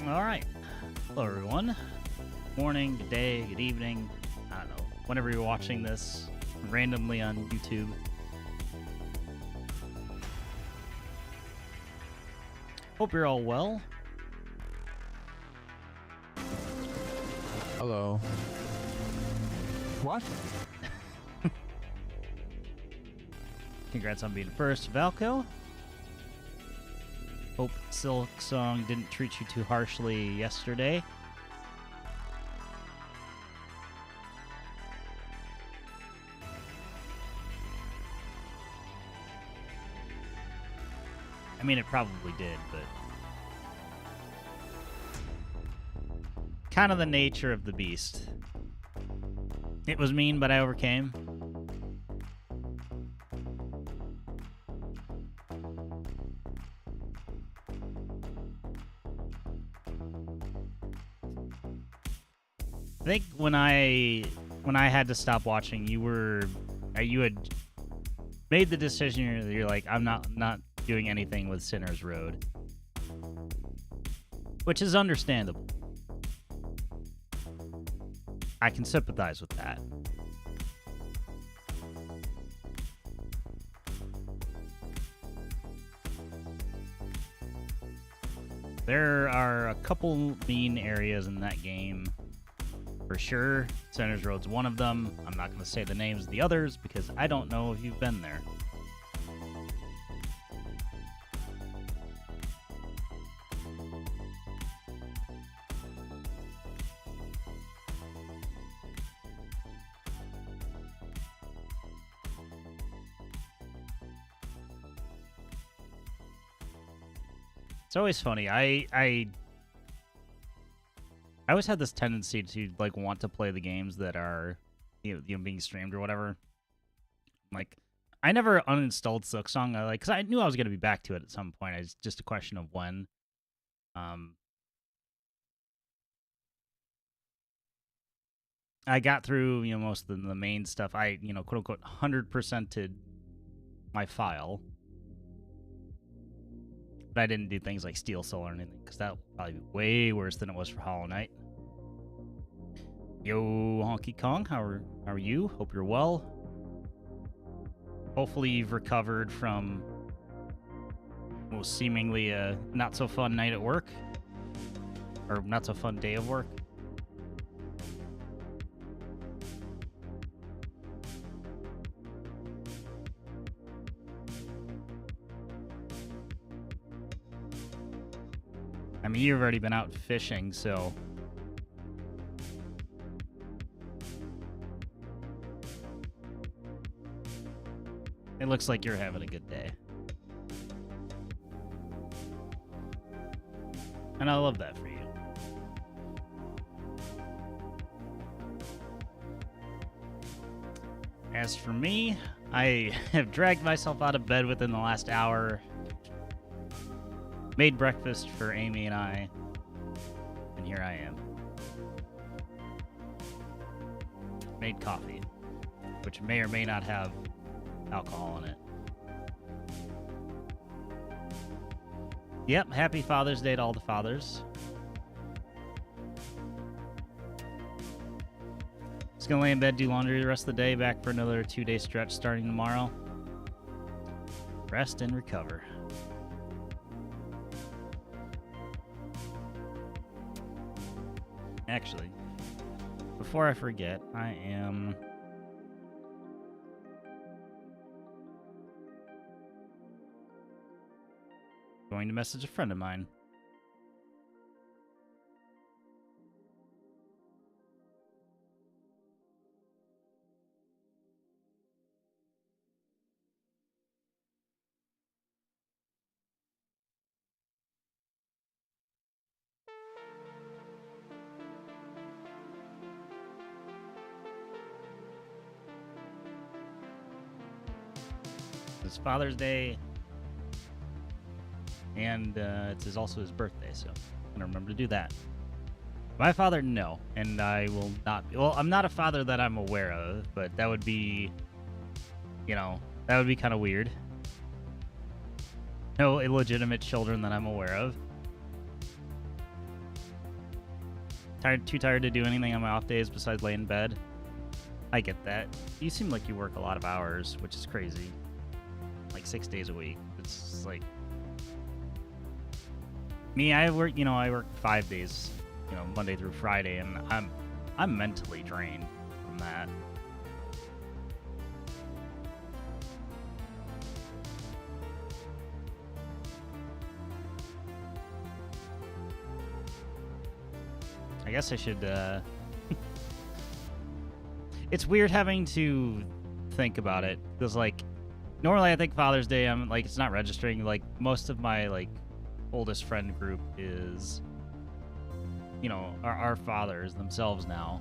All right. Hello, everyone. Morning, good day, good evening. I don't know. Whenever you're watching this randomly on YouTube. Hope you're all well. Hello. What? Congrats on being first, Valco. Hope Silk Song didn't treat you too harshly yesterday. I mean, it probably did, but kind of the nature of the beast. It was mean, but I overcame. I think when I had to stop watching, you had made the decision. You're like, I'm not doing anything with Sinner's Road, which is understandable. I can sympathize with that. There are a couple mean areas in that game, for sure. Sinner's Road's one of them. I'm not going to say the names of the others because I don't know if you've been there. It's always funny. I always had this tendency to like want to play the games that are being streamed or whatever. Like, I never uninstalled Silksong. Because I knew I was going to be back to it at some point. It's just a question of when. I got through most of the main stuff. I quote unquote 100%ed my file. But I didn't do things like Steel Soul or anything, because that would probably be way worse than it was for Hollow Knight. Yo, Honky Kong, how are you? Hope you're well. Hopefully you've recovered from most seemingly a not-so-fun night at work. Or not-so-fun day of work. I mean, you've already been out fishing, so... It looks like you're having a good day. And I love that for you. As for me, I have dragged myself out of bed within the last hour. Made breakfast for Amy and I, and here I am. Made coffee, which may or may not have alcohol in it. Yep, happy Father's Day to all the fathers. Just gonna lay in bed, do laundry the rest of the day, back for another 2-day stretch starting tomorrow. Rest and recover. Actually, before I forget, I am going to message a friend of mine. It's Father's Day, and it's also his birthday, so I'm gonna remember to do that. My father, no, and I will not. Well, I'm not a father that I'm aware of, but that would be, that would be kind of weird. No illegitimate children that I'm aware of. too tired to do anything on my off days besides lay in bed. I get that. You seem like you work a lot of hours, which is crazy. Like 6 days a week. It's like me. I work 5 days, Monday through Friday, and I'm mentally drained from that. I guess I should, It's weird having to think about it, because, like, normally I think Father's Day, I'm, like, it's not registering. Like, most of my, like, oldest friend group is, our fathers themselves now.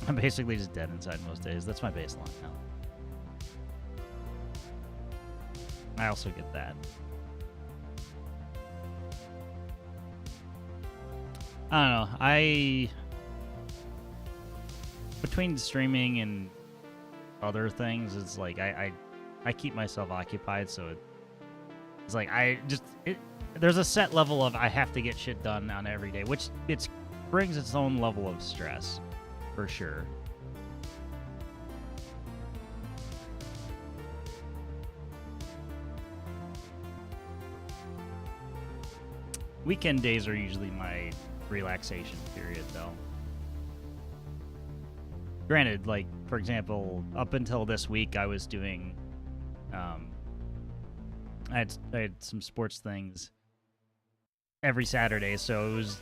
I'm basically just dead inside most days. That's my baseline now. I also get that. I don't know. Between streaming and other things, it's like I keep myself occupied, so it's like there's a set level of I have to get shit done on every day, which it brings its own level of stress, for sure. Weekend days are usually my relaxation period, though. Granted, like, for example, up until this week, I was doing, I had some sports things every Saturday, so it was,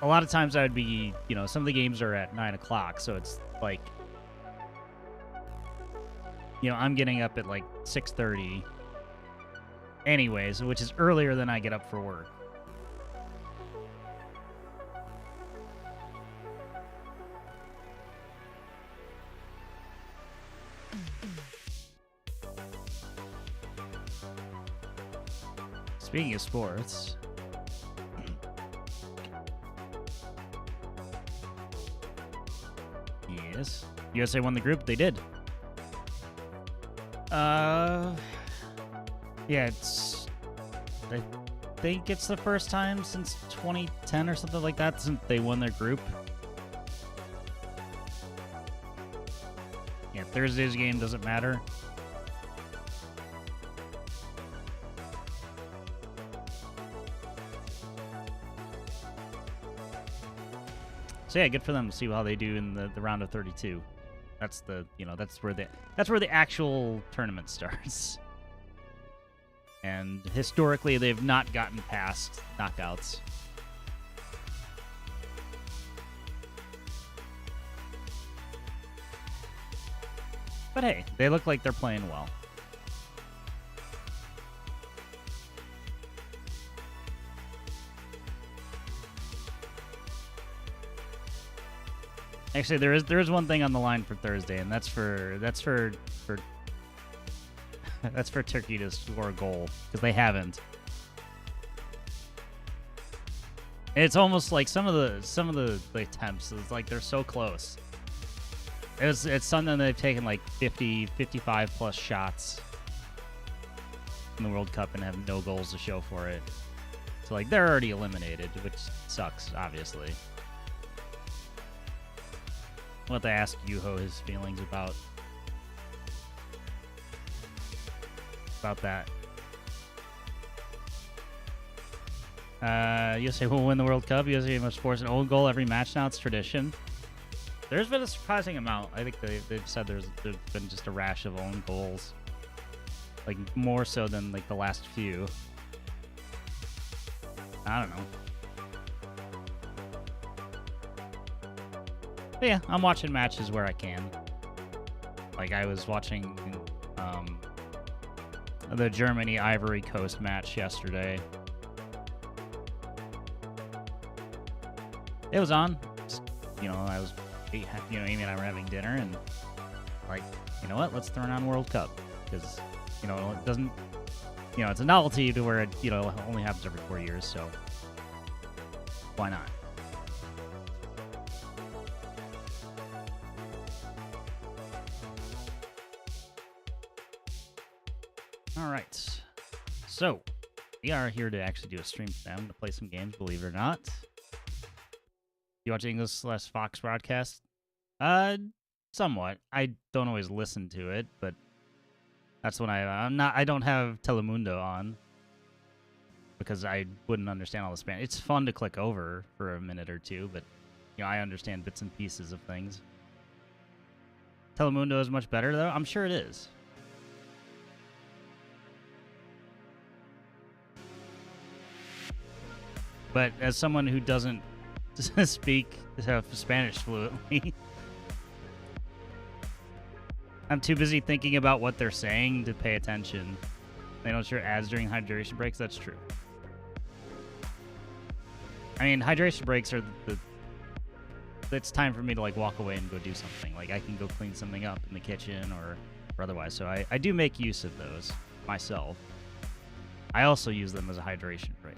a lot of times I would be, some of the games are at 9 o'clock, so it's like, I'm getting up at like 6:30 anyways, which is earlier than I get up for work. Speaking of sports, yes, USA won the group. They did. Yeah, I think it's the first time since 2010 or something like that since they won their group. Yeah, Thursday's game doesn't matter. So yeah, good for them to see how they do in the round of 32. That's that's where the actual tournament starts. And historically, they've not gotten past knockouts. But hey, they look like they're playing well. Actually, there is one thing on the line for Thursday, and that's for that's for Turkey to score a goal, because they haven't. It's almost like some of the attempts, it's like they're so close. It's something they've taken like 50, 55 plus shots in the World Cup and have no goals to show for it. So like they're already eliminated, which sucks, obviously. I'll have to ask Yuho his feelings about that. USA will win the World Cup. USA must force an own goal every match now. It's tradition. There's been a surprising amount. I think they've said there's been just a rash of own goals. Like, more so than, like, the last few. I don't know. But yeah, I'm watching matches where I can. Like, I was watching the Germany-Ivory Coast match yesterday. It was on. Just, I was, Amy and I were having dinner, and like, you know what? Let's throw it on World Cup, because it doesn't, it's a novelty to where it, only happens every 4 years, so why not? All right. So, we are here to actually do a stream today. I'm going to play some games, believe it or not. You watch English/Fox broadcast? Somewhat. I don't always listen to it, but that's when I don't have Telemundo on because I wouldn't understand all the Spanish. It's fun to click over for a minute or two, but you know, I understand bits and pieces of things. Telemundo is much better, though. I'm sure it is. But as someone who doesn't speak Spanish fluently, I'm too busy thinking about what they're saying to pay attention. They don't show ads during hydration breaks. That's true. I mean, hydration breaks are it's time for me to like walk away and go do something. Like I can go clean something up in the kitchen or otherwise. So I do make use of those myself. I also use them as a hydration break.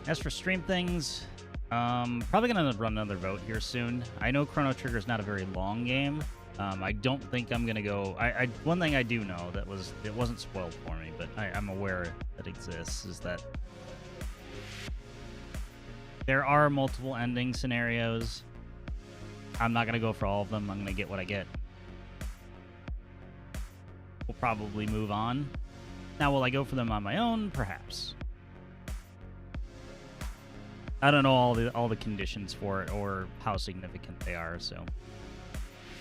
As for stream things, probably going to run another vote here soon. I know Chrono Trigger is not a very long game. I don't think I'm going to go... one thing I do know that it wasn't spoiled for me, but I'm aware that exists, is that there are multiple ending scenarios. I'm not going to go for all of them. I'm going to get what I get. We'll probably move on. Now, will I go for them on my own? Perhaps. I don't know all the conditions for it or how significant they are, so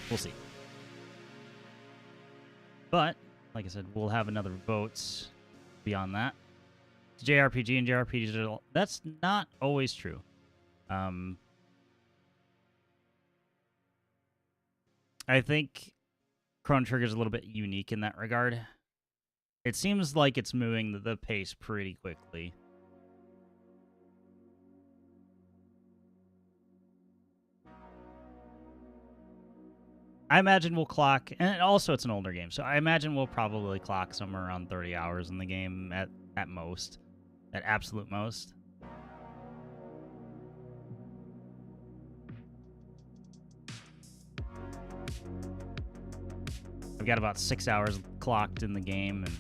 we'll see. But, like I said, we'll have another votes beyond that. It's JRPG and JRPG digital. That's not always true. I think Chrono Trigger is a little bit unique in that regard. It seems like it's moving the pace pretty quickly. I imagine we'll clock, and also it's an older game, so I imagine we'll probably clock somewhere around 30 hours in the game at most, at absolute most. I've got about 6 hours clocked in the game and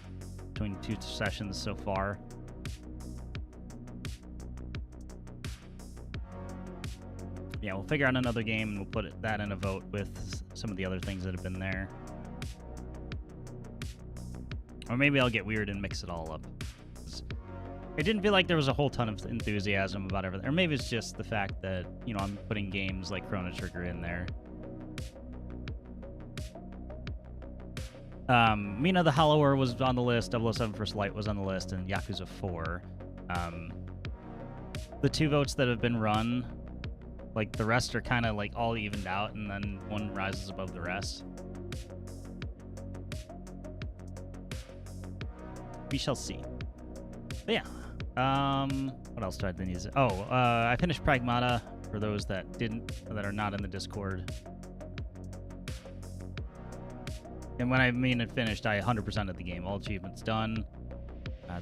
between 2 sessions so far. Yeah, we'll figure out another game and we'll put that in a vote with some of the other things that have been there. Or maybe I'll get weird and mix it all up. It didn't feel like there was a whole ton of enthusiasm about everything. Or maybe it's just the fact that, you know, I'm putting games like Chrono Trigger in there. Mina the Hollower was on the list, 007 First Light was on the list, and Yakuza 4. The two votes that have been run, like the rest are kind of like all evened out, and then one rises above the rest. We shall see. But yeah. What else do I need to... Oh, I finished Pragmata for those that are not in the Discord. And when I mean it finished, I 100%ed the game. All achievements done.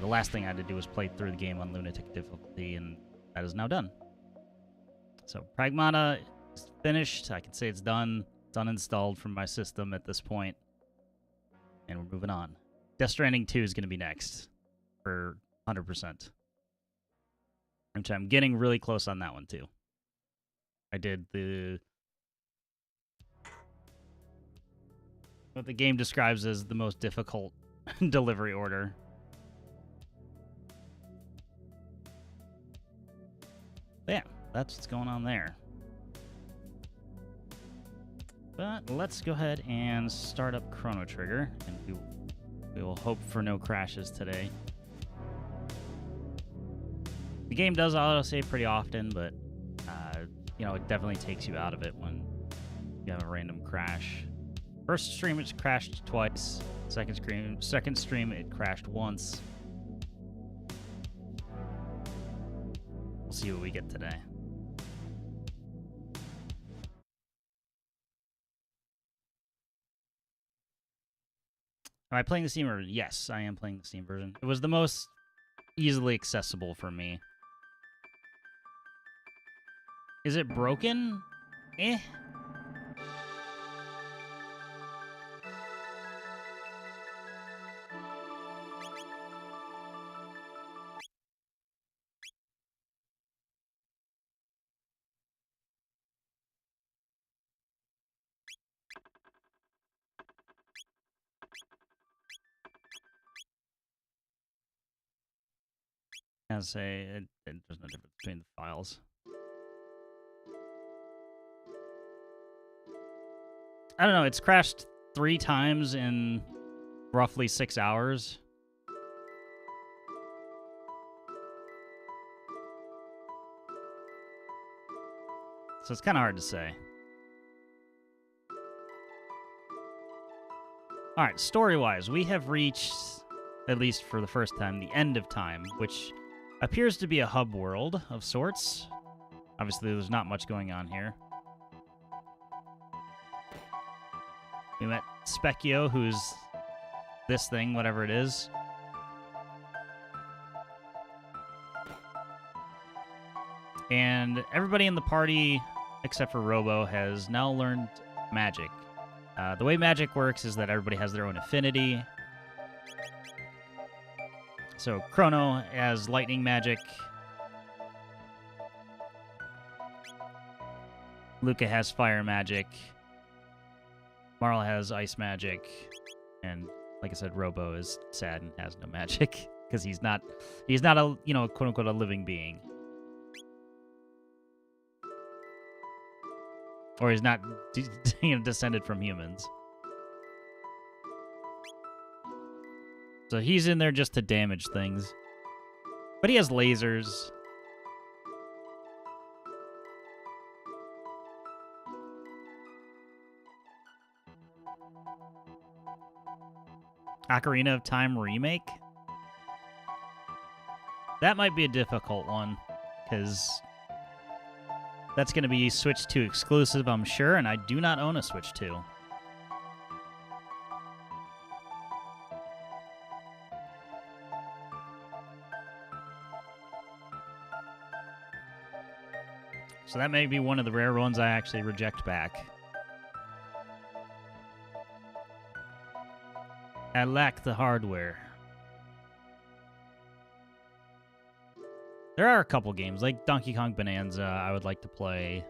The last thing I had to do was play through the game on Lunatic difficulty, and that is now done. So Pragmata is finished. I can say it's done. It's uninstalled from my system at this point. And we're moving on. Death Stranding 2 is going to be next for 100%. Which I'm getting really close on that one, too. I did what the game describes as the most difficult delivery order. But yeah, that's what's going on there. But let's go ahead and start up Chrono Trigger, and we will hope for no crashes today. The game does autosave pretty often, but you know, it definitely takes you out of it when you have a random crash. First stream, it crashed twice. Second stream, it crashed once. We'll see what we get today. Am I playing the Steam version? Yes, I am playing the Steam version. It was the most easily accessible for me. Is it broken? Eh. As say, there's no difference between the files. I don't know. It's crashed 3 times in roughly 6 hours. So it's kind of hard to say. All right, story-wise, we have reached, at least for the first time, the end of time, which appears to be a hub world of sorts. Obviously, there's not much going on here. We met Specchio, who's this thing, whatever it is. And everybody in the party, except for Robo, has now learned magic. The way magic works is that everybody has their own affinity. So Chrono has lightning magic. Luca has fire magic. Marl has ice magic. And like I said, Robo is sad and has no magic because he's not a, quote unquote, a living being. Or he's not descended from humans. So he's in there just to damage things. But he has lasers. Ocarina of Time remake? That might be a difficult one, because that's going to be Switch 2 exclusive, I'm sure, and I do not own a Switch 2. So that may be one of the rare ones I actually reject back. I lack the hardware. There are a couple games, like Donkey Kong Bonanza, I would like to play.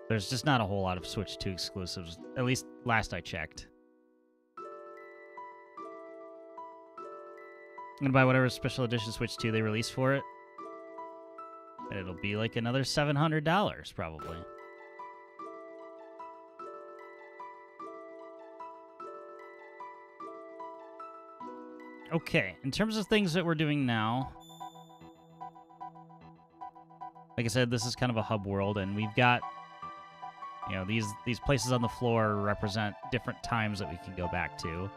There's just not a whole lot of Switch 2 exclusives, at least last I checked. I'm gonna buy whatever special edition Switch 2 they release for it. And it'll be like another $700, probably. Okay, in terms of things that we're doing now, like I said, this is kind of a hub world, and we've got, these places on the floor represent different times that we can go back to.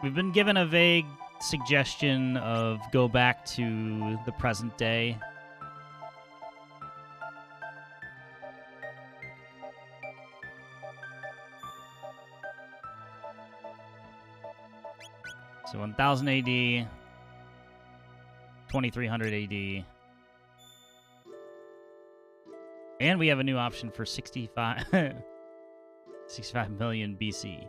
We've been given a vague suggestion of go back to the present day. So 1000 AD, 2300 AD. And we have a new option for 65 million BC.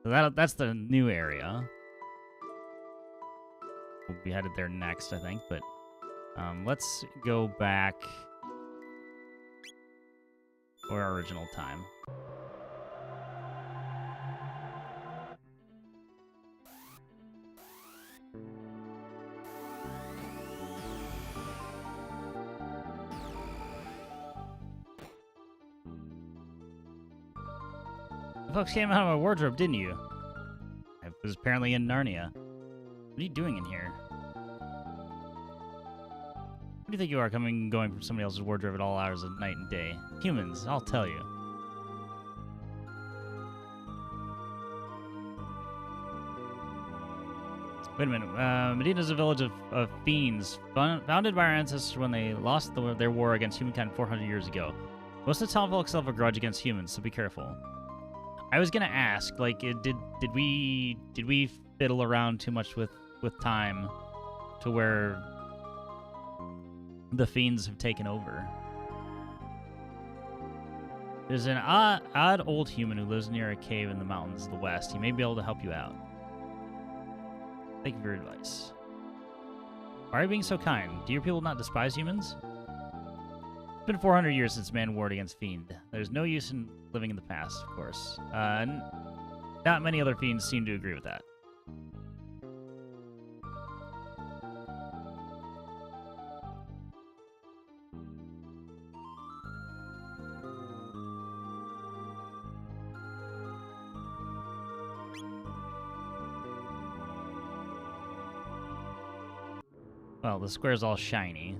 So that's the new area. We'll be headed there next, I think, but let's go back for our original time. The folks came out of my wardrobe, didn't you? I was apparently in Narnia. What are you doing in here? Who do you think you are, coming and going from somebody else's wardrobe at all hours of night and day? Humans, I'll tell you. Wait a minute. Medina's a village of fiends, founded by our ancestors when they lost their war against humankind 400 years ago. Most of the town folks have a grudge against humans, so be careful. I was gonna ask, like, did we fiddle around too much with time to where the fiends have taken over? There's an odd old human who lives near a cave in the mountains of the west. He may be able to help you out. Thank you for your advice. Why are you being so kind? Do your people not despise humans? It's been 400 years since man warred against fiend. There's no use in living in the past, of course. Not many other fiends seem to agree with that. Well, the square's all shiny.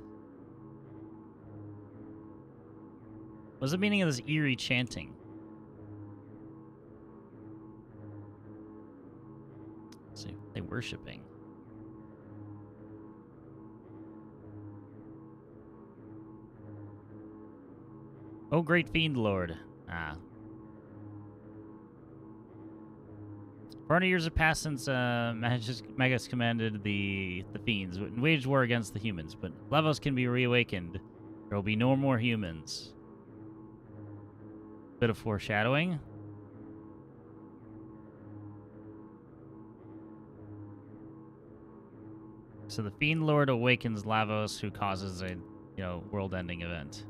What's the meaning of this eerie chanting? Let's see, what are they worshipping? Oh, great fiend lord. Ah. 400 years have passed since Magus commanded the fiends and waged war against the humans, but Lavos can be reawakened. There will be no more humans. Bit of foreshadowing. So the Fiend Lord awakens Lavos, who causes a, world-ending event.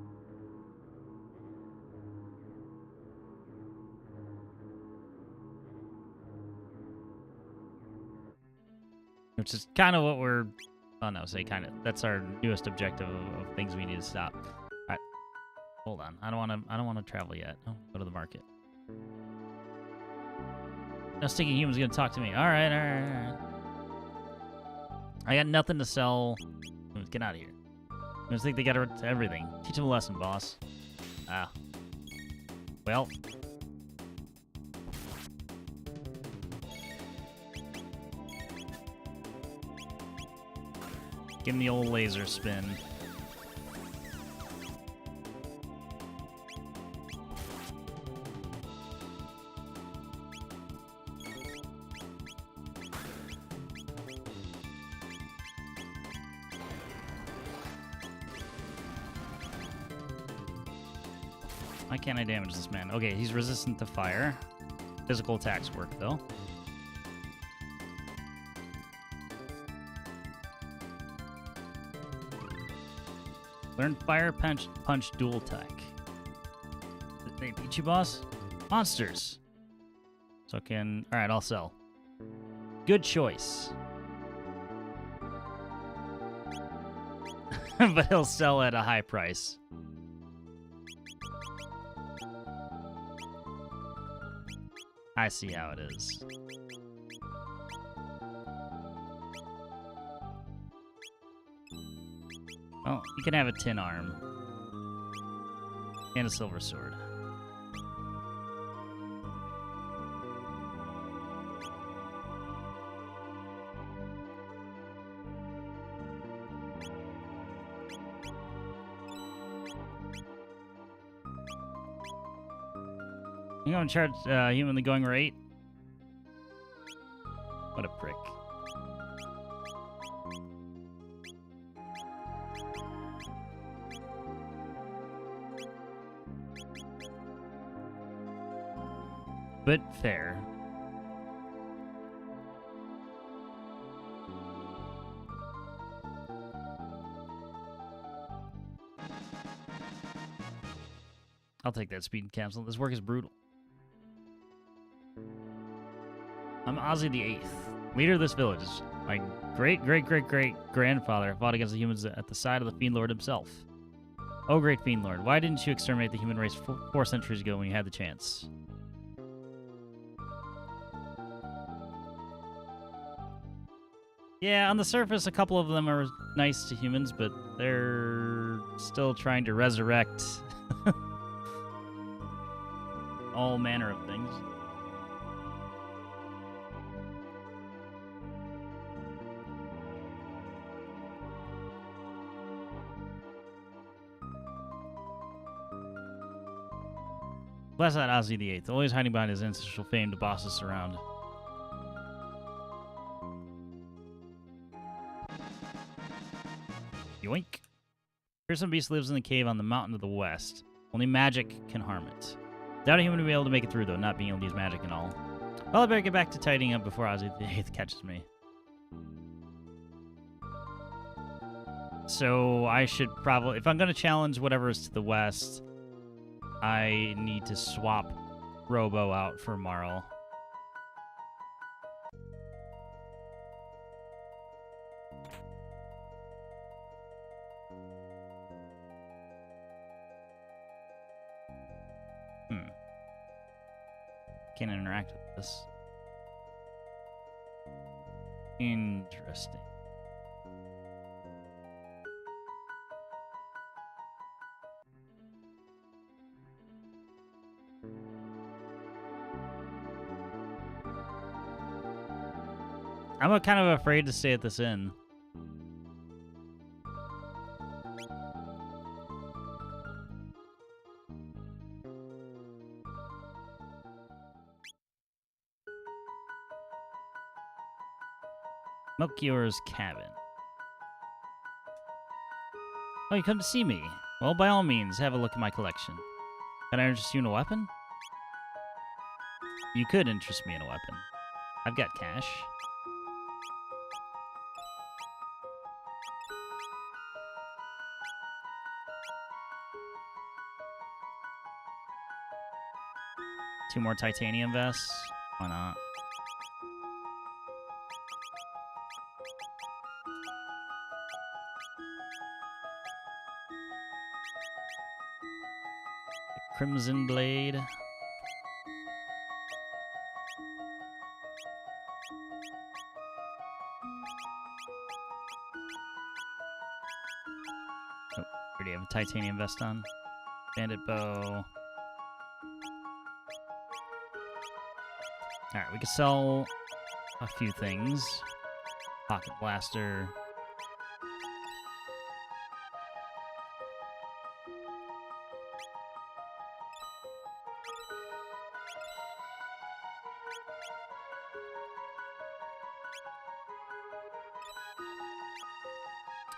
Which is kind of what we're... Oh, no, say kind of. That's our newest objective of things we need to stop. All right. Hold on. I don't want to travel yet. Oh, go to the market. No stinking human's going to talk to me. All right. I got nothing to sell. Let's get out of here. I just think they got everything. Teach them a lesson, boss. Ah. Well... Give him the old laser spin. Why can't I damage this man? Okay, he's resistant to fire. Physical attacks work, though. Learn Fire Punch Dual Tech. Did they beat you, boss? Monsters! So I can... Alright, I'll sell. Good choice. But he'll sell at a high price. I see how it is. Oh, you can have a tin arm. And a silver sword. You gonna charge human the going rate? What a prick. But fair. I'll take that speed cancel. This work is brutal. I'm Ozzy the Eighth, leader of this village. My great-great-great-great-grandfather fought against the humans at the side of the Fiend Lord himself. Oh, great Fiend Lord, why didn't you exterminate the human race 4 centuries ago when you had the chance? Yeah, on the surface, a couple of them are nice to humans, but they're still trying to resurrect all manner of things. Bless that Ozzy the Eighth, always hiding behind his ancestral fame to boss us around. Yoink. Fearsome beast lives in the cave on the mountain to the west. Only magic can harm it. Doubt a human will be able to make it through, though, not being able to use magic and all. Well, I better get back to tidying up before Ozzy the Eighth catches me. So I should probably, if I'm going to challenge whatever is to the west, I need to swap Robo out for Marl. Can't interact with this. Interesting. I'm kind of afraid to stay at this inn. Melchior's cabin. Oh, you come to see me? Well, by all means, have a look at my collection. Can I interest you in a weapon? You could interest me in a weapon. I've got cash. Two more titanium vests? Why not? Crimson Blade. Oh, already have a titanium vest on. Bandit bow. Alright, we can sell a few things. Pocket blaster.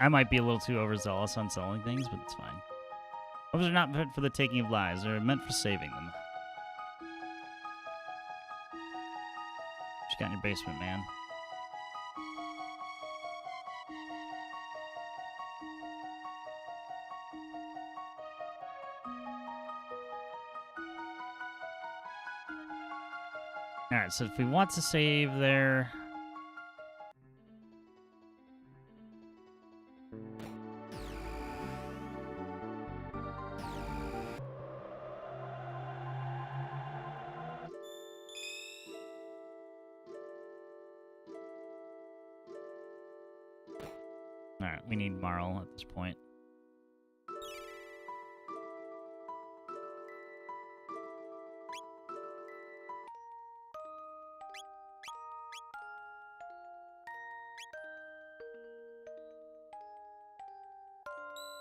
I might be a little too overzealous on selling things, but it's fine. Weapons are not meant for the taking of lives. They're meant for saving them. What you got in your basement, man? Alright, so if we want to save there... Alright, we need Marl at this point.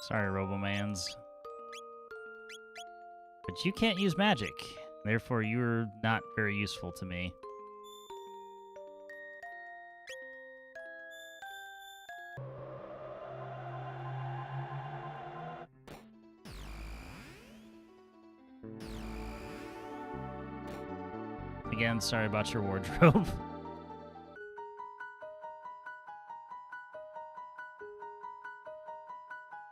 Sorry, Robomans. But you can't use magic. Therefore, you're not very useful to me. Again, sorry about your wardrobe.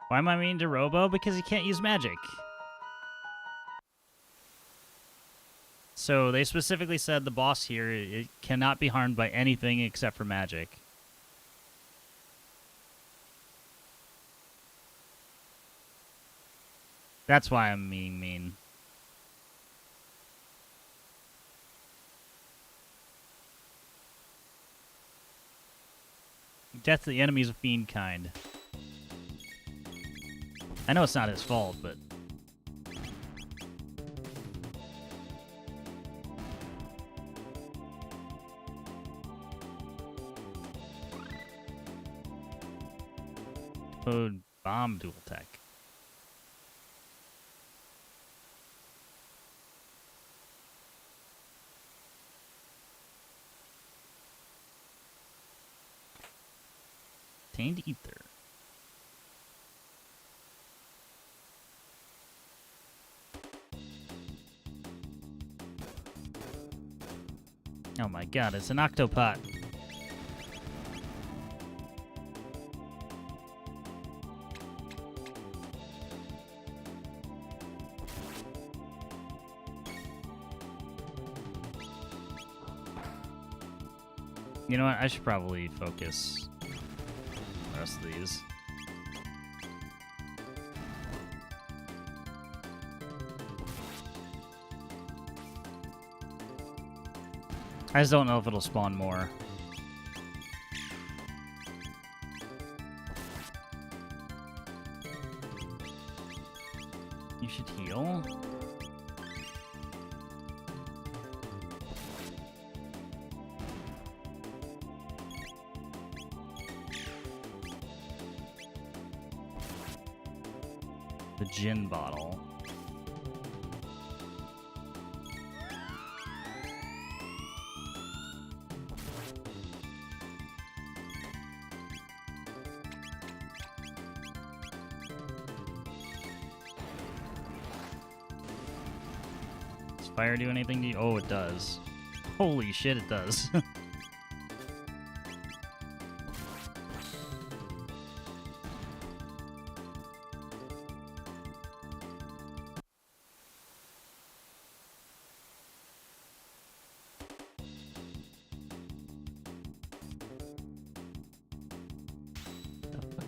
Why am I mean to Robo? Because he can't use magic. So they specifically said the boss here it cannot be harmed by anything except for magic. That's why I'm being mean. Death to the enemies of fiend kind. I know it's not his fault, but... Code bomb dual tech. Tainted ether. Oh my god, it's an octopot. You know what? I should probably focus the rest of these. I just don't know if it'll spawn more. You should heal. The gin bottle. Does fire do anything to you? Oh, it does. Holy shit, it does.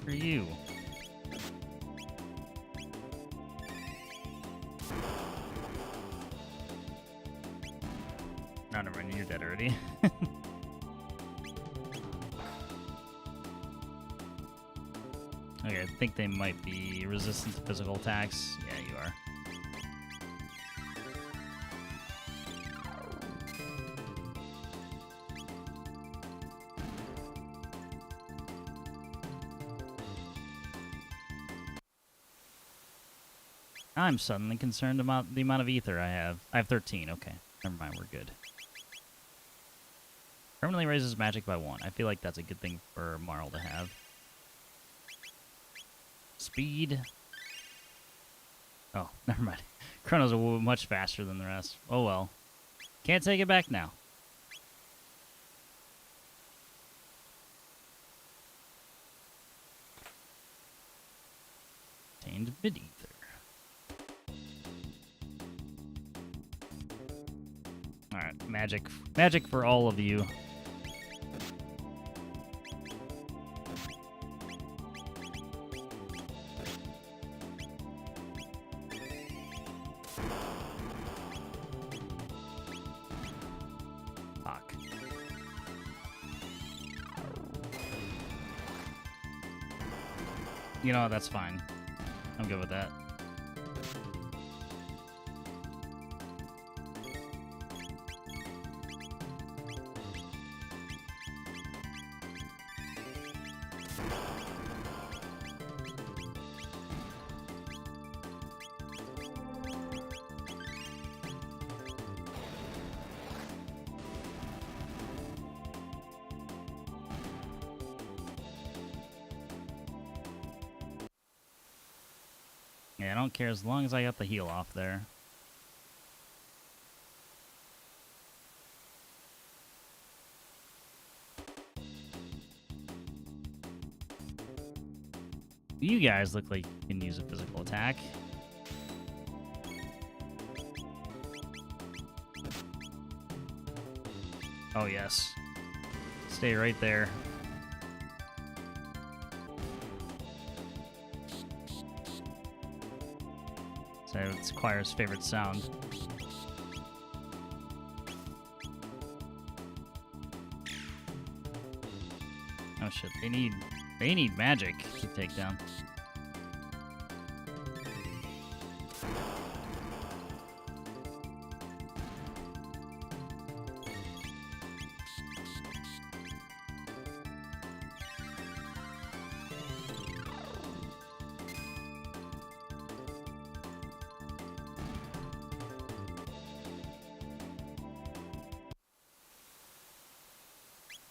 For you. No, never mind, you're dead already. Okay, I think they might be resistant to physical attacks. Yeah, you are. I'm suddenly concerned about the amount of ether I have. I have 13, okay. Never mind, we're good. Permanently raises magic by 1. I feel like that's a good thing for Marl to have. Speed. Oh, never mind. Chrono's much faster than the rest. Oh well. Can't take it back now. Tainted mid-ether. Alright, magic. Magic for all of you. Fuck. You know, that's fine. I'm good with that. Yeah, I don't care as long as I got the heal off there. You guys look like you can use a physical attack. Oh, yes. Stay right there. So it's Choir's favorite sound. Oh shit, they need magic to take down.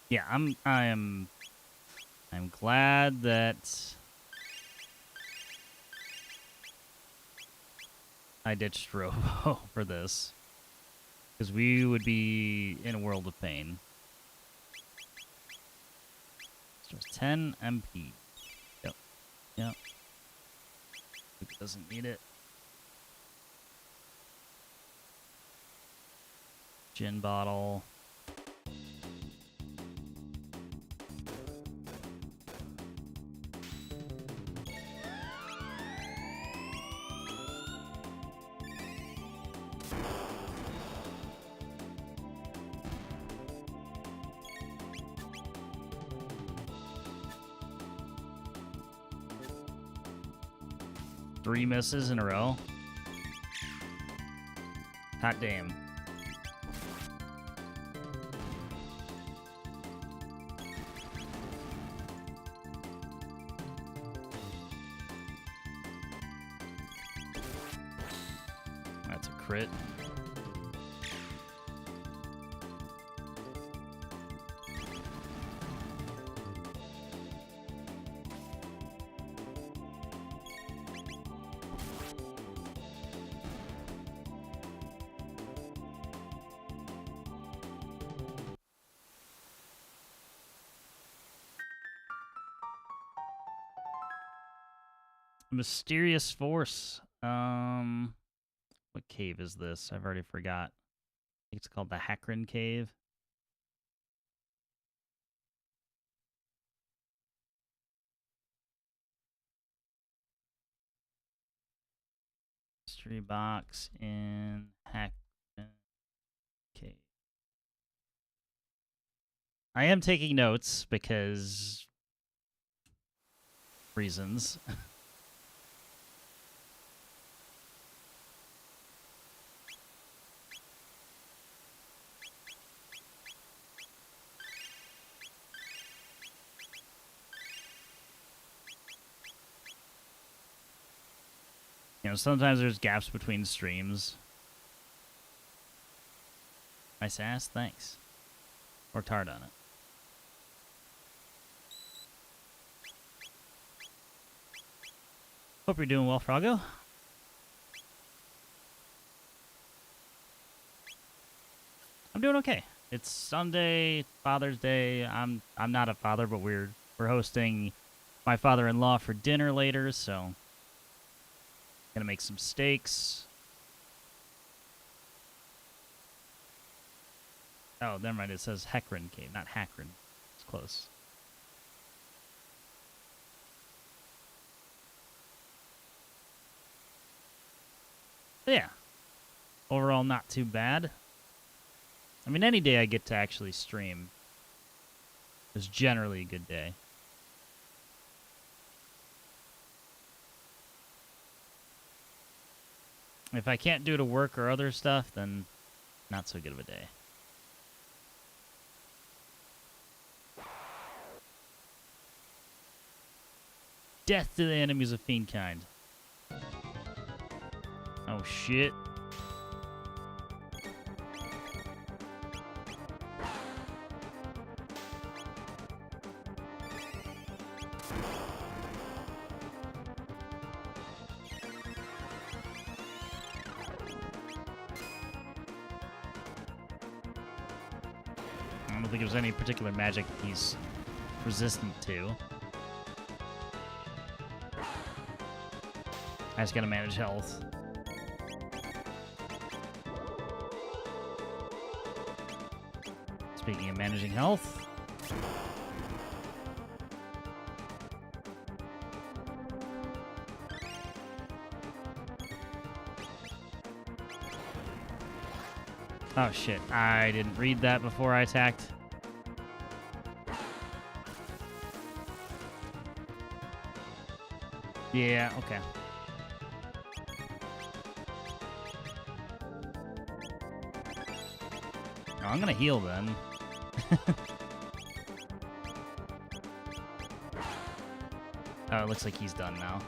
Yeah, I am I'm glad that I ditched Robo for this, because we would be in a world of pain. So it's 10 MP. Yep. Yep. Luke doesn't need it. Gin bottle. Three misses in a row. Hot damn. That's a crit. Mysterious force. What cave is this? I've already forgot. I think it's called the Hakron Cave. Mystery box in Hakron Cave. I am taking notes because reasons. You know, sometimes there's gaps between streams. Nice ass, thanks. Worked hard on it. Hope you're doing well, Froggo. I'm doing okay. It's Sunday, Father's Day. I'm not a father, but we're hosting my father-in-law for dinner later, so gonna make some steaks. Oh, never mind. It says Hakron Cave, not Hakron. It's close. But yeah. Overall, not too bad. I mean, any day I get to actually stream is generally a good day. If I can't do it to work or other stuff, then not so good of a day. Death to the enemies of fiendkind. Oh shit. I don't think there's any particular magic he's resistant to. I just gotta manage health. Speaking of managing health. Oh shit, I didn't read that before I attacked. Yeah, okay. Oh, I'm gonna heal then. Oh, it looks like he's done now.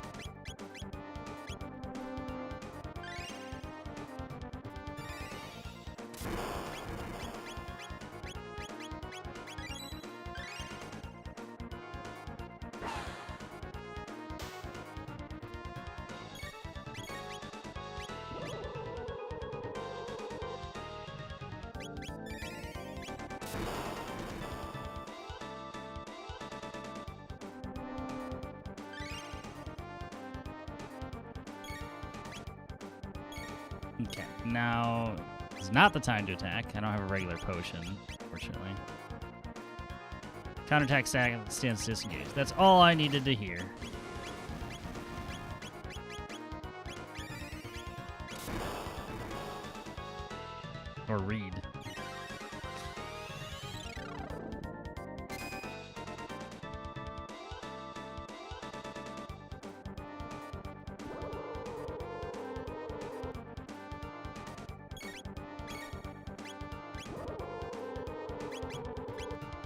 Okay, now it's not the time to attack. I don't have a regular potion, unfortunately. Counterattack stands disengaged. That's all I needed to hear. Or read.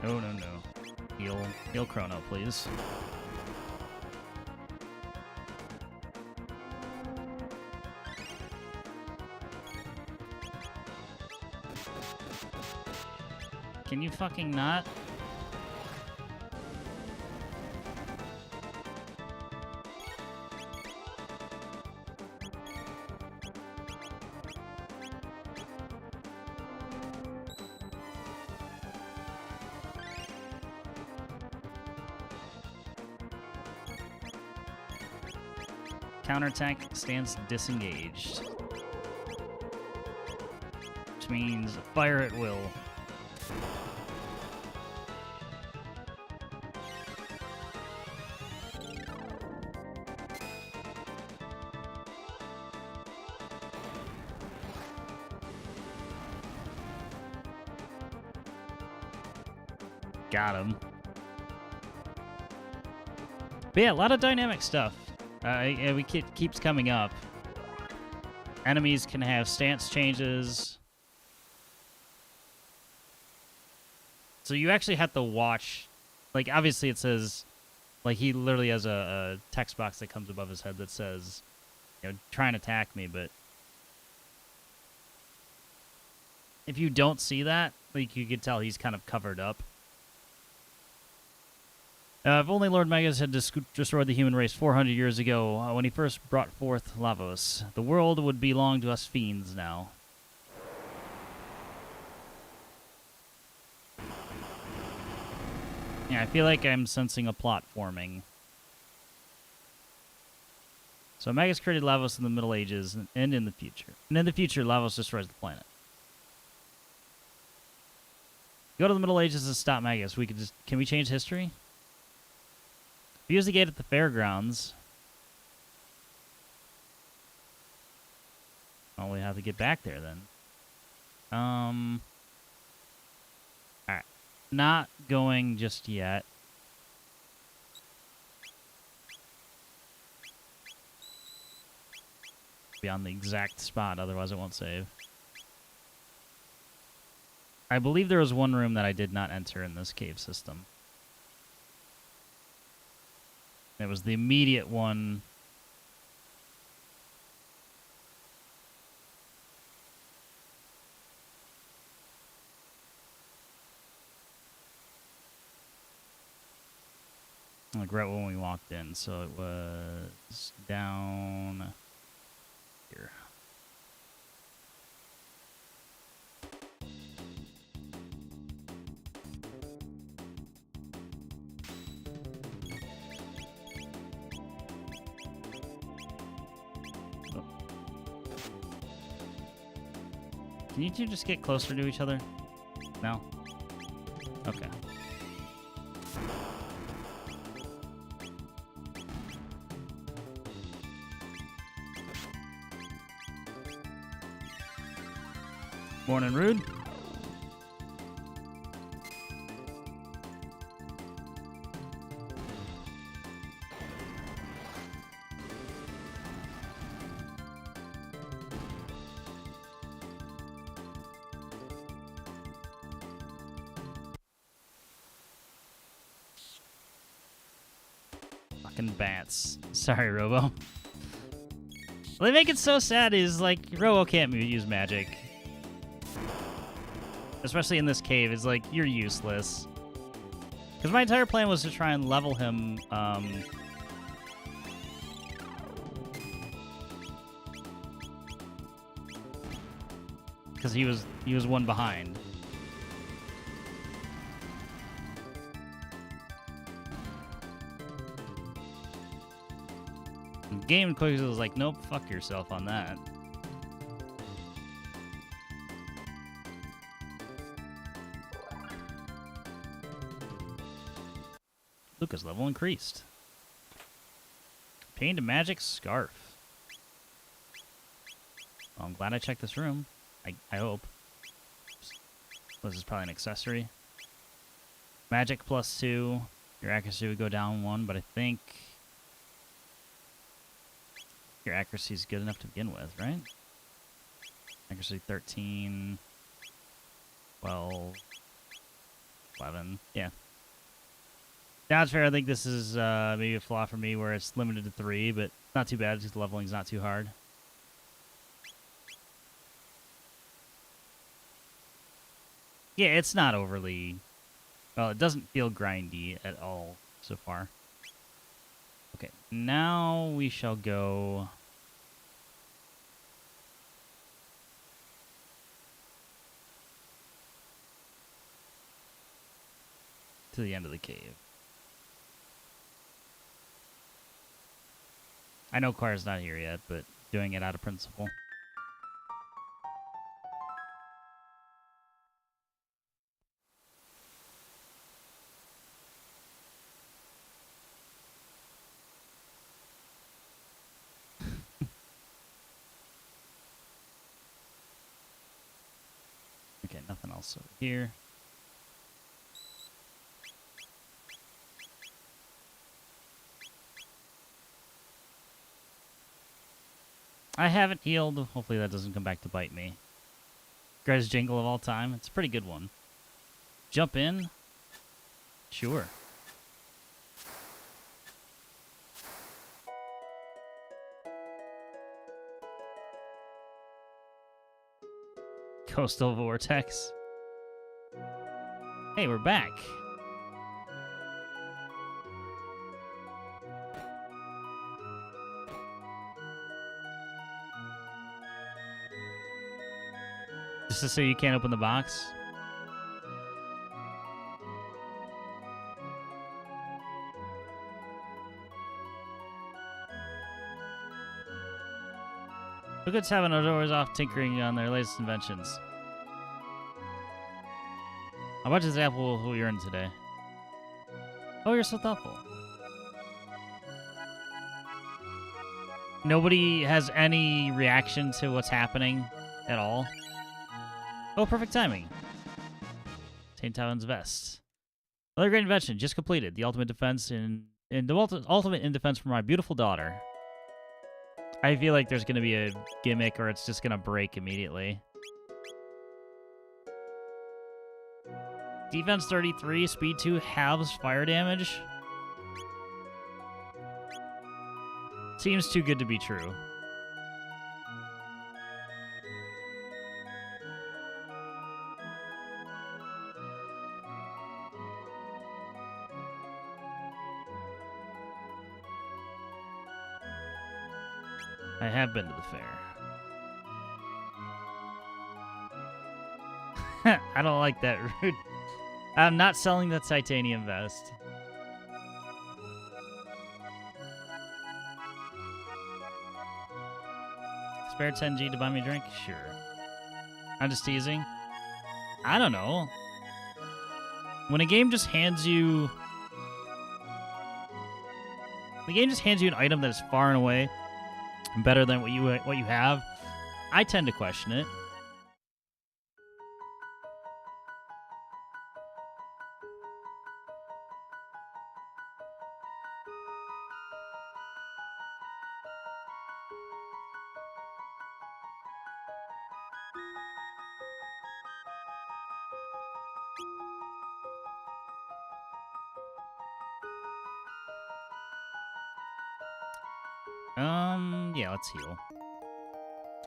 Oh, no, no. Heal Chrono, please. Can you fucking not? Counterattack stands disengaged. Which means fire at will. Got him. But yeah, a lot of dynamic stuff. Keeps coming up. Enemies can have stance changes. So you actually have to watch. Like, obviously it says, like, he literally has a text box that comes above his head that says, you know, try and attack me, but if you don't see that, like, you can tell he's kind of covered up. If only Lord Magus had destroyed the human race 400 years ago, when he first brought forth Lavos, the world would belong to us fiends now. Yeah, I feel like I'm sensing a plot forming. So Magus created Lavos in the Middle Ages and in the future. And in the future, Lavos destroys the planet. Go to the Middle Ages and stop Magus. Can we change history? We use the gate at the fairgrounds. Well, we have to get back there then. Alright. Not going just yet. Be on the exact spot, otherwise it won't save. I believe there was one room that I did not enter in this cave system. It was the immediate one. Like right when we walked in, so it was down here. Can you two just get closer to each other? No? Okay. Morning, Rude. Fucking bats. Sorry, Robo. Well, they make it so sad is like Robo can't use magic. Especially in this cave, it's like, you're useless. Because my entire plan was to try and level him, because he was one behind. And Game quickly was like, nope, fuck yourself on that. Luca's level increased. Pained magic scarf. Well, I'm glad I checked this room. I hope. This is probably an accessory. Magic +2. Your accuracy would go down 1, but I think your accuracy is good enough to begin with, right? Accuracy 13, 12, 11. Yeah. That's fair. I think this is maybe a flaw for me where it's limited to 3, but not too bad because the leveling's not too hard. Yeah, it's not overly... Well, it doesn't feel grindy at all so far. Okay, now we shall go... to the end of the cave. I know Choir's not here yet, but doing it out of principle. Okay, nothing else over here. I haven't healed. Hopefully that doesn't come back to bite me. Greatest jingle of all time. It's a pretty good one. Jump in? Sure. Coastal Vortex. Hey, we're back. Just to say you can't open the box? Look at having our doors off tinkering on their latest inventions. How much is Apple who you earned today? Oh, you're so thoughtful. Nobody has any reaction to what's happening at all. Oh, perfect timing. St. Talon's vest. Another great invention just completed. The ultimate defense ultimate in defense for my beautiful daughter. I feel like there's going to be a gimmick or it's just going to break immediately. Defense 33, speed 2, halves fire damage. Seems too good to be true. I have been to the fair. I don't like that rude. I'm not selling the titanium vest. Spare 10G to buy me a drink? Sure. I'm just teasing. I don't know. When a game just hands you... The game just hands you an item that is far and away better than what you have, I tend to question it. Yeah, let's heal.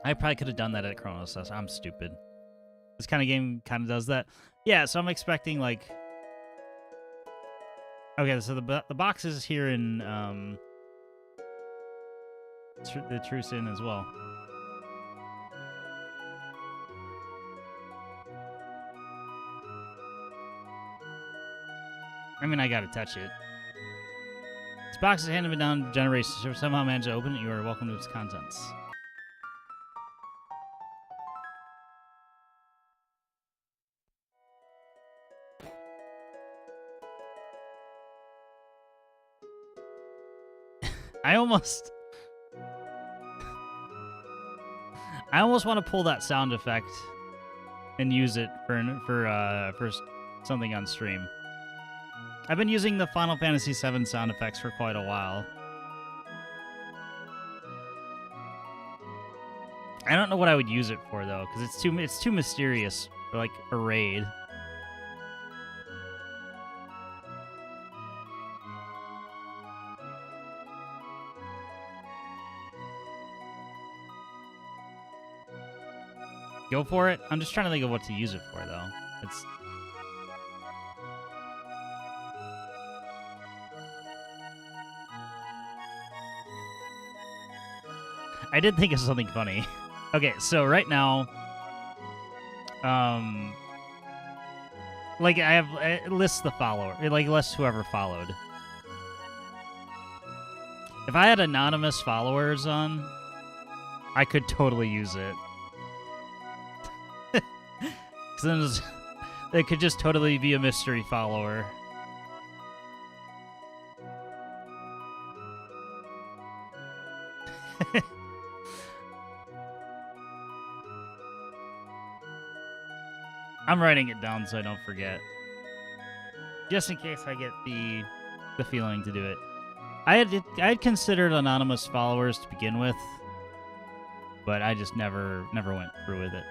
I probably could have done that at Chrono. I'm stupid. This kind of game kind of does that. Yeah, so I'm expecting, like... Okay, so the box is here in, the Truce Inn as well. I mean, I gotta touch it. It's box is handed down for generations. If you somehow manage to open it, you are welcome to its contents. I almost want to pull that sound effect and use it for something on stream. I've been using the Final Fantasy VII sound effects for quite a while. I don't know what I would use it for though, because it's too mysterious for like a raid. Go for it. I'm just trying to think of what to use it for though. It's I did think of something funny. Okay, so right now, like I have it lists the follower, it like lists whoever followed. If I had anonymous followers on, I could totally use it. Because then it could just totally be a mystery follower. I'm writing it down so I don't forget. Just in case I get the feeling to do it. I had considered anonymous followers to begin with, but I just never went through with it.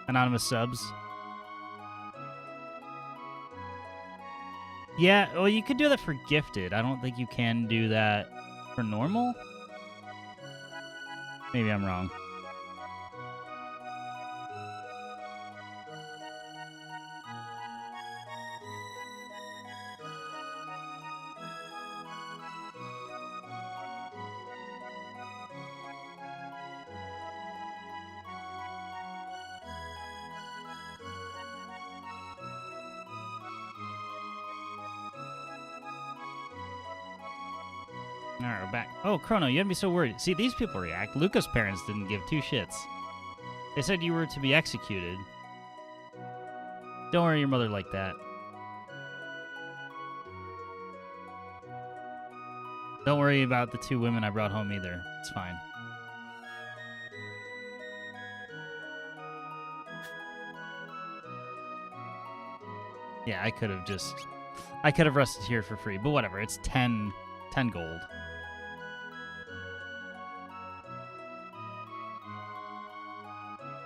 Anonymous subs. Yeah, well, you could do that for gifted. I don't think you can do that for normal. Maybe I'm wrong. Alright, we're back. Oh, Chrono, you had me so worried. See, these people react. Luca's parents didn't give two shits. They said you were to be executed. Don't worry your mother like that. Don't worry about the two women I brought home either. It's fine. Yeah, I could have rested here for free, but whatever. It's 10 gold.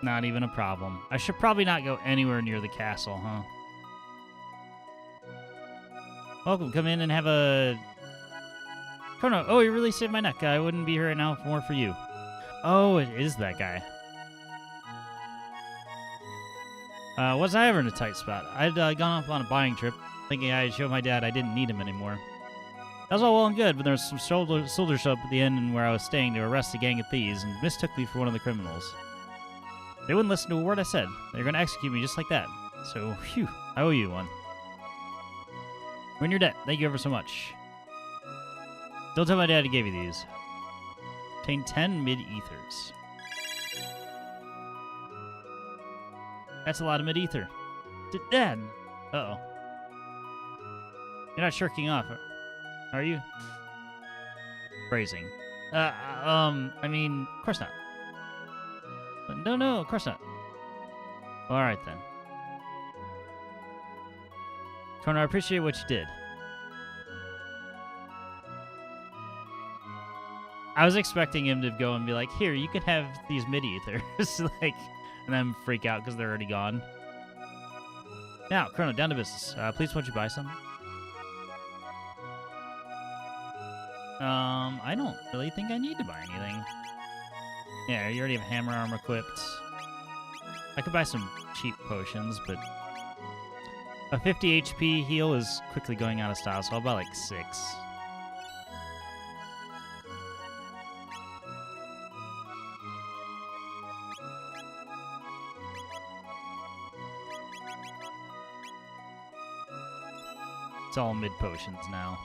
Not even a problem. I should probably not go anywhere near the castle, huh? Welcome, come in and have a... Chrono, oh, you really saved my neck. I wouldn't be here right now if it weren't for you. Oh, it is that guy. Was I ever in a tight spot? I'd gone off on a buying trip, thinking I'd show my dad I didn't need him anymore. That was all well and good, but there was some soldiers showed up at the inn where I was staying to arrest a gang of thieves and mistook me for one of the criminals. They wouldn't listen to a word I said. They were going to execute me just like that. So, phew, I owe you one. We're in your debt. Thank you ever so much. Don't tell my dad he gave you these. Obtain 10 mid-ethers. That's a lot of mid-ether. Dad! Uh-oh. You're not shirking off, are you? Phrasing. I mean, of course not. No, of course not. All right, then. Chrono, I appreciate what you did. I was expecting him to go and be like, here, you can have these mid-ethers, like, and then freak out because they're already gone. Now, Chrono, down to business. Please, won't you buy some? I don't really think I need to buy anything. Yeah, you already have hammer armor equipped. I could buy some cheap potions, but a 50 HP heal is quickly going out of style, so I'll buy like 6. It's all mid potions now.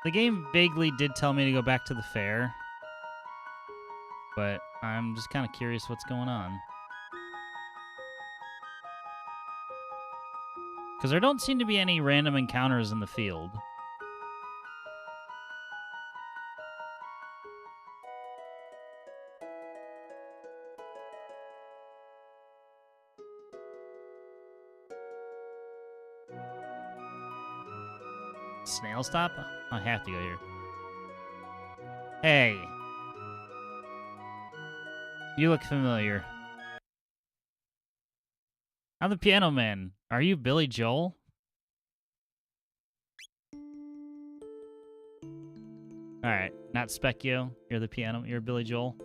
The game vaguely did tell me to go back to the fair, but I'm just kind of curious what's going on. Because there don't seem to be any random encounters in the field. Snail stop? I have to go here. Hey. You look familiar. I'm the piano man. Are you Billy Joel? Alright, not Specchio. You're the piano. You're Billy Joel.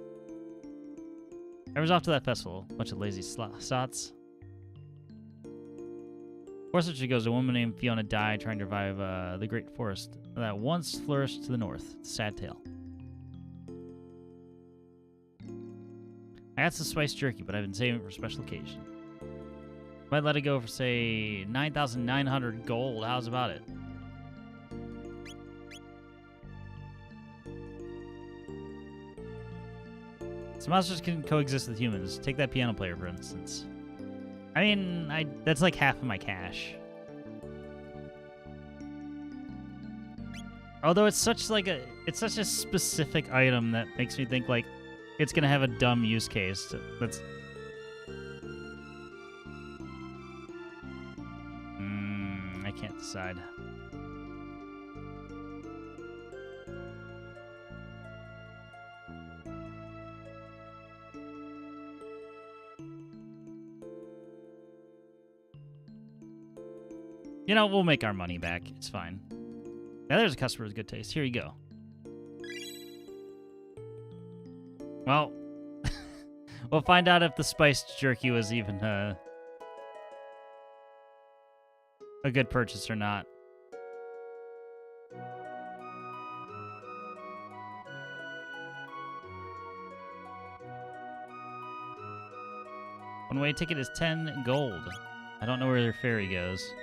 I was off to that festival. Bunch of lazy sots. Forest Century goes, a woman named Fiona died trying to revive the great forest that once flourished to the north. Sad tale. I got some spiced jerky, but I've been saving it for a special occasion. Might let it go for, say, 9,900 gold. How's about it? So monsters can coexist with humans. Take that piano player, for instance. I mean, that's like half of my cash. Although it's such a specific item that makes me think like it's gonna have a dumb use case. That's I can't decide. You know, we'll make our money back. It's fine. Now, there's a customer with good taste. Here you go. Well, we'll find out if the spiced jerky was even a good purchase or not. One-way ticket is 10 gold. I don't know where their ferry goes.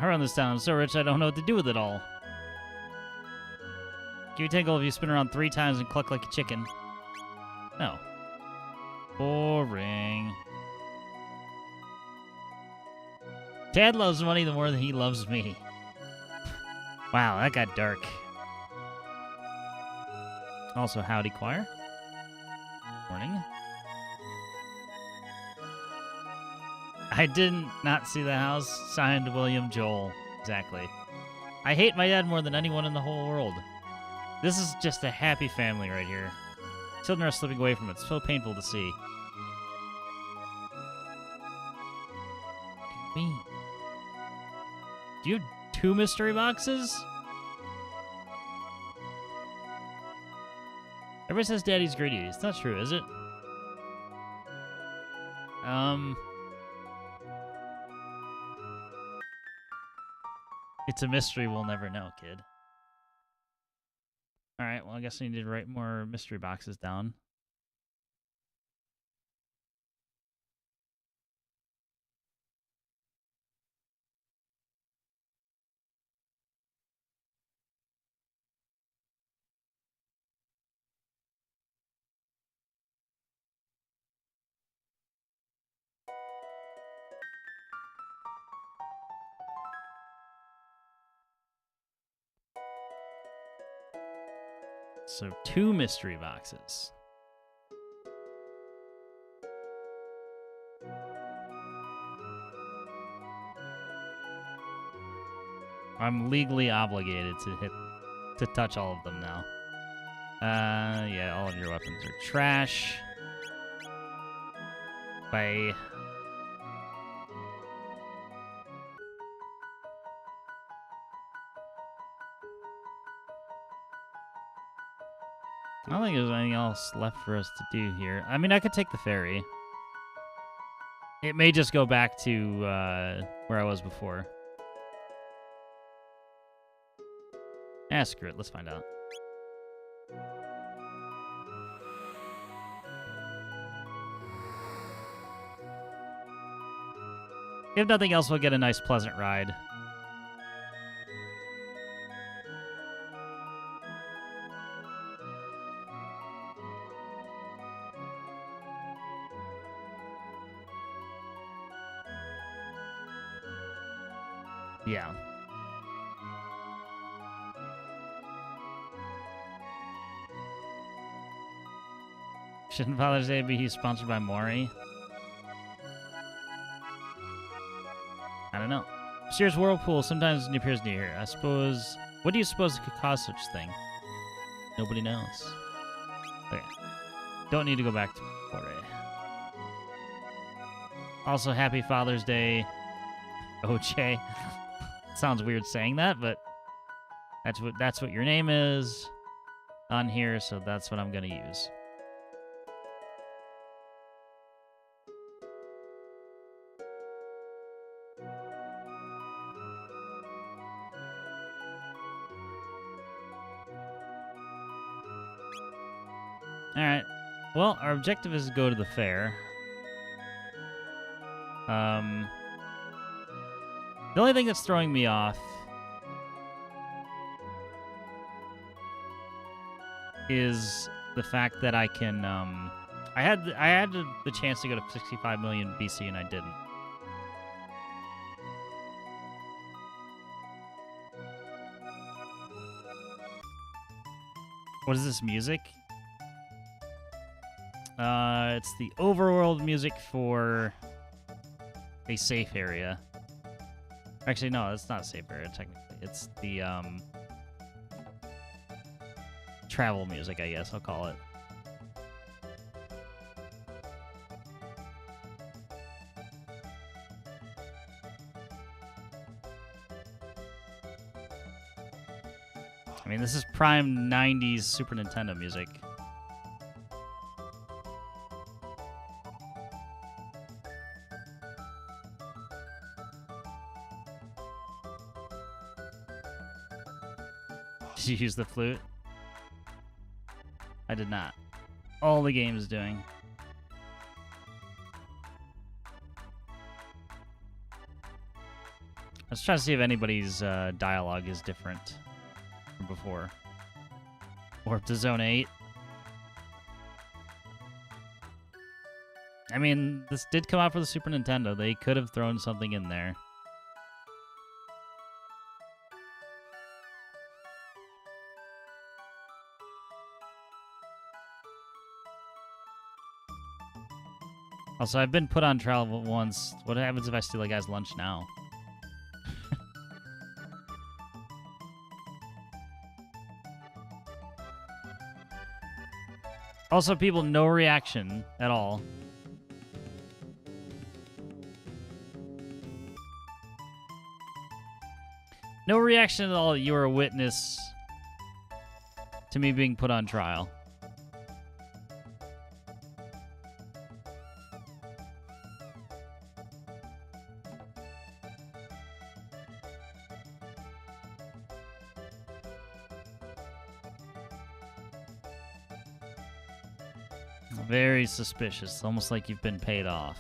I run this town. I'm so rich I don't know what to do with it all. Give you 10 gold if you spin around 3 times and cluck like a chicken. No. Boring. Dad loves money the more than he loves me. Wow, that got dark. Also, howdy, choir. Morning. I didn't not see the house. Signed, William Joel. Exactly. I hate my dad more than anyone in the whole world. This is just a happy family right here. Children are slipping away from it. It's so painful to see. Me. Do you have 2 mystery boxes? Everybody says Daddy's greedy. It's not true, is it? It's a mystery we'll never know, kid. Alright, well, I guess I need to write more mystery boxes down. So 2 mystery boxes. I'm legally obligated to touch all of them now. Yeah, all of your weapons are trash. Bye. I don't think there's anything else left for us to do here. I mean, I could take the ferry. It may just go back to where I was before. Ah, screw it. Let's find out. If nothing else, we'll get a nice, pleasant ride. Yeah. Shouldn't Father's Day be sponsored by Maury? I don't know. Sears Whirlpool sometimes appears near here. I suppose... What do you suppose could cause such thing? Nobody knows. Okay. Don't need to go back to Maury. Also, Happy Father's Day, OJ. Sounds weird saying that, but that's what your name is on here, so that's what I'm gonna use. Alright. Well, our objective is to go to the fair. The only thing that's throwing me off is the fact that I can, I had the chance to go to 65 million BC and I didn't. What is this music? It's the overworld music for a safe area. Actually, no, it's not a safe area, technically. It's the, travel music, I guess I'll call it. I mean, this is prime 90s Super Nintendo music. Did you use the flute? I did not. All the game is doing. Let's try to see if anybody's dialogue is different from before. Warp to Zone 8. I mean, this did come out for the Super Nintendo. They could have thrown something in there. Also, I've been put on trial once. What happens if I steal a guy's lunch now? Also, people, no reaction at all. No reaction at all. You are a witness to me being put on trial. Very suspicious. Almost like you've been paid off.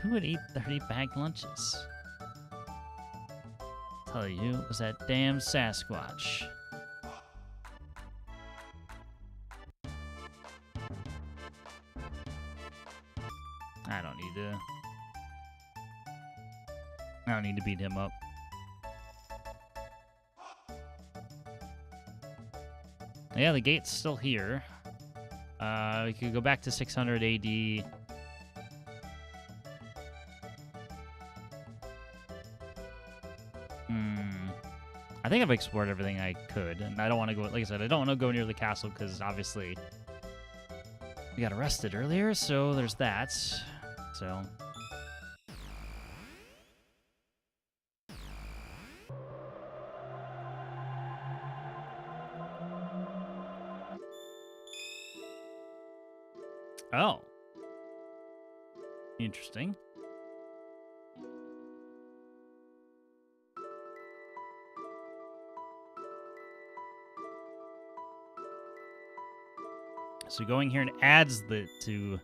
Who would eat 30 bag lunches? Tell you, it was that damn Sasquatch. I don't need to beat him up. Yeah, the gate's still here. We could go back to 600 AD. I think I've explored everything I could, and I don't want to go, like I said, I don't want to go near the castle because obviously we got arrested earlier, so there's that. So... Oh. Interesting. So going here and adds the to...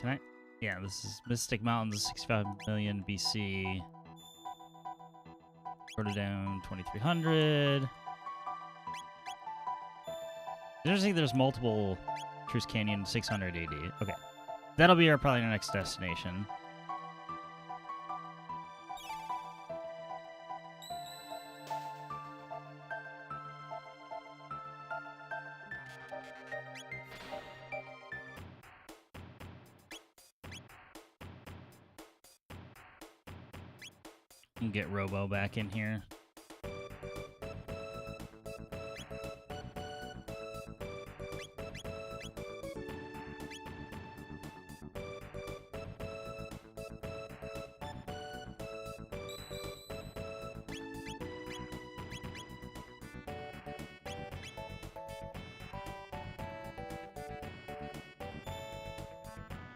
Can I? Yeah, this is Mystic Mountains, 65 million BC. Wrote it down, 2300. Interesting, there's multiple Truce Canyon, 600 AD. Okay. That'll be probably our next destination. We'll get Robo back in here.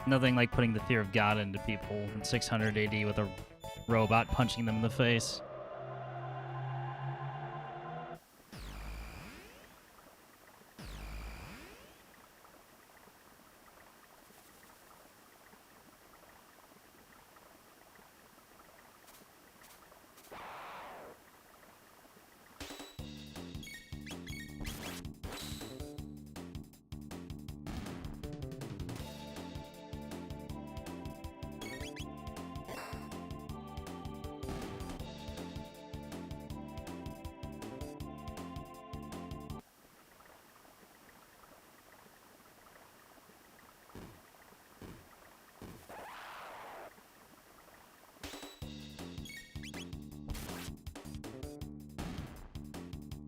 Nothing like putting the fear of God into people in 600 AD with a robot punching them in the face.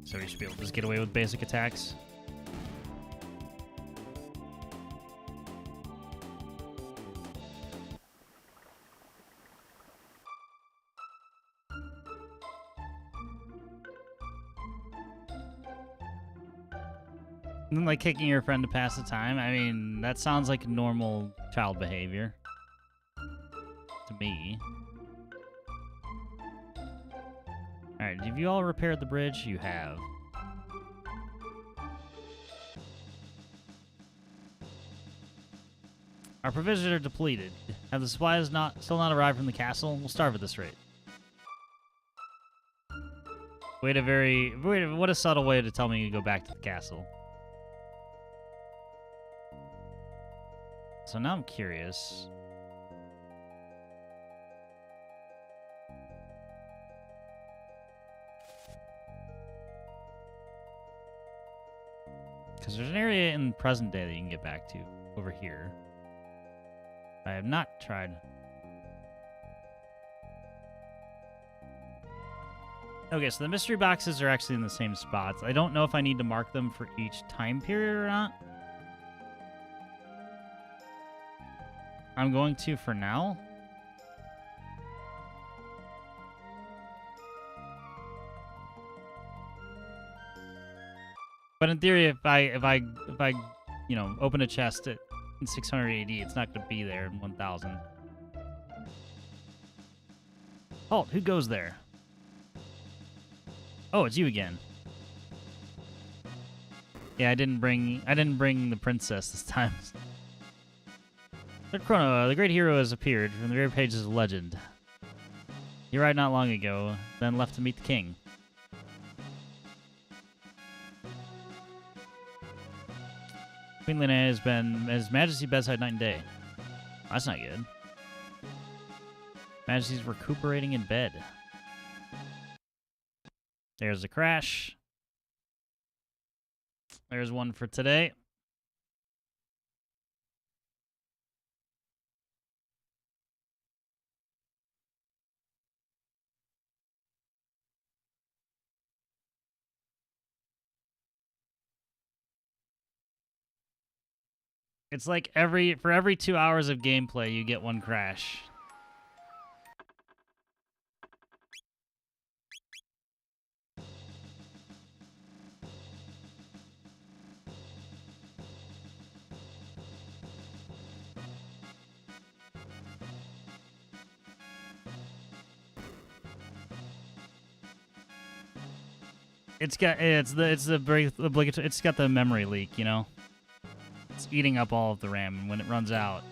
So we should be able to just get away with basic attacks. And then, like, kicking your friend to pass the time. I mean, that sounds like normal child behavior. To me. Alright, have you all repaired the bridge? You have. Our provisions are depleted. Have the supplies still not arrived from the castle? We'll starve at this rate. What a subtle way to tell me to go back to the castle. So now I'm curious. Because there's an area in present day that you can get back to over here. I have not tried. Okay, so the mystery boxes are actually in the same spots. I don't know if I need to mark them for each time period or not. I'm going to for now. But in theory, if I you know, open a chest in 600 AD, it's not going to be there in 1000. Halt, who goes there? Oh, it's you again. Yeah, I didn't bring the princess this time. But Chrono, the great hero, has appeared from the very pages of legend. He arrived not long ago, then left to meet the king. Queen Lena has been His Majesty's bedside night and day. That's not good. Majesty's recuperating in bed. There's a crash. There's one for today. It's like for every 2 hours of gameplay, you get one crash. It's got obligatory. It's got the memory leak, you know. It's eating up all of the RAM, and when it runs out,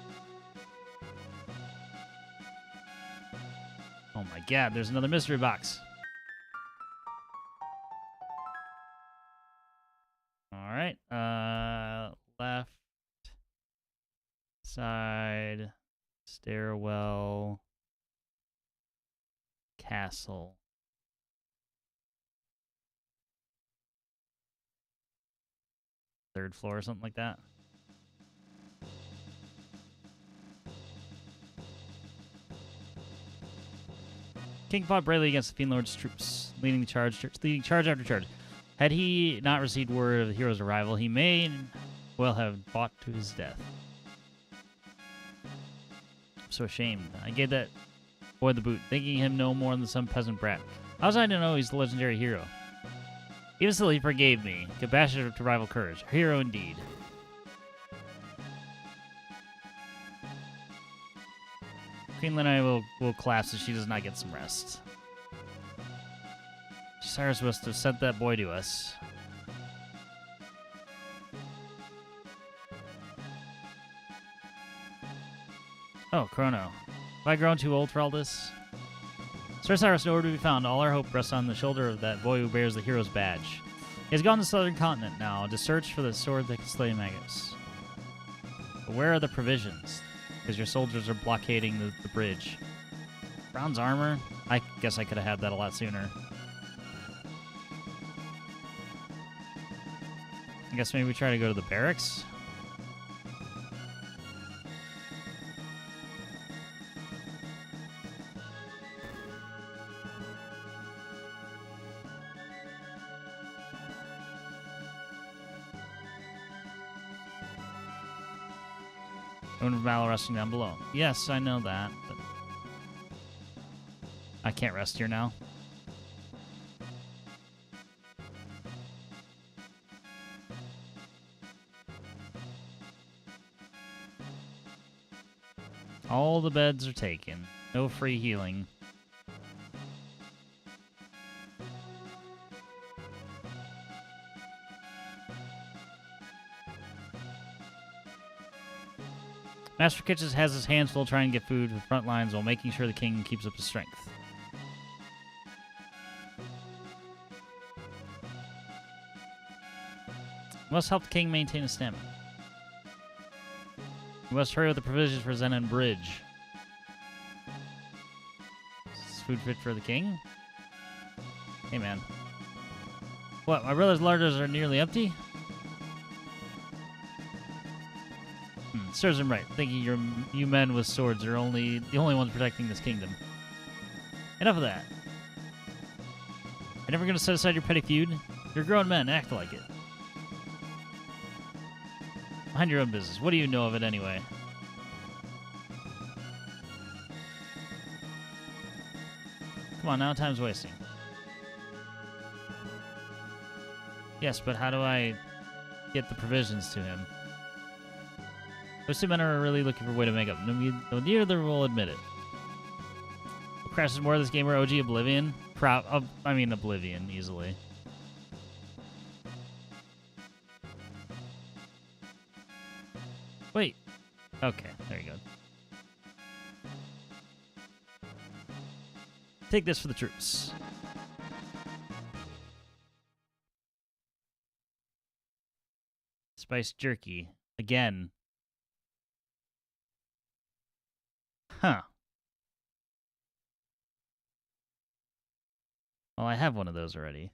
oh my god, there's another mystery box. All right, left side, stairwell, castle. Third floor or something like that. King fought bravely against the Fiend Lord's troops, leading charge after charge. Had he not received word of the hero's arrival, he may well have fought to his death. I'm so ashamed. I gave that boy the boot, thinking him no more than some peasant brat. How was I to know he's the legendary hero? Even still, he forgave me. Compassionate to rival courage. A hero indeed. Queen Lenai will collapse if she does not get some rest. Cyrus must have sent that boy to us. Oh, Chrono. Have I grown too old for all this? Sir Cyrus nowhere to be found. All our hope rests on the shoulder of that boy who bears the hero's badge. He has gone to the southern continent now to search for the sword that can slay Magus. But where are the provisions? Because your soldiers are blockading the bridge. Bronze armor? I guess I could have had that a lot sooner. I guess maybe we try to go to the barracks? Moon of Battle resting down below. Yes, I know that, but I can't rest here now. All the beds are taken. No free healing. Master Kitchens has his hands full trying to get food to the front lines while making sure the king keeps up his strength. We must help the king maintain his stamina. We must hurry with the provisions for Zenon Bridge. Is food fit for the king? Hey, man. What, my brother's larders are nearly empty? Serves him right, thinking you men with swords are the only ones protecting this kingdom. Enough of that. You're never gonna set aside your petty feud? You're grown men, act like it. Mind your own business. What do you know of it anyway? Come on now, time's wasting. Yes, but how do I get the provisions to him? Those two men are really looking for a way to make up. Neither of them will admit it. What crashes more of this gamer? OG Oblivion? Oblivion, easily. Wait. Okay, there you go. Take this for the troops. Spiced jerky. Again. Huh. Well, I have one of those already.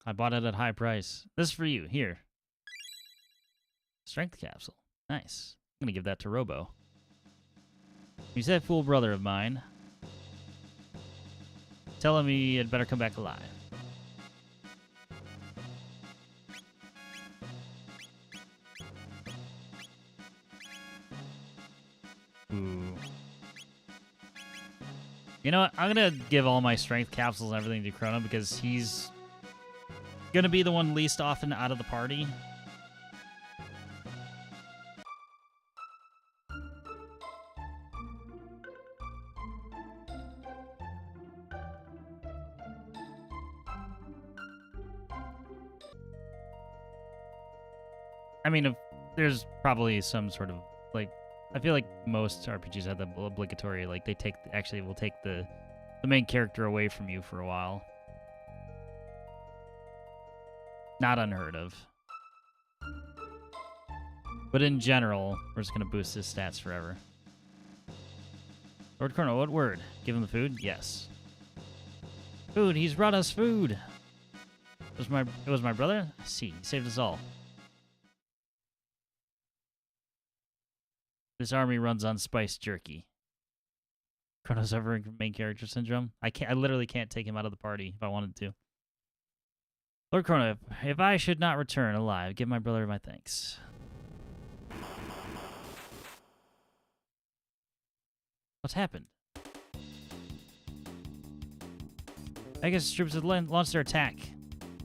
I bought it at high price. This is for you. Here. Strength capsule. Nice. I'm gonna give that to Robo. He's that fool brother of mine. Tell him he had better come back alive. Ooh. You know what? I'm gonna give all my strength capsules and everything to Chrono because he's gonna be the one least often out of the party. I mean, if there's probably some sort of like, I feel like most RPGs have the obligatory like they will take the main character away from you for a while. Not unheard of. But in general, we're just gonna boost his stats forever. Lord Chrono, what word? Give him the food? Yes. Food, he's brought us food. It was my brother? See, he saved us all. This army runs on spiced jerky. Chrono's suffering from main character syndrome. I literally can't take him out of the party if I wanted to. Lord Chrono, if I should not return alive, give my brother my thanks. What's happened? Pegasus troops have launched their attack.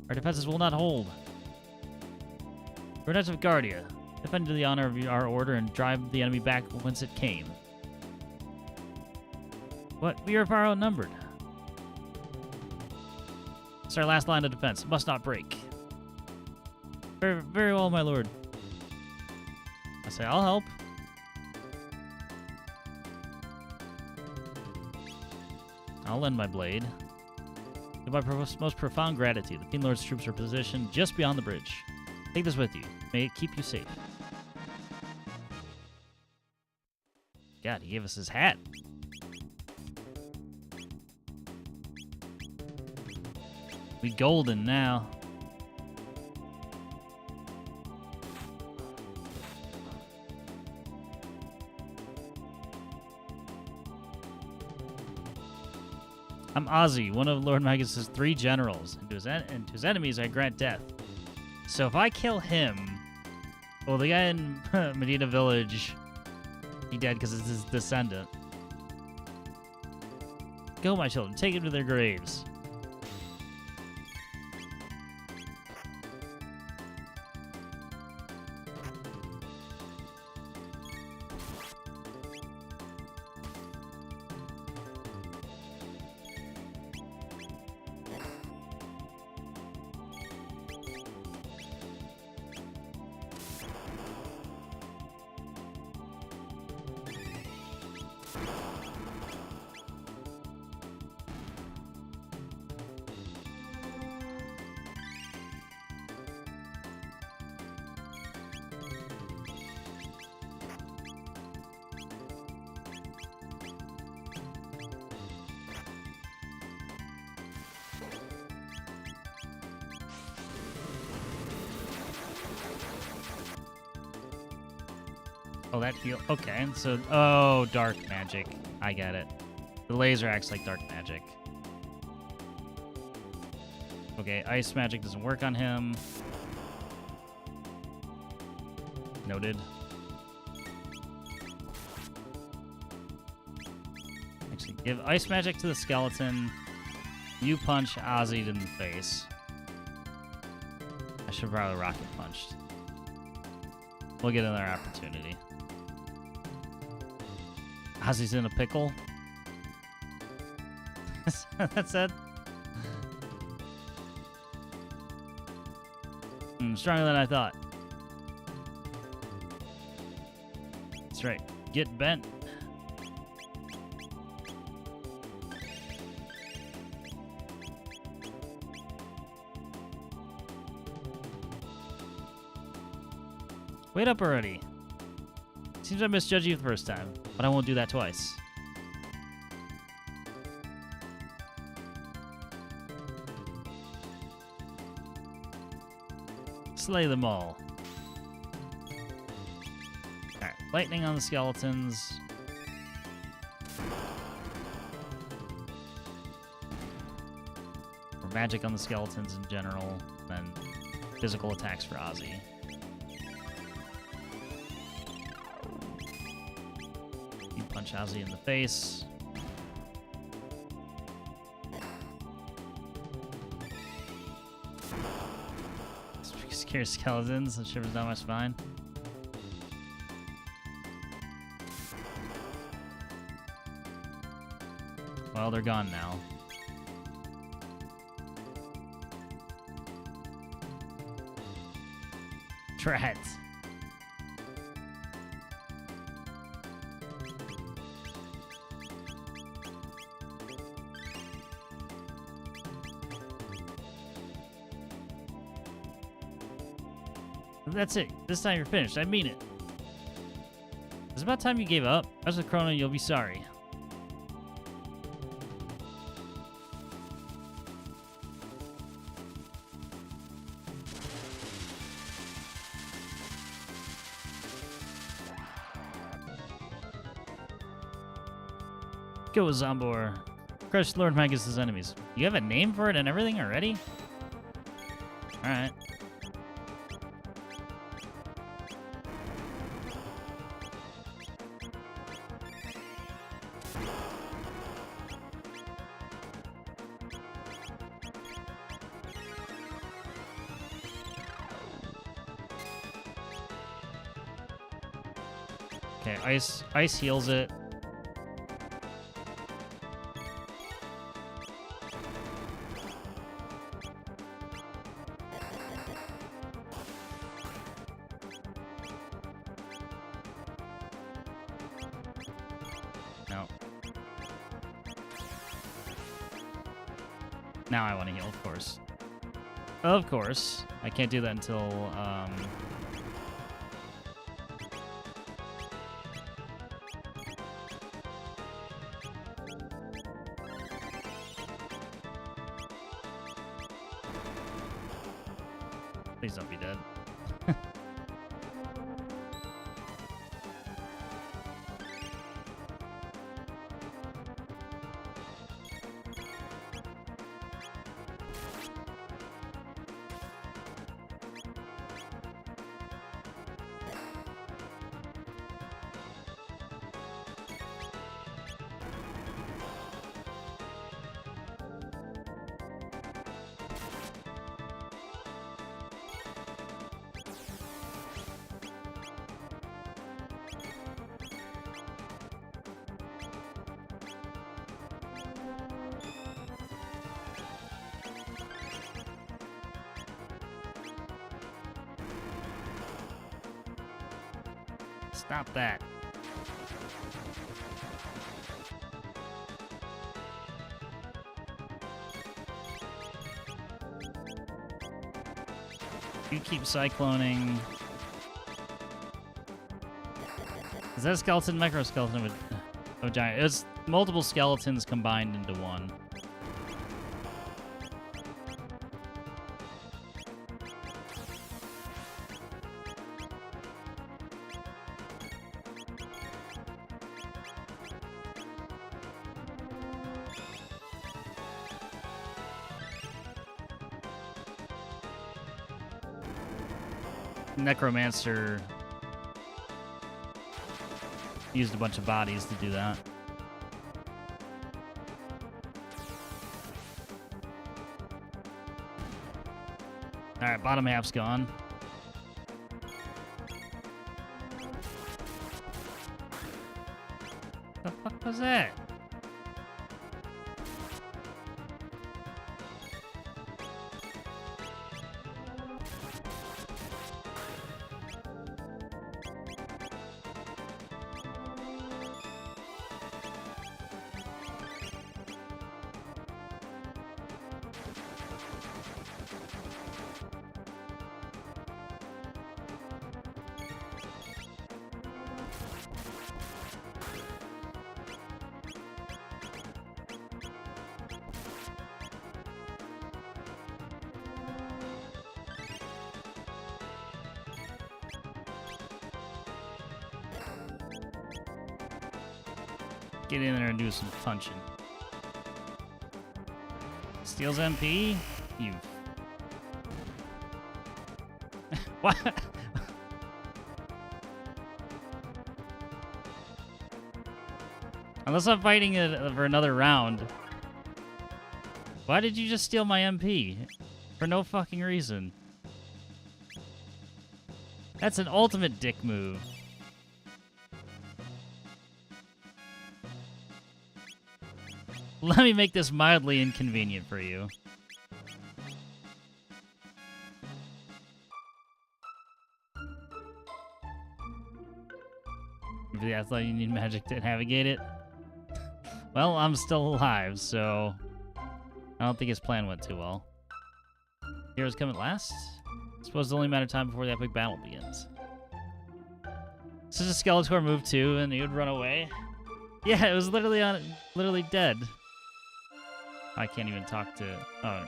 Our defenses will not hold. We're Knights of Guardia. Defend to the honor of our order and drive the enemy back whence it came. What? We are far outnumbered. It's our last line of defense. It must not break. Very, very well, my lord. I say, I'll help. I'll lend my blade. With my most profound gratitude, the Fiend Lord's troops are positioned just beyond the bridge. Take this with you. May it keep you safe. God, he gave us his hat. We golden now. I'm Ozzy, one of Lord Magus's 3 generals, and to his enemies I grant death. So if I kill him, well, the guy in Medina Village, he dead because it's his descendant. Go, my children, take him to their graves. Oh, that feel okay. So, oh, dark magic. I get it. The laser acts like dark magic. Okay, ice magic doesn't work on him. Noted. Actually, give ice magic to the skeleton. You punch Ozzy in the face. I should probably rocket punched. We'll get another opportunity. Ozzy's in a pickle. That's it. Stronger than I thought. That's right. Get bent. Wait up already. Seems I misjudged you the first time, but I won't do that twice. Slay them all. Alright, lightning on the skeletons. Or magic on the skeletons in general, and physical attacks for Ozzy. You punch Ozzy in the face. Scare skeletons and shivers down my spine. Well, they're gone now. Drat. That's it. This time you're finished. I mean it. It's about time you gave up. As with Chrono, you'll be sorry. Go, Zombor. Crush Lord Magus' enemies. You have a name for it and everything already? Alright. Okay, ice heals it. No. Now I want to heal, of course. Of course. I can't do that until, Please don't be dead. Stop that. You keep cycloning. Is that a skeleton, microskeleton of a giant? It's multiple skeletons combined into one. Necromancer used a bunch of bodies to do that. Alright, bottom half's gone. The fuck was that? Get in there and do some punching. Steals MP? You... What? Unless I'm fighting it for another round. Why did you just steal my MP? For no fucking reason. That's an ultimate dick move. Let me make this mildly inconvenient for you. Yeah, I thought you need magic to navigate it. Well, I'm still alive, so I don't think his plan went too well. Heroes come at last. Suppose it's only a matter of time before the epic battle begins. This is a Skeletor move too, and he would run away. Yeah, it was literally dead. I can't even talk to. Oh.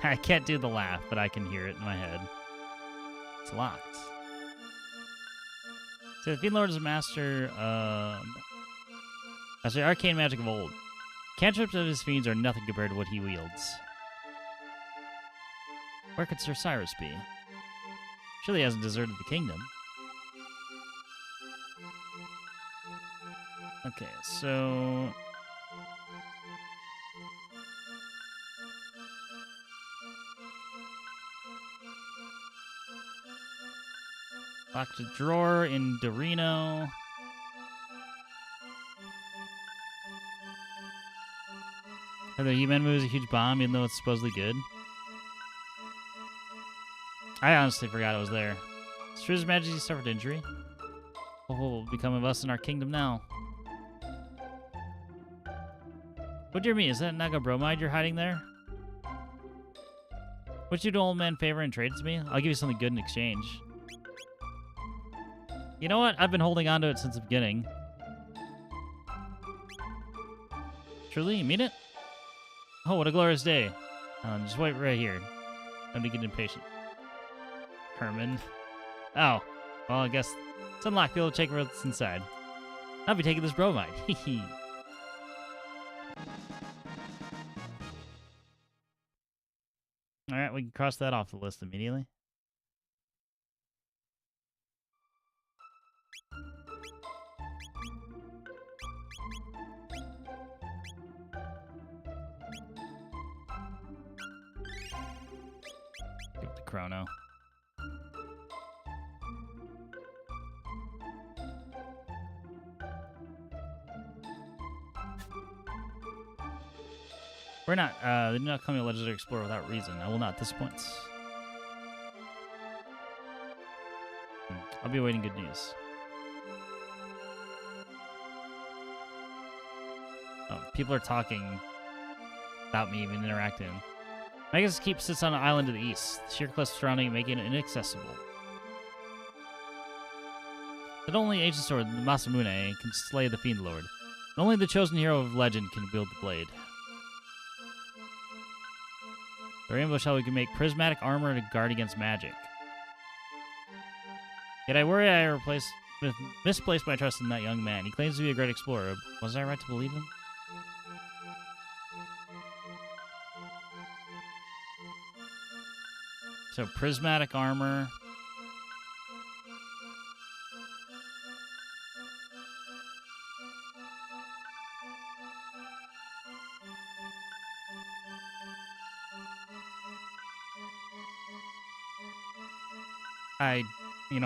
I can't do the laugh, but I can hear it in my head. It's locked. So the Fiend Lord is a master the arcane magic of old. Cantrips of his fiends are nothing compared to what he wields. Where could Sir Cyrus be? Surely he hasn't deserted the kingdom. Okay, so... Locked a drawer in Dorino. Are the He-Man movies a huge bomb, even though it's supposedly good? I honestly forgot it was there. Does His Majesty suffered injury? What will become of us in our kingdom now? Oh dear me, is that Naga Bromide you're hiding there? Would you do old man favor and trade it to me? I'll give you something good in exchange. You know what? I've been holding on to it since the beginning. Truly, you mean it? Oh, what a glorious day. Just wait right here. Don't to get impatient. Herman. Oh, well, I guess it's unlocked. Be able to check what's inside. I'll be taking this bromide. Hee. Alright, we can cross that off the list immediately. Give it to Chrono. We're not, they do not call me a legendary explorer without reason. I will not disappoint. I'll be awaiting good news. Oh, people are talking without me even interacting. Megas Keep sits on an island to the east. The sheer cliffs surrounding it making it inaccessible. But only ancient sword, the Masamune, can slay the Fiend Lord. And only the chosen hero of legend can wield the blade. The Rainbow Shell, we can make prismatic armor to guard against magic. Yet I worry I misplaced my trust in that young man. He claims to be a great explorer. Was I right to believe him? So, prismatic armor.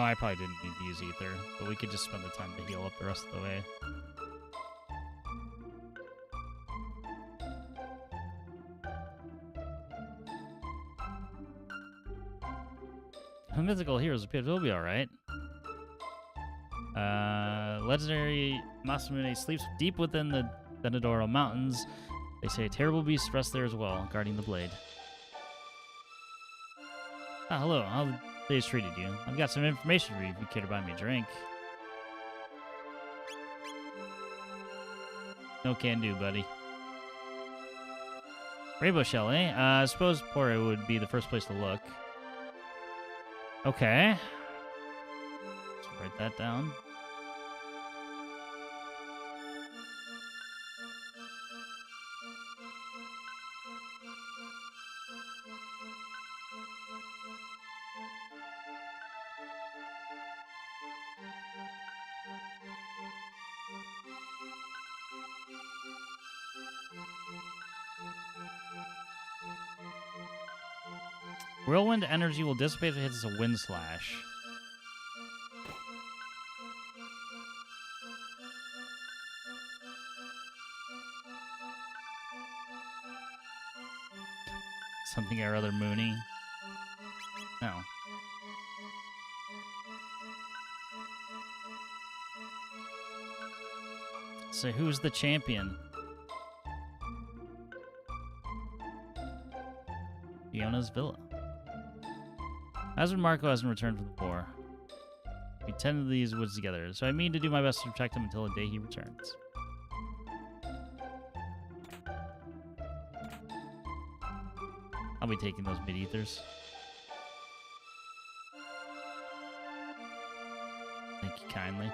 I probably didn't need to use ether, but we could just spend the time to heal up the rest of the way. Mythical heroes appear to be alright. Legendary Masamune sleeps deep within the Denadoro Mountains. They say a terrible beast rests there as well, guarding the blade. Ah, hello. How the day's treated you? I've got some information for you if you care to buy me a drink. No can do, buddy. Rainbow Shell, eh? I suppose Pore would be the first place to look. Okay. Let's write that down. Whirlwind energy will dissipate if it hits a wind slash. Something or other Mooney. Oh. So who's the champion? Fiona's villa. As when Marco hasn't returned from the war, we tend to these woods together, so I mean to do my best to protect him until the day he returns. I'll be taking those mid-ethers. Thank you kindly.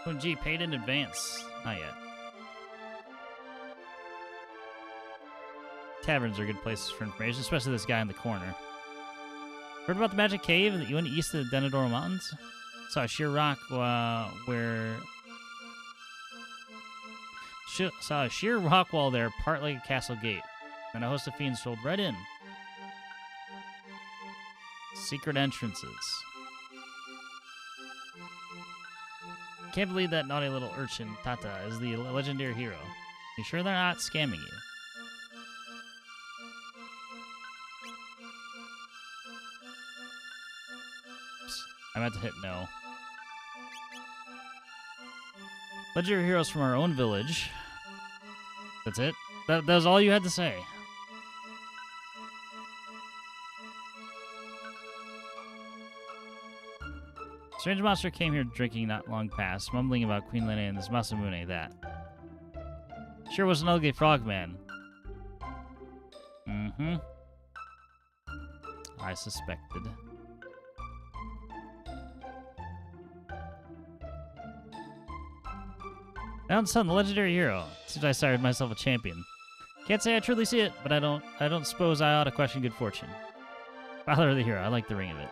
Oh, gee, paid in advance. Not yet. Taverns are good places for information, especially this guy in the corner. Heard about the magic cave that you went east of the Denadoro Mountains? Saw a sheer rock saw a sheer rock wall there, part like a castle gate. And a host of fiends strolled right in. Secret entrances. Can't believe that naughty little urchin, Tata, is the legendary hero. You sure they're not scamming you? Oops, I meant to hit no. Legendary heroes from our own village. That's it? That was all you had to say. Strange monster came here drinking not long past, mumbling about Queen Lene and this Masamune, that. Sure was an ugly frogman. Mm-hmm. I suspected. Now the sun, the legendary hero. Seems I sired myself a champion. Can't say I truly see it, but I don't suppose I ought to question good fortune. Father of the hero, I like the ring of it.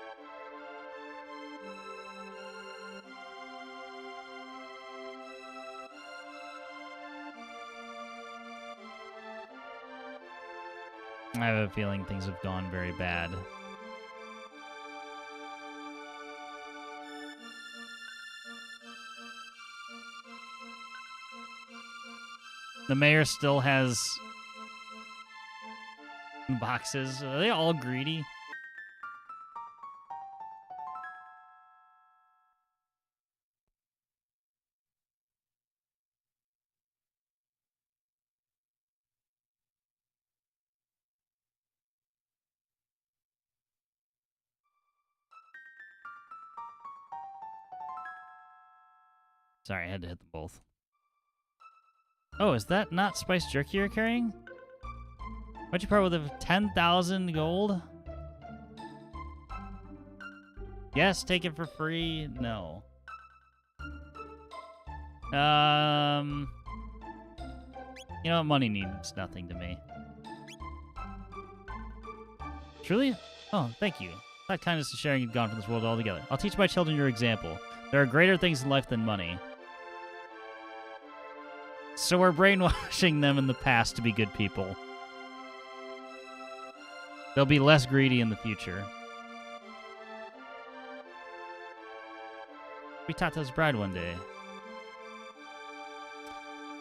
I have a feeling things have gone very bad. The mayor still has boxes. Are they all greedy? Sorry, I had to hit them both. Oh, is that not spiced jerky you're carrying? Why'd you part with it? 10,000 gold? Yes, take it for free. No. You know, money means nothing to me. Truly? Oh, thank you. That kindness and sharing had gone from this world altogether. I'll teach my children your example. There are greater things in life than money. So we're brainwashing them in the past to be good people. They'll be less greedy in the future. Be Tata's bride one day.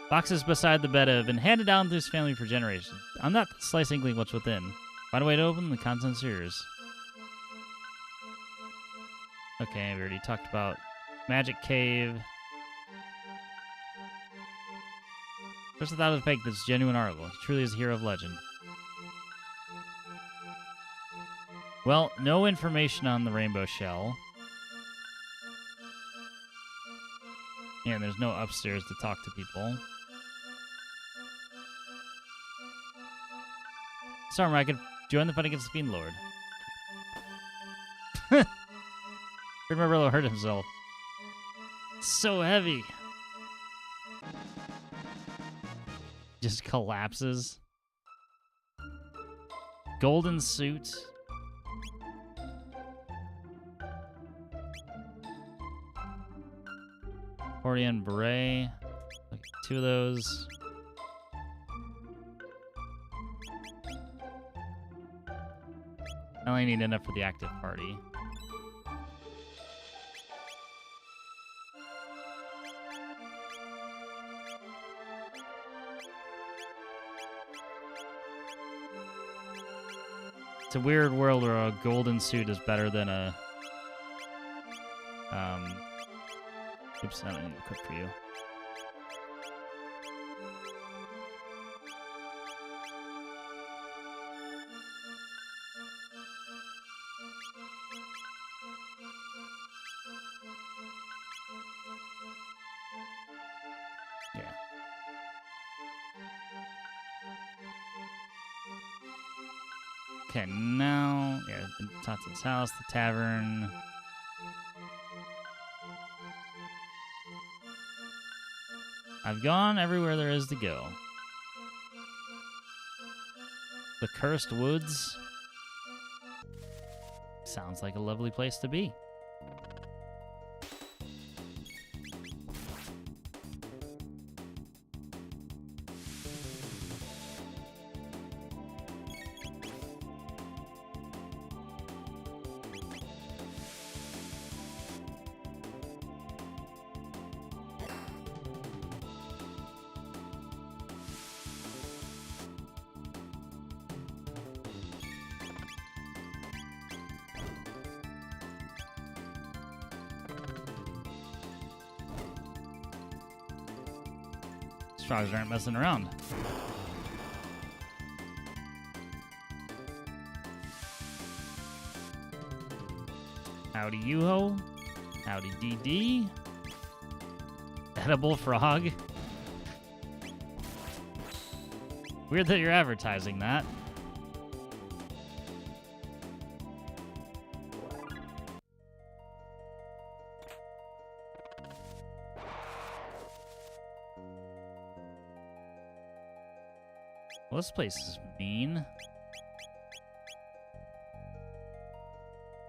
Boxes beside the bed have been handed down through his family for generations. I'm not slicing what's within. Find a way to open the contents are yours. Okay, we already talked about Magic Cave. First without a fake, that's genuine article. He truly is a hero of legend. Well, no information on the rainbow shell. And there's no upstairs to talk to people. Sorry, I could join the fight against the Fiend Lord. Remember, hurt himself. It's so heavy. Just collapses. Golden suit. Accordion beret. Look at 2 of those. I only need enough for the active party. It's a weird world where a golden suit is better than a... Oops, I don't need to cook for you. Yeah. Okay, now... Yeah, Tatson's house, the tavern... I've gone everywhere there is to go. The Cursed Woods sounds like a lovely place to be. Frogs aren't messing around. Howdy Yoo-Ho. Howdy DD. Edible frog. Weird that you're advertising that. Well, this place is mean.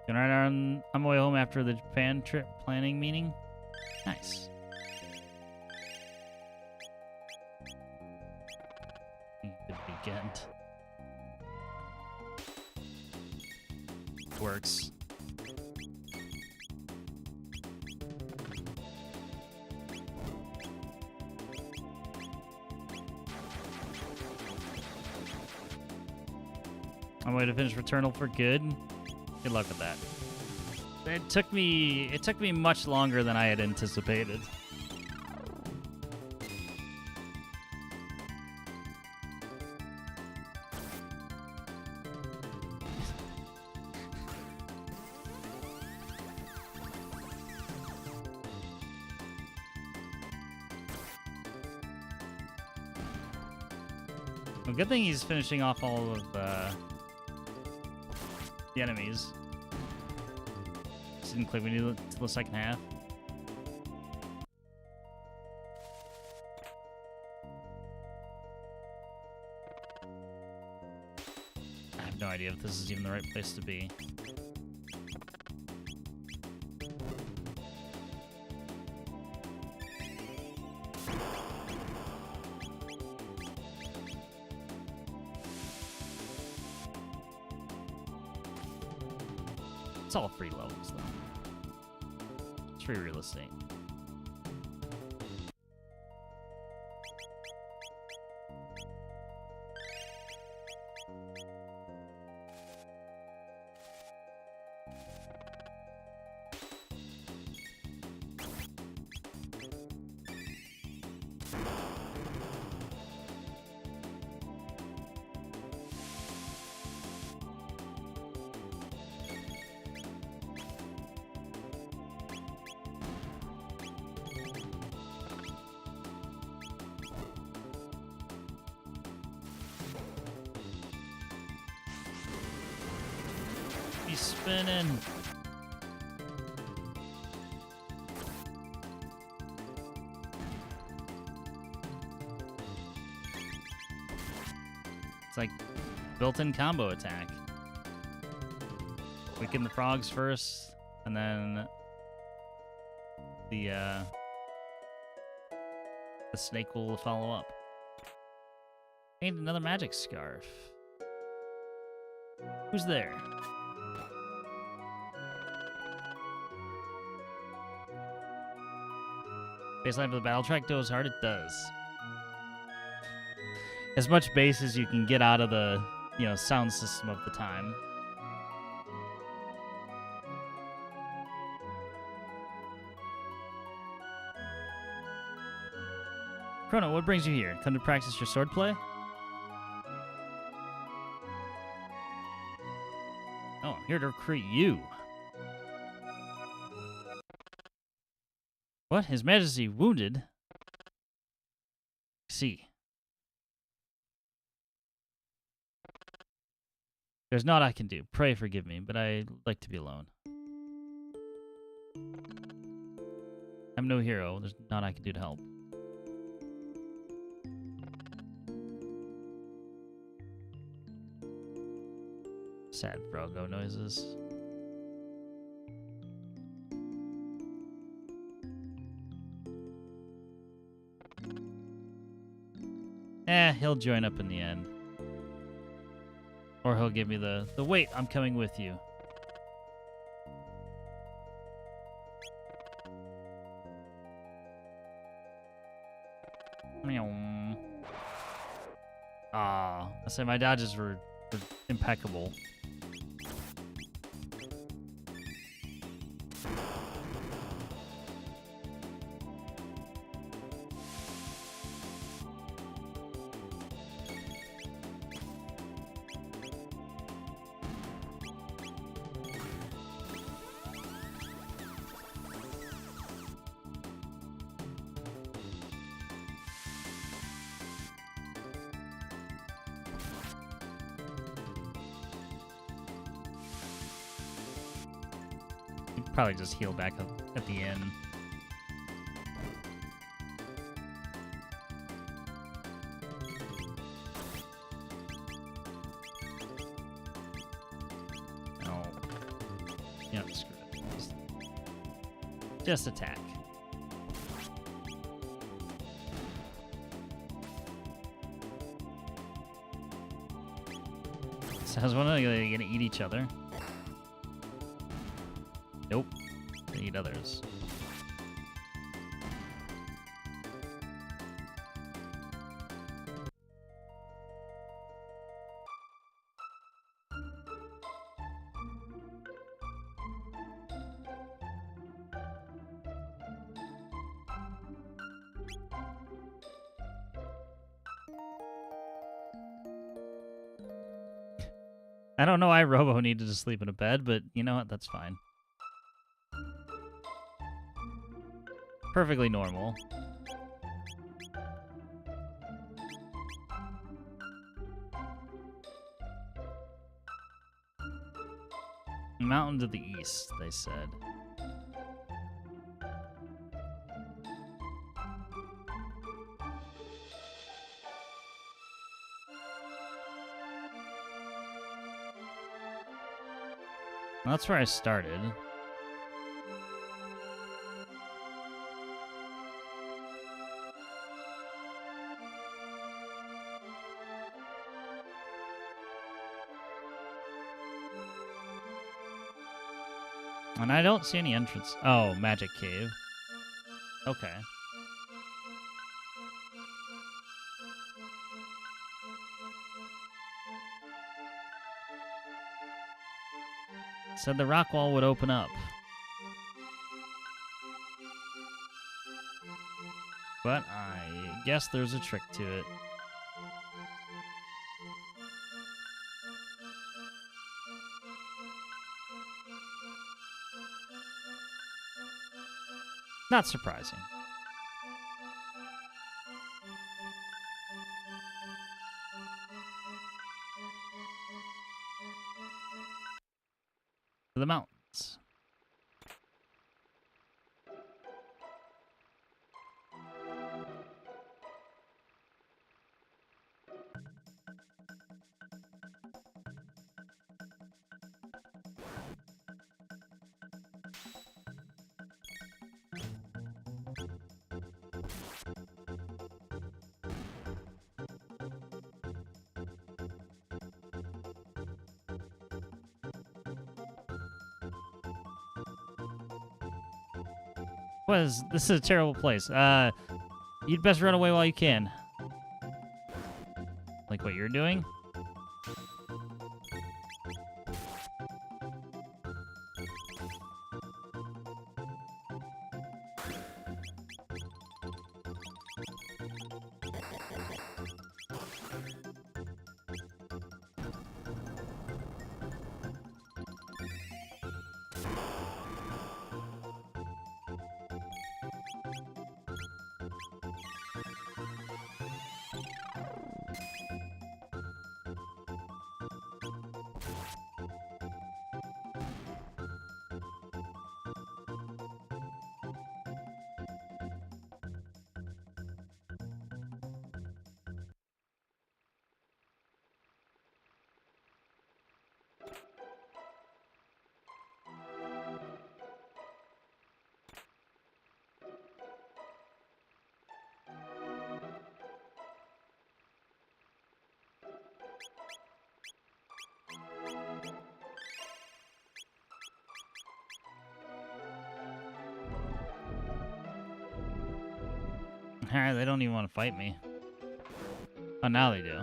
Gonna ride on my way home after the Japan trip planning meeting. Nice. Good weekend. Works. I'm going to finish Returnal for good. Good luck with that. It took me much longer than I had anticipated. Well, good thing he's finishing off all of the enemies. Just didn't click me till the second half. I have no idea if this is even the right place to be. It's all free levels, though. It's free real estate. He's spinning. It's like built-in combo attack. Weaken the frogs first, and then the snake will follow up. Need another magic scarf. Who's there? Baseline for the battle track goes hard. It does. As much bass as you can get out of the, sound system of the time. Chrono, what brings you here? Come to practice your swordplay? Oh, I'm here to recruit you. What? His Majesty wounded? See. There's naught I can do. Pray forgive me, but I'd like to be alone. I'm no hero. There's naught I can do to help. Sad Vrogo noises. He'll join up in the end. Or he'll give me the wait, I'm coming with you. Ah, I say my dodges were impeccable. Probably just heal back up at the end. No. Yeah, screw it. Just attack. So I was wondering, are they gonna eat each other? Nope. They eat others. I don't know why Robo needed to sleep in a bed, but you know what? That's fine. Perfectly normal. Mountain to the east, they said. Well, that's where I started. And I don't see any entrance. Oh, magic cave. Okay. Said the rock wall would open up. But I guess there's a trick to it. Not surprising. To the mountains. This is a terrible place. You'd best run away while you can. Like what you're doing? They don't even want to fight me. Oh, now they do.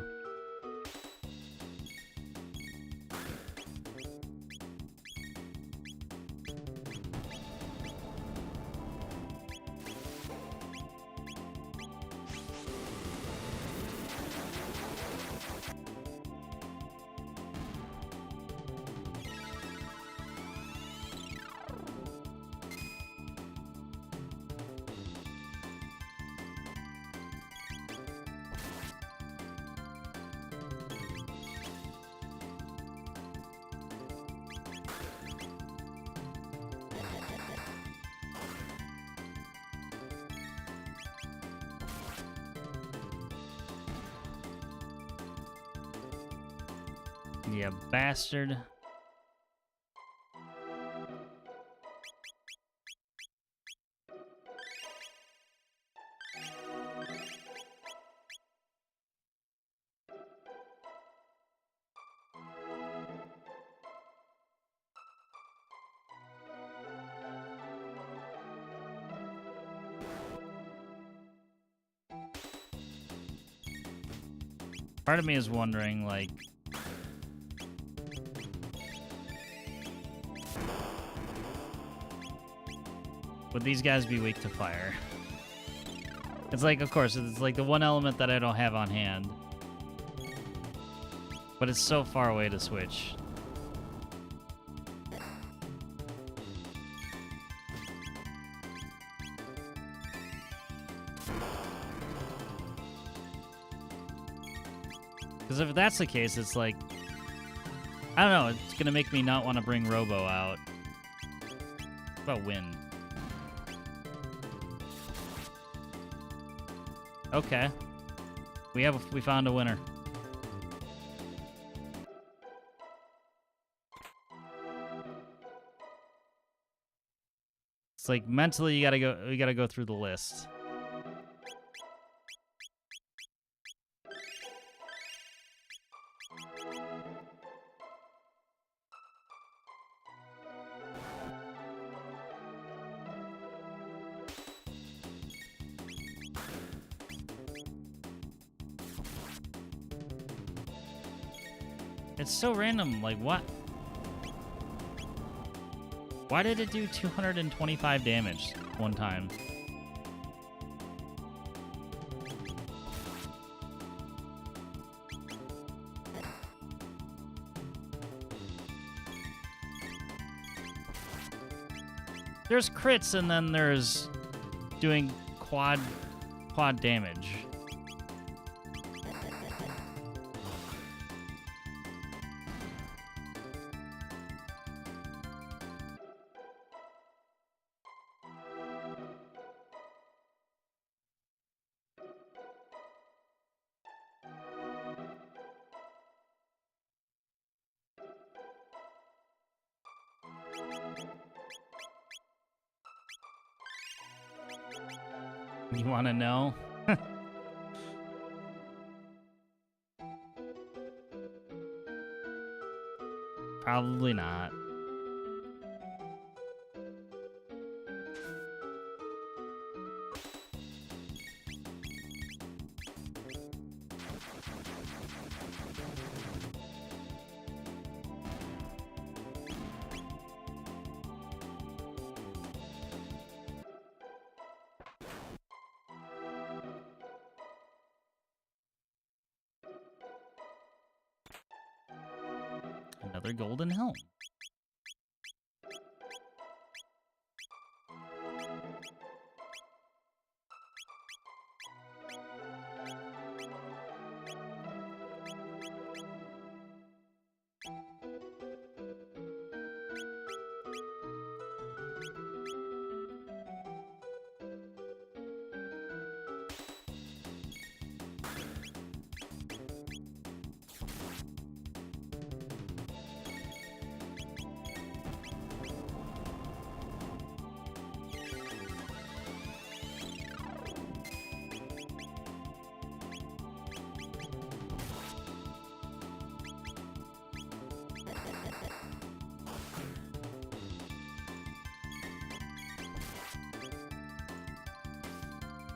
You bastard. Part of me is wondering, like, would these guys be weak to fire? It's like, of course, it's like the one element that I don't have on hand. But it's so far away to switch. Because if that's the case, it's like, I don't know, it's going to make me not want to bring Robo out. What about wind? Okay. We found a winner. It's like mentally we gotta go through the list. It's so random, like what? Why did it do 225 damage one time? There's crits and then there's doing quad damage. You want to know? Probably not. Another golden helm.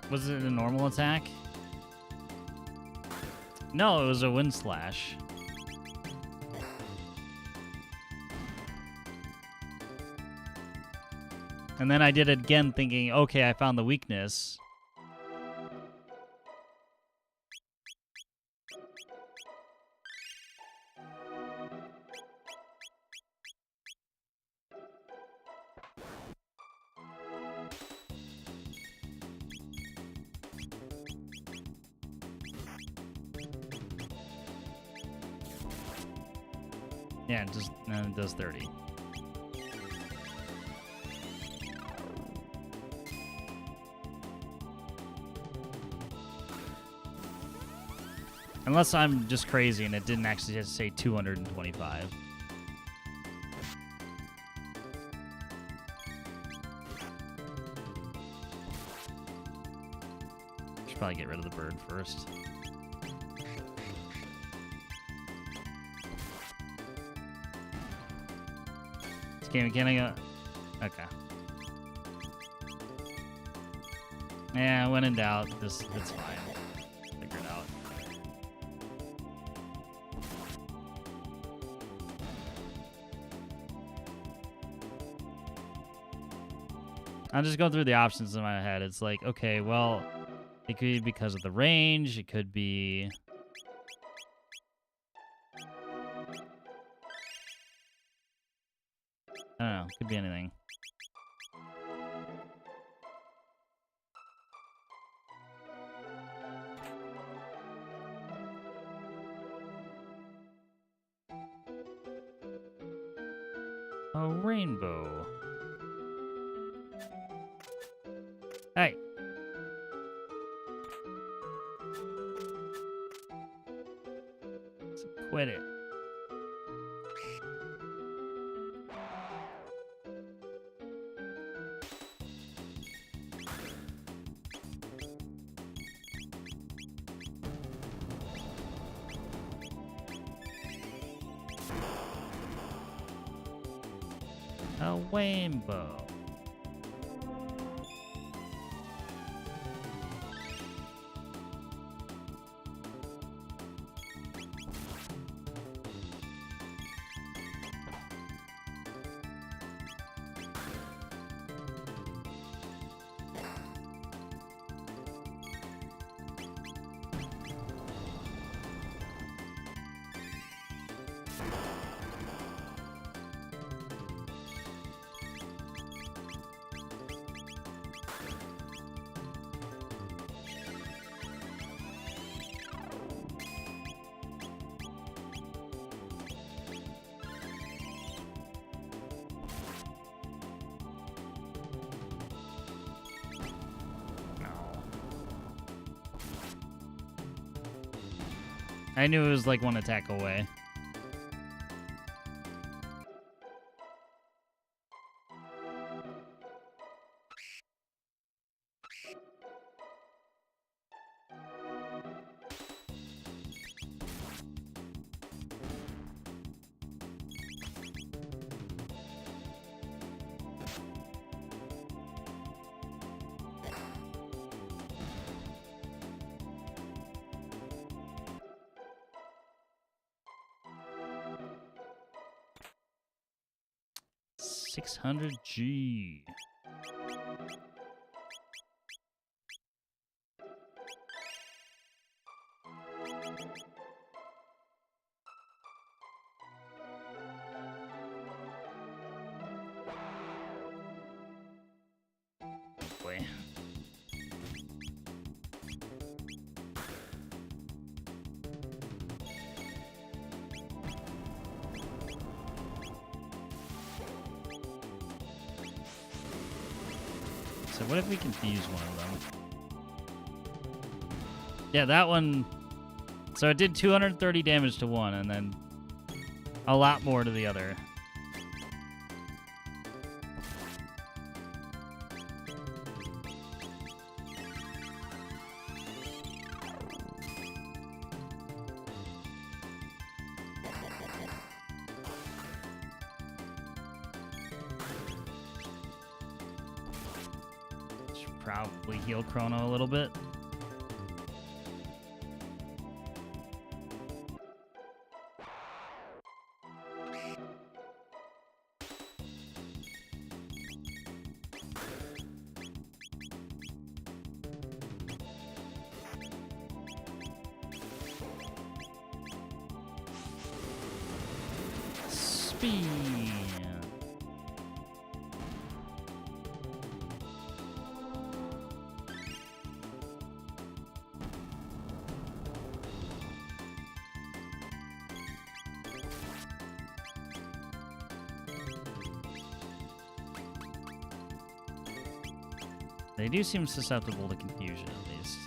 Was it a normal attack? No, it was a wind slash. And then I did it again thinking, okay, I found the weakness. Yeah, it does 30. Unless I'm just crazy and it didn't actually just say 225. Should probably get rid of the bird first. This game can I go? Okay. Yeah, when in doubt, it's fine. Figure it out. I'm just going through the options in my head. It's like, okay, well, it could be because of the range. It could be... I don't know. It could be anything. A rainbow. Hey. Let's quit it. A rainbow. I knew it was like one attack away. $600G. Boy. So what if we confuse one of them? Yeah, that one... So it did 230 damage to one, and then a lot more to the other. probably heal Chrono a little bit. Speed. They do seem susceptible to confusion, at least.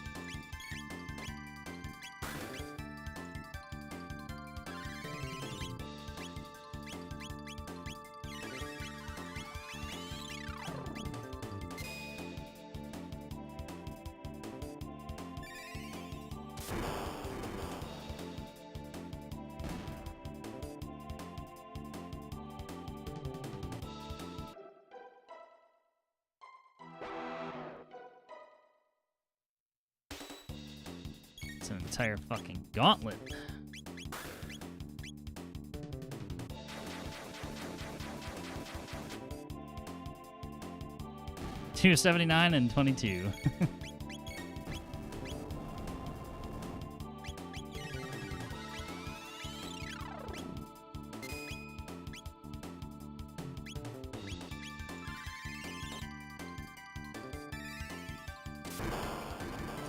An entire fucking gauntlet. $279 and 22.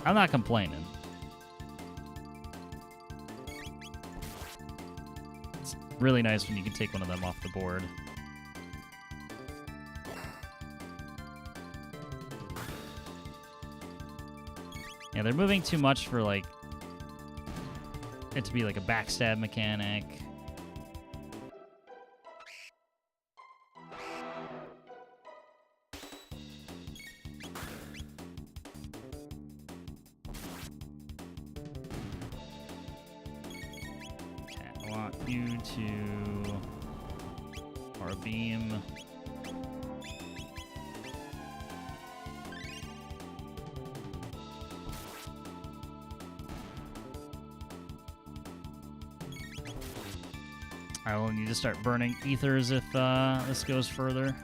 I'm not complaining. Really nice when you can take one of them off the board. Yeah, they're moving too much for like it to be like a backstab mechanic. You to our beam. I will need to start burning ethers if this goes further.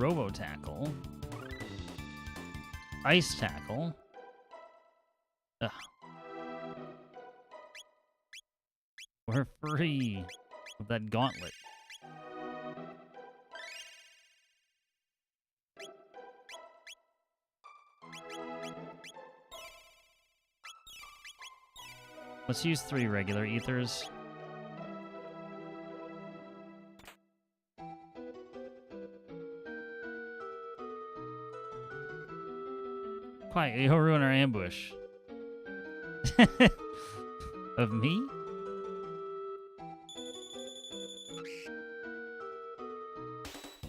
Robo tackle. Ice tackle. Ugh. We're free of that gauntlet. Let's use 3 regular ethers. Quiet, you'll ruin our ambush. Of me?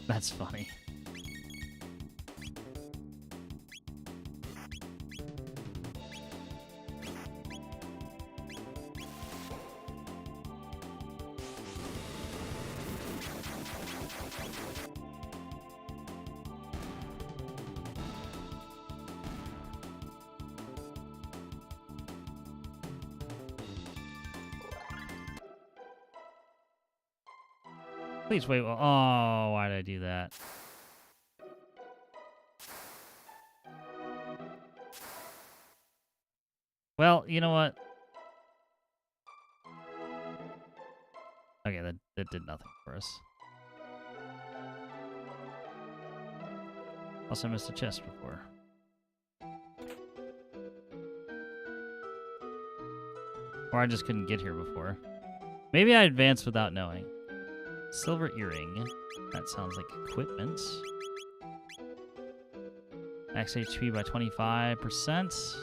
That's funny. Please wait. Oh, why did I do that? Well, you know what? Okay, that did nothing for us. Also missed a chest before. Or I just couldn't get here before. Maybe I advanced without knowing. Silver earring. That sounds like equipment. Max HP by 25%.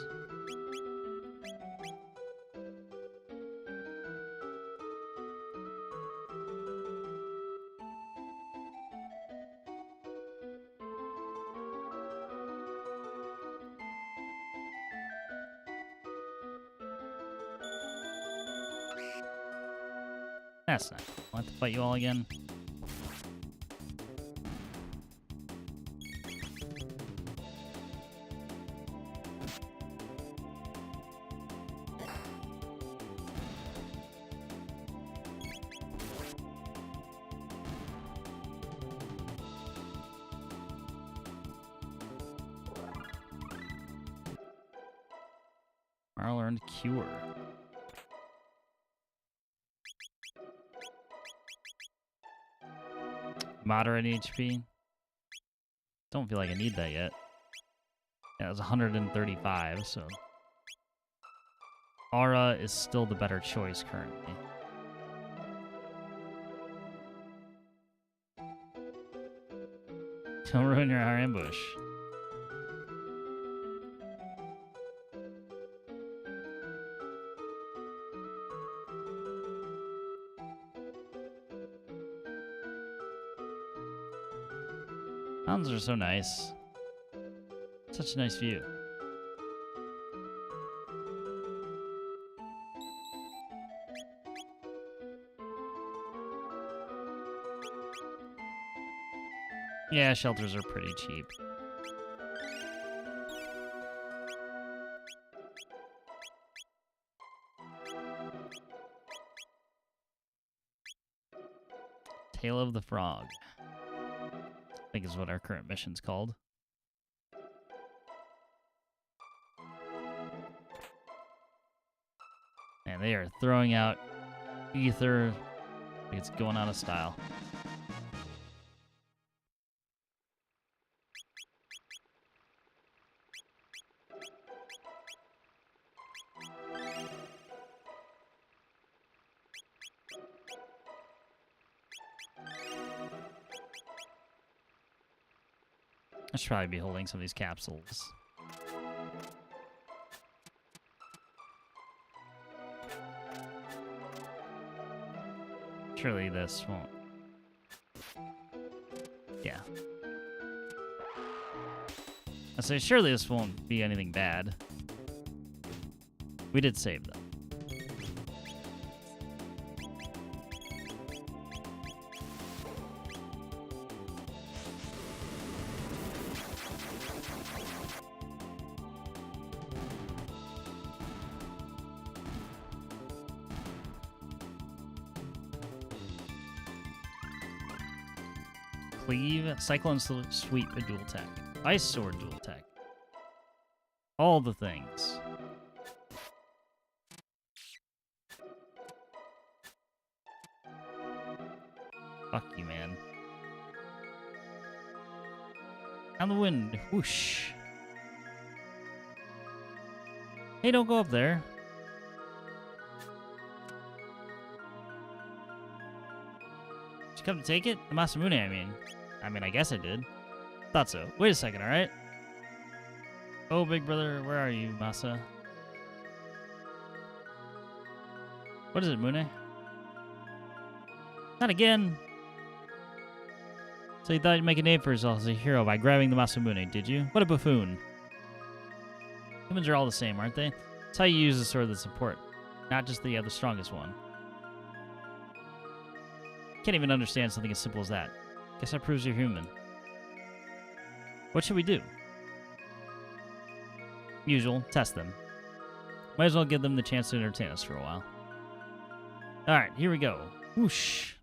That's not. I'll have to fight you all again. I'll learn Cure. Moderate HP. Don't feel like I need that yet. Yeah, it was 135, so... Aura is still the better choice currently. Don't ruin our ambush. Mountains are so nice. Such a nice view. Yeah, shelters are pretty cheap. Tale of the Frog. I think is what our current mission's called. And they are throwing out ether like it's going out of style. I should probably be holding some of these capsules. Surely this won't. Yeah. I say surely this won't be anything bad. We did save them. Cleave, Cyclone Sweep, a dual tech. Ice Sword, dual tech. All the things. Fuck you, man. On the wind, whoosh. Hey, don't go up there. Did you come to take it? The Masamune, I mean, I guess I did. Thought so. Wait a second, alright? Oh, big brother, where are you, Masa? What is it, Mune? Not again! So you thought you'd make a name for yourself as a hero by grabbing the Masamune, did you? What a buffoon. Humans are all the same, aren't they? That's how you use the sword that's important, not just the strongest one. Can't even understand something as simple as that. Guess that proves you're human. What should we do? Usual, test them. Might as well give them the chance to entertain us for a while. Alright, here we go. Whoosh.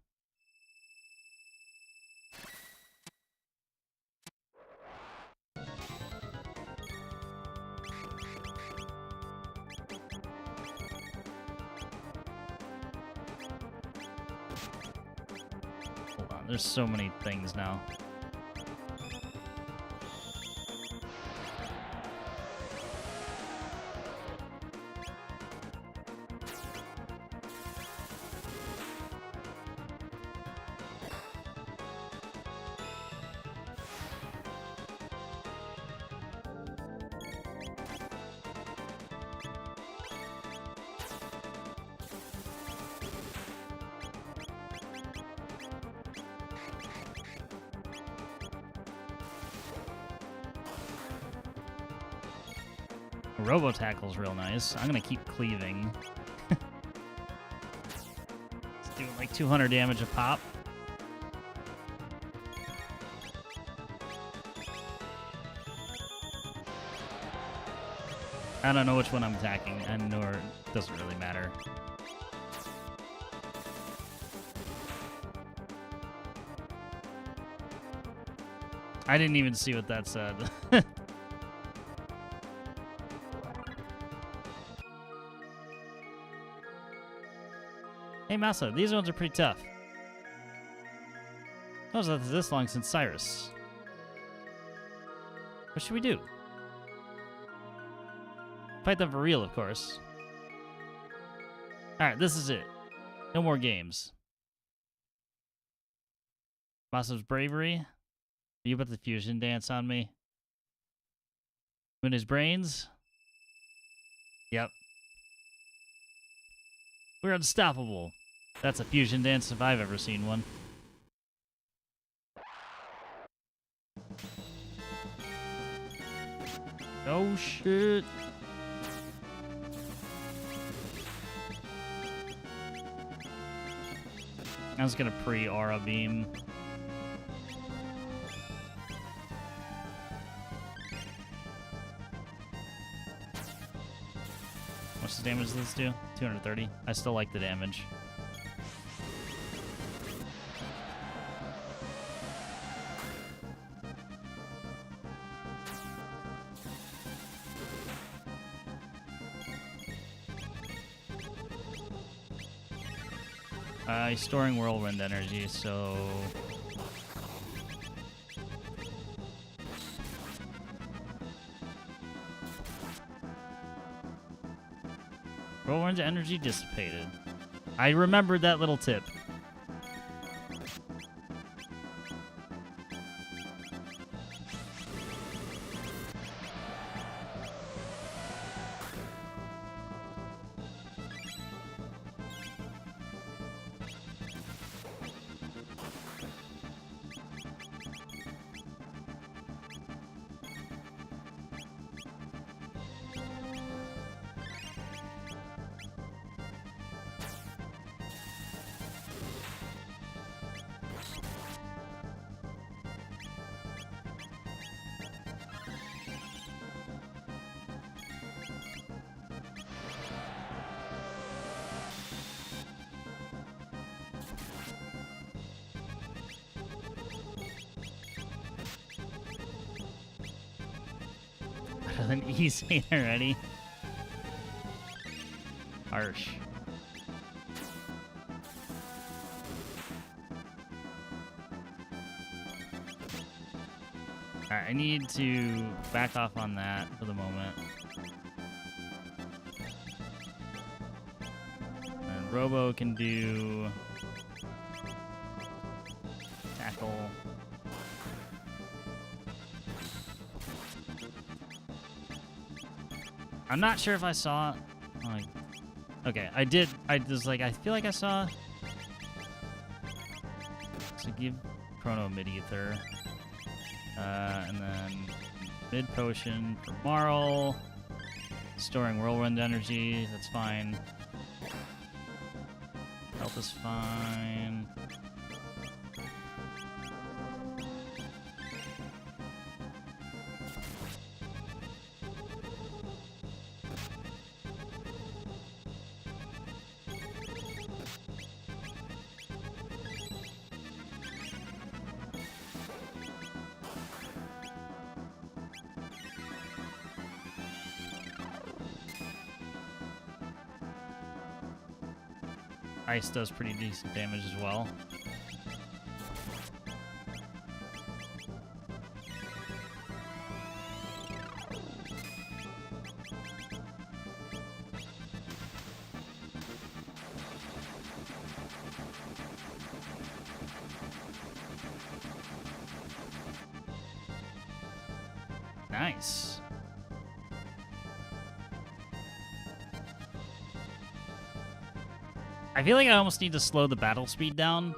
Hold on, there's so many things now. Robo tackle's real nice. I'm gonna keep cleaving. It's doing like 200 damage a pop. I don't know which one I'm attacking, and nor it doesn't really matter. I didn't even see what that said. Hey, Massa, these ones are pretty tough. Oh, so that's this long since Cyrus. What should we do? Fight them for real, of course. Alright, this is it. No more games. Massa's bravery. You put the fusion dance on me. Win his brains. Yep. We're unstoppable. That's a fusion dance if I've ever seen one. Oh shit. I was gonna pre-aura beam. What's the damage does this do? 230. I still like the damage. He's storing whirlwind energy, so... Whirlwind energy dissipated. I remembered that little tip. An easy already. Harsh. Alright, I need to back off on that for the moment. And Robo can do tackle. I'm not sure if I saw... Like, okay, I did. I was like, I feel like I saw... So give Chrono mid-ether. And then mid-potion for Marl. Storing whirlwind energy, that's fine. Health is fine. Ice does pretty decent damage as well. Nice. I feel like I almost need to slow the battle speed down.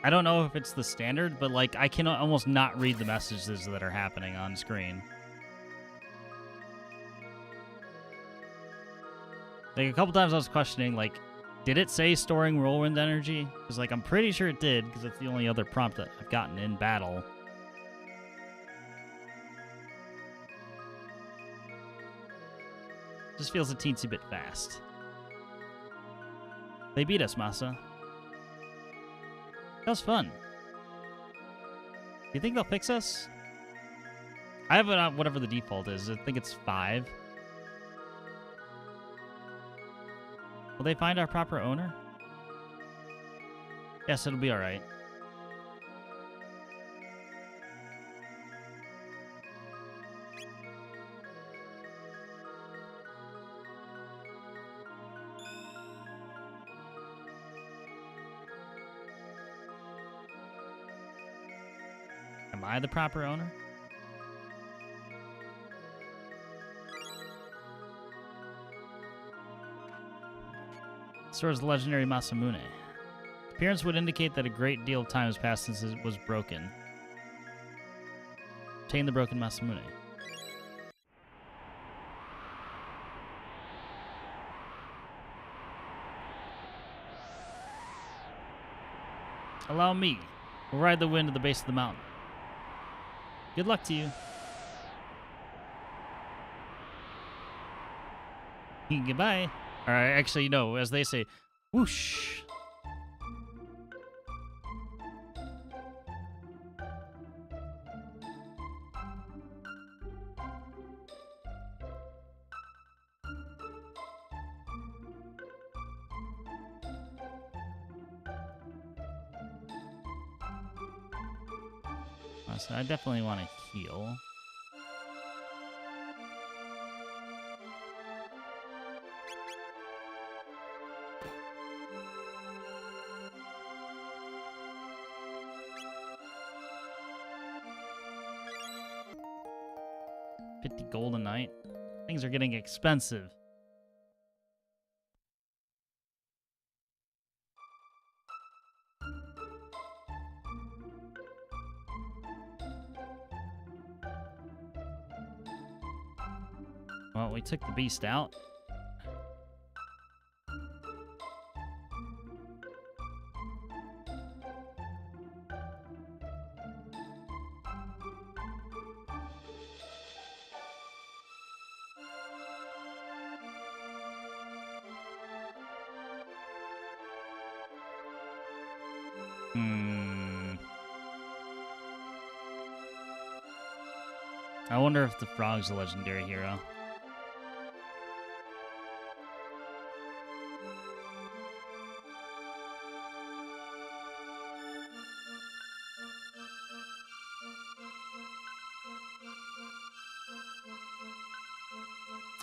I don't know if it's the standard, but like I can almost not read the messages that are happening on screen. Like, a couple times I was questioning, like, did it say storing whirlwind energy? Because, like, I'm pretty sure it did, because it's the only other prompt that I've gotten in battle. Just feels a teensy bit fast. They beat us, Masa. That was fun. Do you think they'll fix us? I have it on whatever the default is. I think it's 5. Will they find our proper owner? Yes, it'll be alright. Am I the proper owner? Stores the legendary Masamune. Appearance would indicate that a great deal of time has passed since it was broken. Obtain the broken Masamune. Allow me. We'll ride the wind to the base of the mountain. Good luck to you. Goodbye. All right, actually, no, as they say, whoosh. So I definitely want to heal. $50 gold a night. Things are getting expensive. Well, we took the beast out. I wonder if the frog's a legendary hero.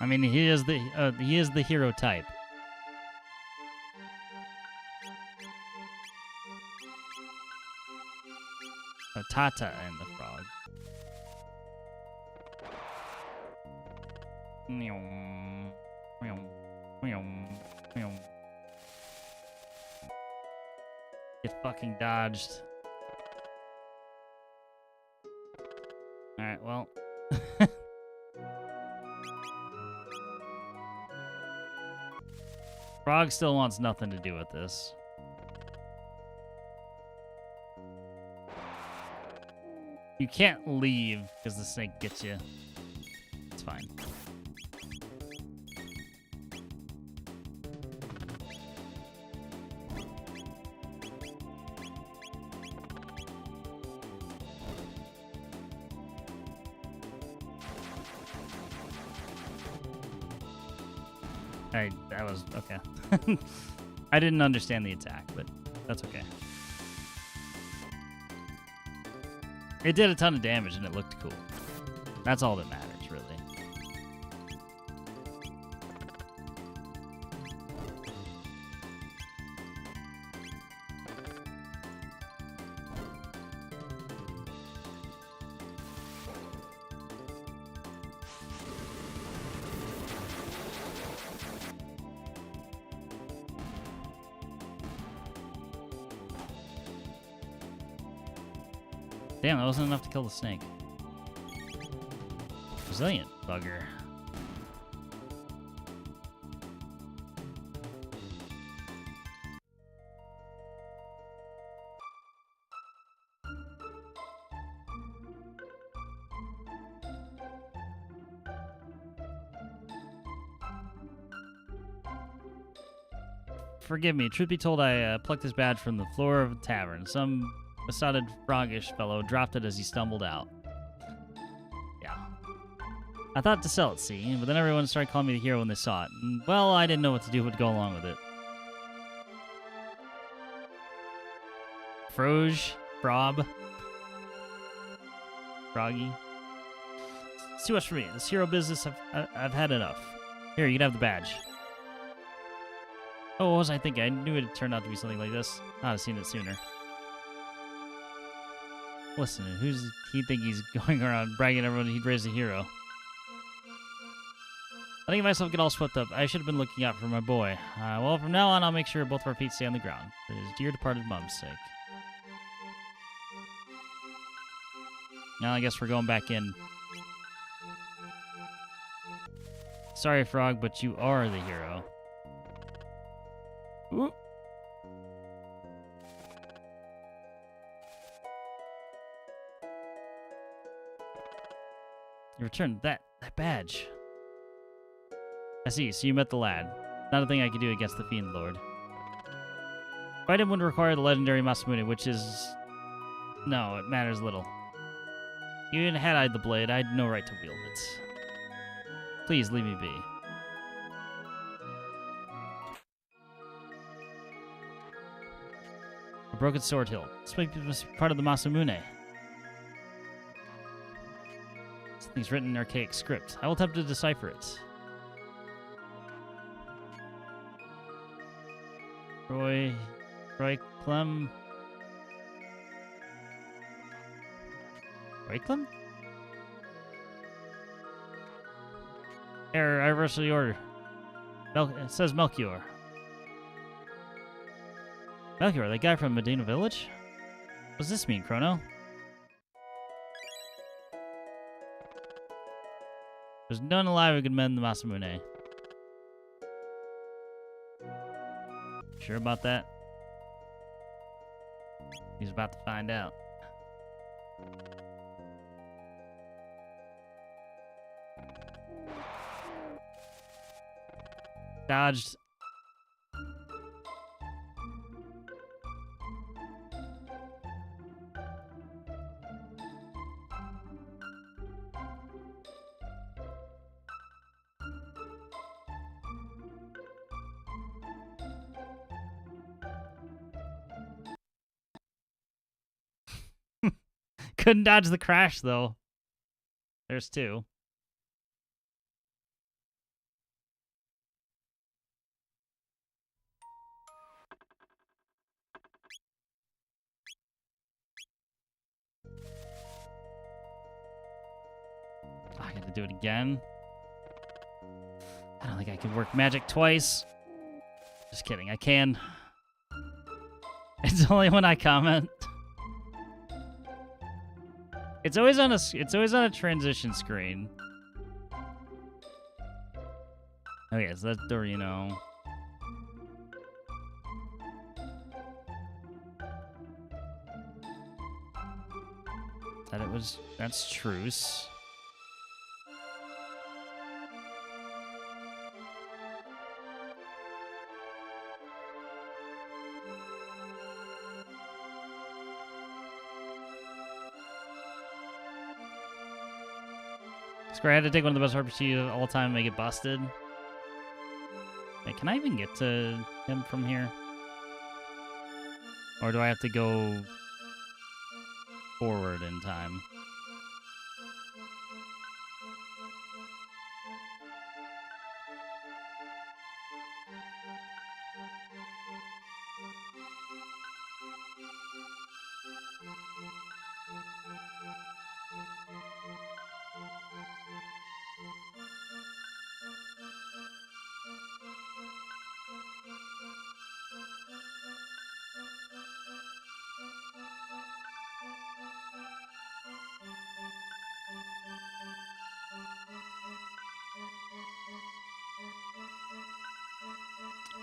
I mean, he is the hero type. Oh, Tata and the frog. Get fucking dodged. Alright, well. Frog still wants nothing to do with this. You can't leave because the snake gets you. It's fine. That was okay. I didn't understand the attack, but that's okay. It did a ton of damage and it looked cool. That's all that matters, really. Damn, that wasn't enough to kill the snake. Resilient bugger. forgive me. Truth be told, I plucked this badge from the floor of a tavern. Some besotted froggish fellow dropped it as he stumbled out. Yeah. I thought to sell it, see, but then everyone started calling me the hero when they saw it. And, well, I didn't know what to do but to go along with it. Froge, Frob, Froggy. It's too much for me. This hero business, I've had enough. Here, you can have the badge. Oh, what was I thinking? I knew it'd turn out to be something like this. I'd have seen it sooner. Listen, who's he think he's going around bragging everyone he'd raised a hero? Letting myself get all swept up. I should have been looking out for my boy. Well, from now on, I'll make sure both of our feet stay on the ground. For his dear departed mom's sake. Now I guess we're going back in. Sorry, Frog, but you are the hero. Ooh. You returned that badge. I see, so you met the lad. Not a thing I could do against the Fiend Lord. Fight him would require the legendary Masamune, which is... No, it matters little. Even had I the blade, I had no right to wield it. Please leave me be. A broken sword hilt. This must be part of the Masamune. Something's written in archaic script. I will attempt to decipher it. Roy Clem. Roy? Error, I reverse the order. It says Melchior. Melchior, that guy from Medina Village? What does this mean, Chrono? There's none alive who can mend the Masamune. Sure about that? He's about to find out. Dodged. Couldn't dodge the crash, though. There's two. I got to do it again. I don't think I can work magic twice. Just kidding, I can. It's only when I comment. It's always on a transition screen. Okay, so that's door, you know. That's truce. Square, I had to take one of the best RPGs of all time and make it busted. Wait, can I even get to him from here? Or do I have to go forward in time?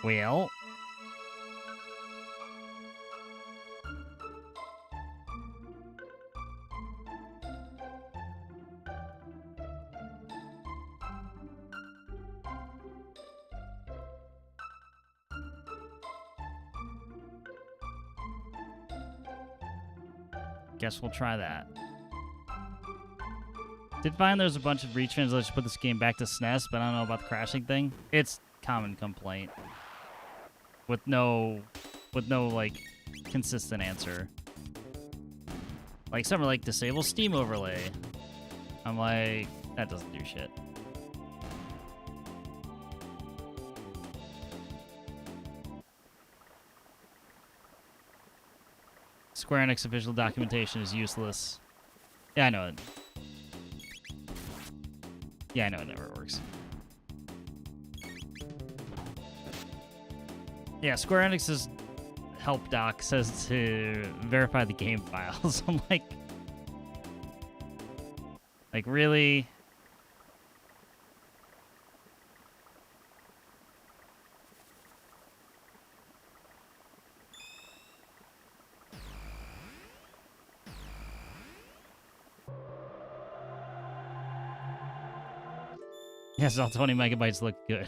Well, Guess we'll try that. Did find there's a bunch of retranslations to put this game back to SNES, but I don't know about the crashing thing. It's common complaint. With no like consistent answer. Like something like disable Steam overlay. I'm like, that doesn't do shit. Square Enix official documentation is useless. Yeah, I know it. Yeah, I know it never works. Yeah, Square Enix's help doc says to verify the game files. I'm like really? Yes, all 20 megabytes look good.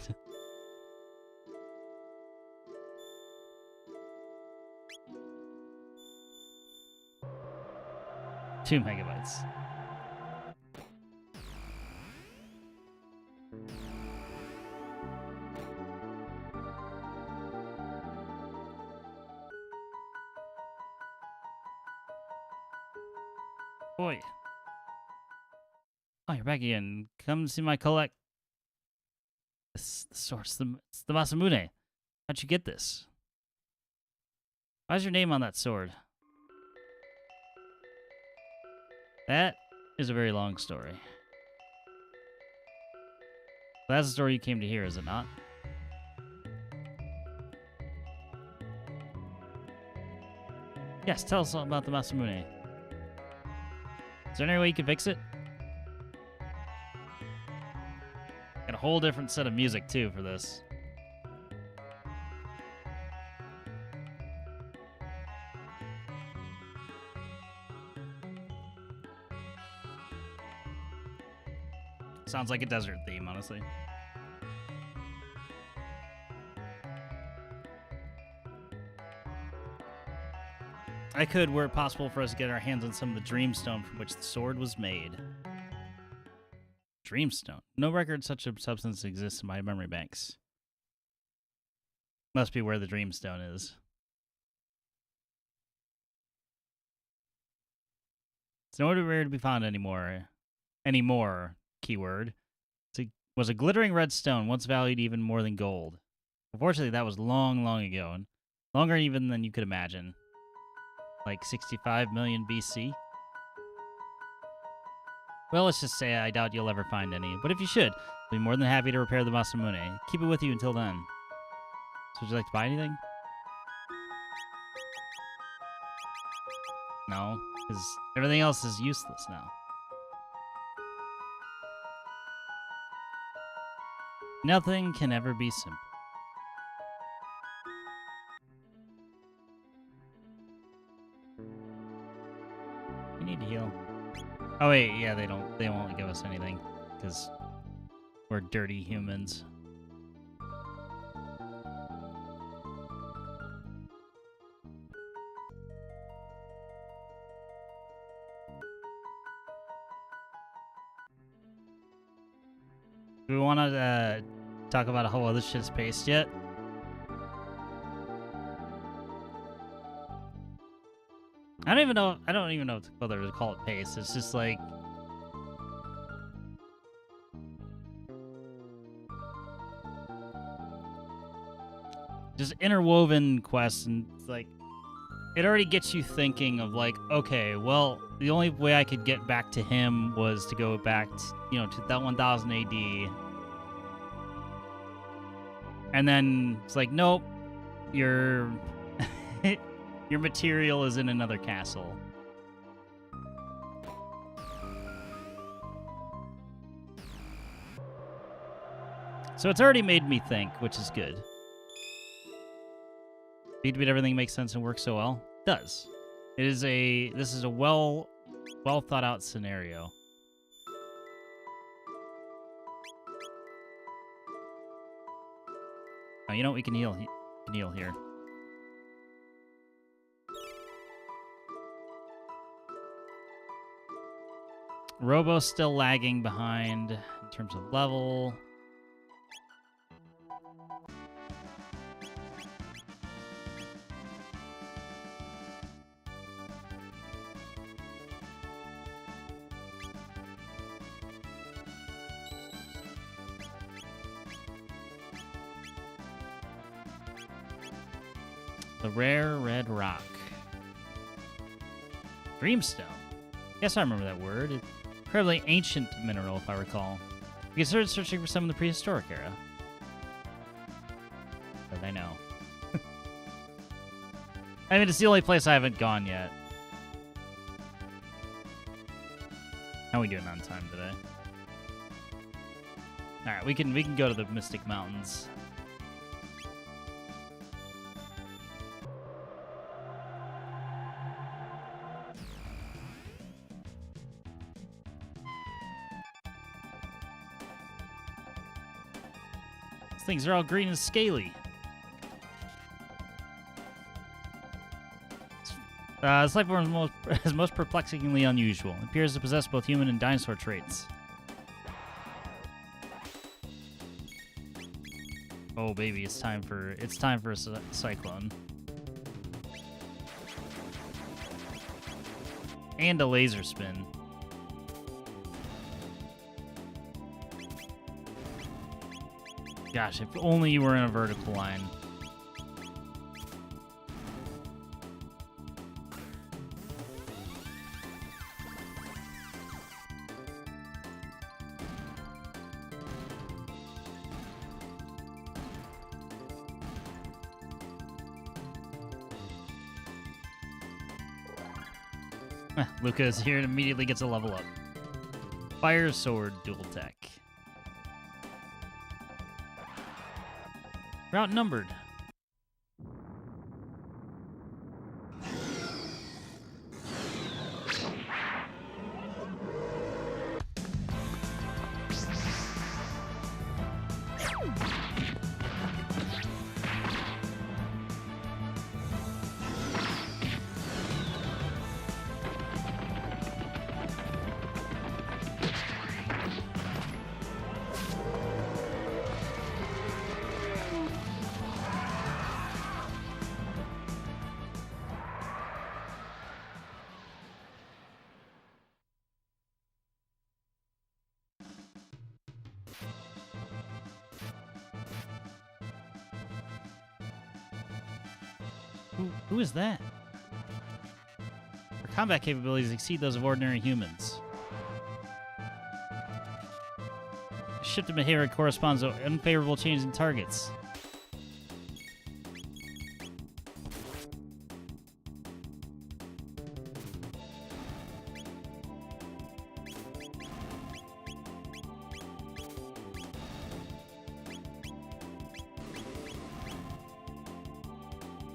2 megabytes. Boy. Oh, you're back again. Come see my collect. This the source. It's the Masamune. How'd you get this? Why's your name on that sword? That is a very long story. That's the story you came to hear, is it not? Yes, tell us all about the Masamune. Is there any way you can fix it? Got a whole different set of music, too, for this. Sounds like a desert theme, honestly. I could, were it possible for us to get our hands on some of the Dreamstone from which the sword was made. Dreamstone? No record such a substance exists in my memory banks. Must be where the Dreamstone is. It's nowhere rare to be found anymore. Keyword. Was a glittering red stone, once valued even more than gold. Unfortunately, that was long, long ago, and longer even than you could imagine. Like 65 million BC? Well, let's just say I doubt you'll ever find any, but if you should, I'll be more than happy to repair the Masamune. Keep it with you until then. So would you like to buy anything? No, because everything else is useless now. Nothing can ever be simple. We need to heal. Oh wait, yeah, they won't give us anything because we're dirty humans. Do we want to talk about how other shit's paced yet? I don't even know whether to call it pace. It's just like just interwoven quests, and it's like it already gets you thinking of like, okay, well, the only way I could get back to him was to go back to, to that 1000 AD. And then it's like, nope, your material is in another castle. So it's already made me think, which is good. Beat everything makes sense and works so well. It does. This is a well thought out scenario. Oh, you know what? We can heal. We can heal here. Robo's still lagging behind in terms of level. The rare red rock. Dreamstone. Yes, I remember that word. It's an incredibly ancient mineral, if I recall. We started searching for some in the prehistoric era. But I know. I mean, it's the only place I haven't gone yet. How are we doing on time today? Alright, we can go to the Mystic Mountains. Things are all green and scaly. This life form is most perplexingly unusual. It appears to possess both human and dinosaur traits. Oh baby, it's time for a cyclone. And a laser spin. Gosh, if only you were in a vertical line. Luca is here and immediately gets a level up. Fire Sword Dual Tech. We're outnumbered. Who is that? Her combat capabilities exceed those of ordinary humans. The shift in behavior corresponds to unfavorable changes in targets.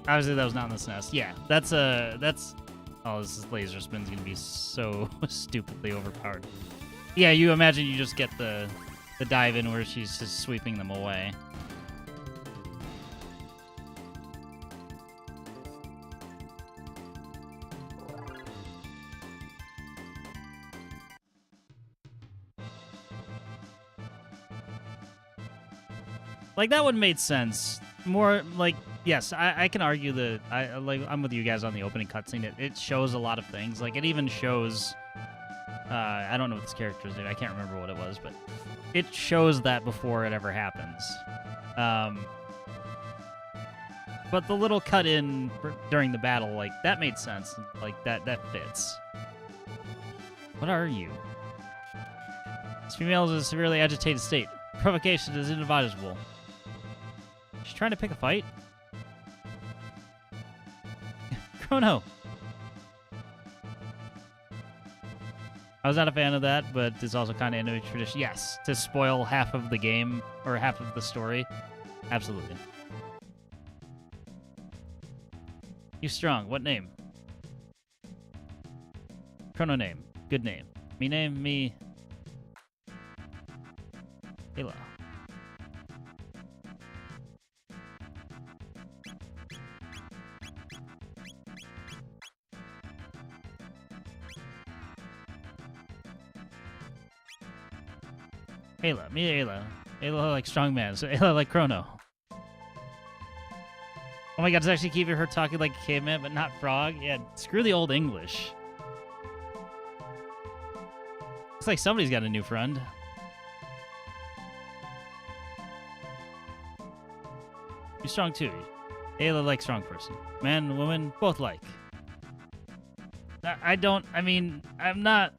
Obviously, that was not in the SNES. Yeah, that's oh, this laser spin's gonna be so stupidly overpowered. Yeah, you imagine you just get the dive in where she's just sweeping them away. Like, that one made sense. More like, yes, I can argue that I'm with you guys on the opening cutscene. It shows a lot of things. Like, it even shows I don't know what this character's name. I can't remember what it was, but it shows that before it ever happens. But the little cut in during the battle, like, that made sense. Like, that fits. What are you? This female is in a severely agitated state. Provocation is inadvisable. She's trying to pick a fight? Chrono! I was not a fan of that, but it's also kind of into a tradition. Yes, to spoil half of the game, or half of the story. Absolutely. You strong. What name? Chrono name. Good name. Me name? Me... Hila. Ayla. Me, Ayla. Ayla like strong man, so Ayla like Chrono. Oh my god, it's actually keeping her talking like a caveman, but not frog? Yeah, screw the old English. Looks like somebody's got a new friend. You're strong too. Ayla like strong person. Man and woman, both like. I mean, I'm not...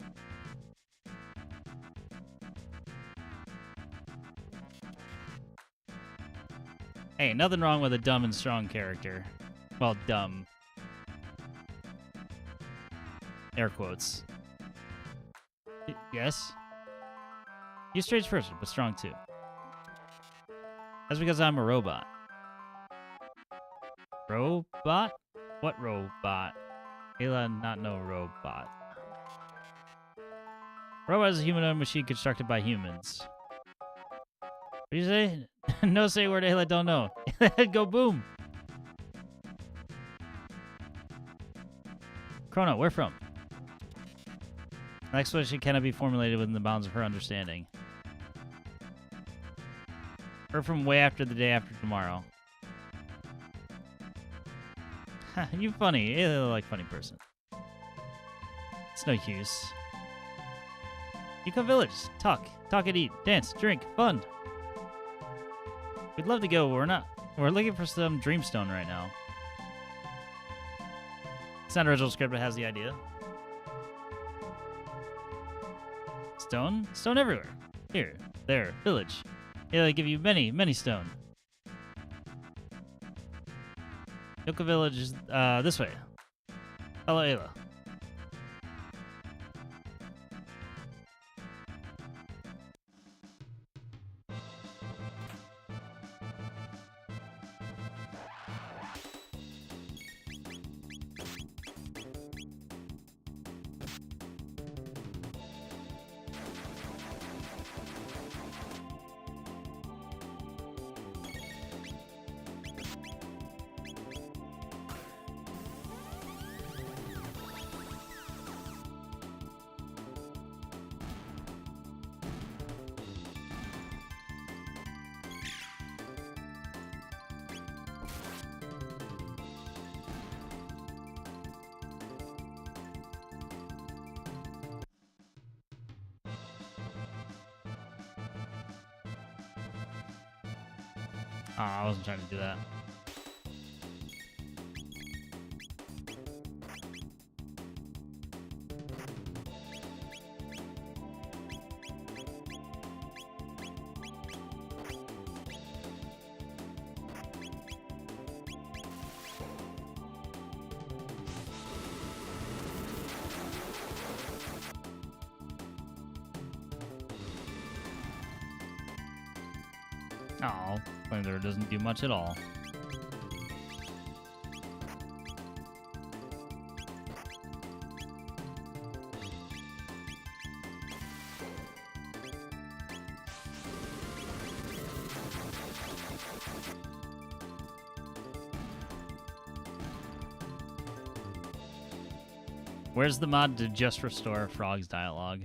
Hey, nothing wrong with a dumb and strong character. Well, dumb. Air quotes. Yes? You're a strange person, but strong too. That's because I'm a robot. Robot? What robot? Ayla, not no robot. Robot is a humanoid machine constructed by humans. What do you say? No say word Ayla don't know. Go boom. Chrono, where from? An explanation cannot be formulated within the bounds of her understanding. We're from way after the day after tomorrow. You funny. Ayla like funny person. It's no use. Yukon Village. Talk and eat. Dance. Drink. Fun. We'd love to go, but we're not. We're looking for some Dreamstone right now. It's not original script, but has the idea. Stone? Stone everywhere. Here. There. Village. Yeah, they give you many, many stone. Yoko Village is this way. Hello, Ayla. Oh, I wasn't trying to do that. Oh, Thunder doesn't do much at all. Where's the mod to just restore Frog's dialogue?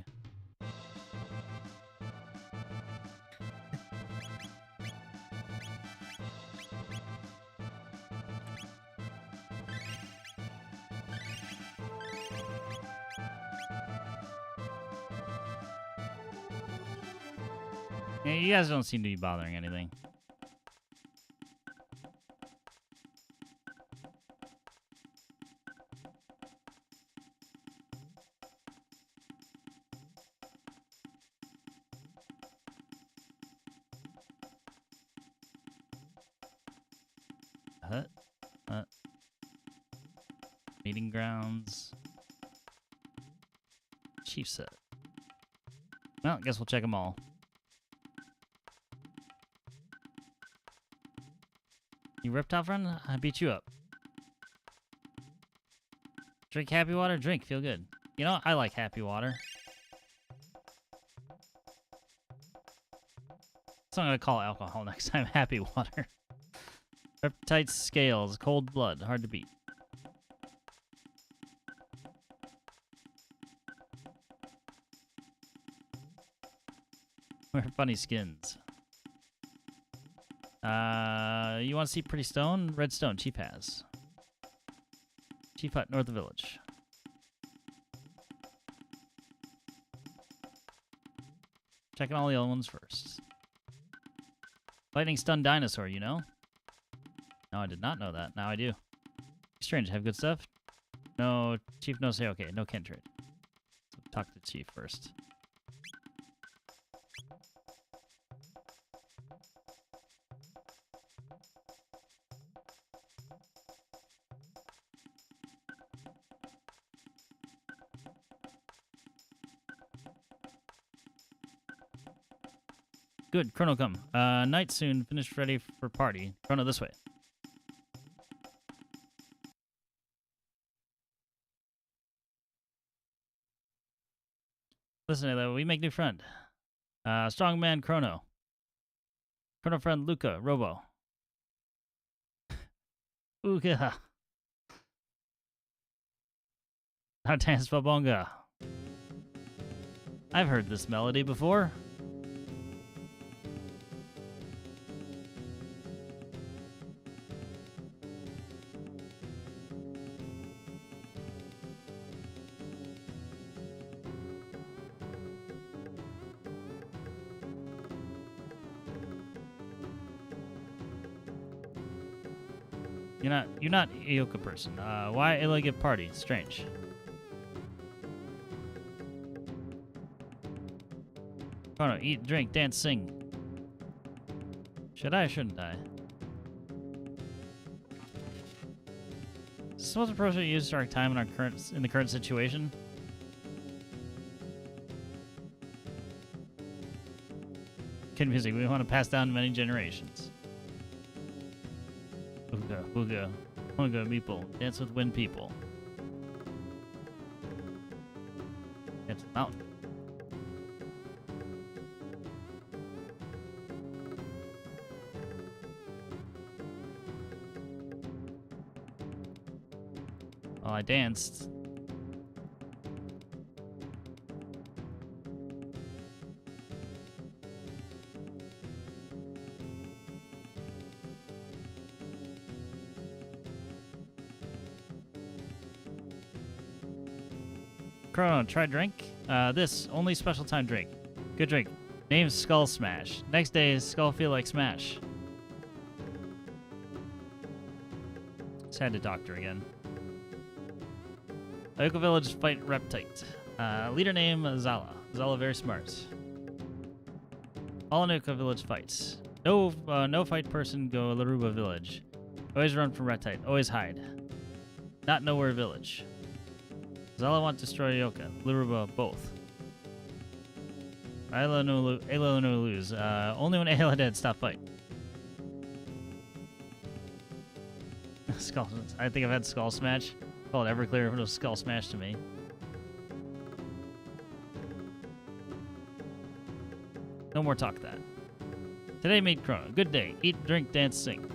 Yeah, you guys don't seem to be bothering anything. Meeting grounds. Chief set. Well, I guess we'll check them all. You reptile friend? I beat you up. Drink happy water? Drink. Feel good. You know, I like happy water. So I'm going to call alcohol next time. Happy water. Reptite scales. Cold blood. Hard to beat. Wear funny skins. You want to see pretty stone? Red stone, Chief has. Chief hut, north of village. Checking all the other ones first. Lightning stun dinosaur, you know? No, I did not know that. Now I do. Strange, have good stuff? No, Chief, no say okay. No Kentrade. So talk to Chief first. Good, Chrono come. Night soon, finished ready for party. Chrono this way. Listen to that, we make new friend. Strong man Chrono. Chrono friend Luca, Robo. Ooga. Now dance Babonga. I've heard this melody before. You're not a Yoka person. Why a elegant party? Strange. Chrono, eat, drink, dance, sing. Should I or shouldn't I? Is this what's appropriate to use our time in the current situation? Kid music we want to pass down many generations. Ooga, ooga, ooga, meeple. Dance with wind people. Dance with mountain. While I danced. Chrono, try drink. This only special time drink. Good drink. Name Skull Smash. Next day is Skull Feel Like Smash. Sad to doctor again. Ayoko Village fight Reptite. Leader name Zala. Zala very smart. All Ayoko Village fights. No fight person go Laruba Village. Always run from Reptite. Always hide. Not nowhere village. Zala want to destroy Yoka. Laruba both. Ayla no lose. Only when Ayla dead, stop fight. Skull. I think I've had Skull Smash. Call it Everclear if it was Skull Smash to me. No more talk that. Today made Chrono. Good day. Eat, drink, dance, sing.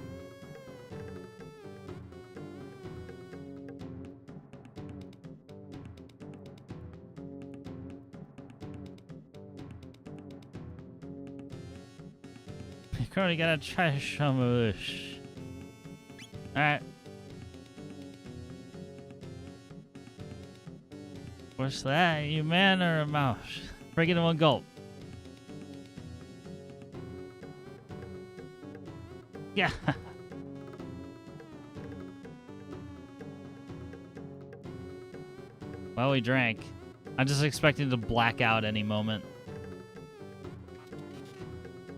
Chrono, you gotta try Shamush. Alright. What's that? You man or a mouse? Break it in one gulp. Yeah. Well, we drank. I'm just expecting to black out any moment.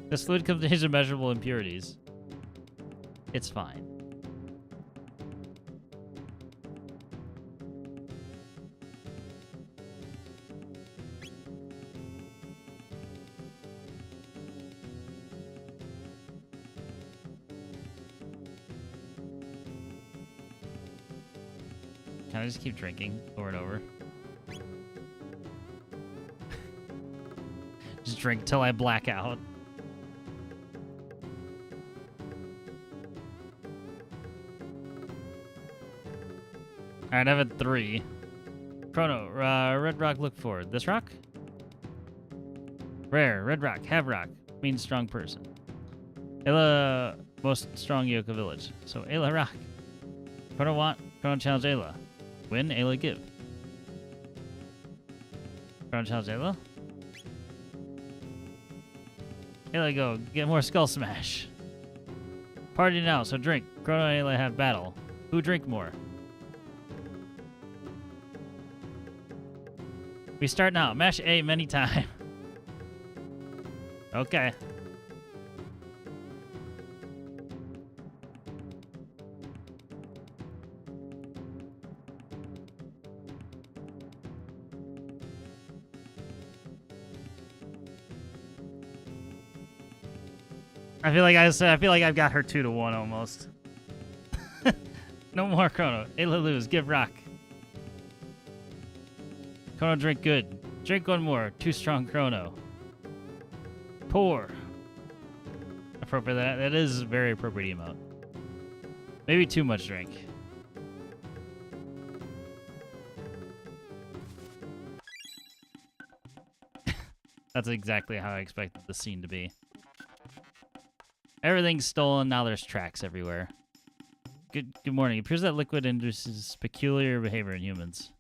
This fluid contains immeasurable impurities. It's fine. Can I just keep drinking over and over? Just drink till I black out. Alright, I've had 3. Chrono, red rock, look forward. This rock? Rare, red rock, have rock, means strong person. Ayla, most strong Yoka village. So Ayla rock. Chrono want, Chrono challenge Ayla. Win, Ayla give. Chrono challenge Ayla. Ayla go, get more skull smash. Party now, so drink. Chrono and Ayla have battle. Who drink more? We start now. Mash A many times. Okay. I feel like I've got her 2-1 almost. No more Chrono. Ayla lose. Give rock. Chrono drink good. Drink one more. Too strong Chrono. Pour. Appropriate. That is a very appropriate emote. Maybe too much drink. That's exactly how I expected the scene to be. Everything's stolen. Now there's tracks everywhere. Good morning. It appears that liquid induces peculiar behavior in humans.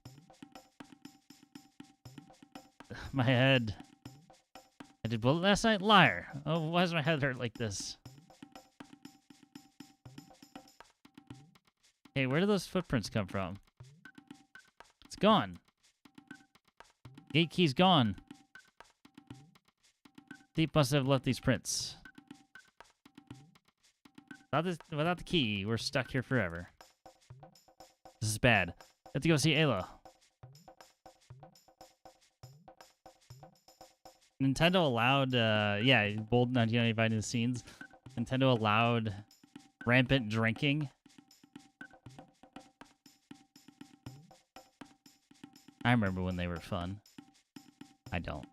My head. I did bullet last night? Liar. Oh, why does my head hurt like this? Hey, where did those footprints come from? It's gone. Gate key's gone. Thief must have left these prints. Without the key, we're stuck here forever. This is bad. I have to go see Ayla. Nintendo allowed, bold 1995 new scenes. Nintendo allowed rampant drinking. I remember when they were fun. I don't.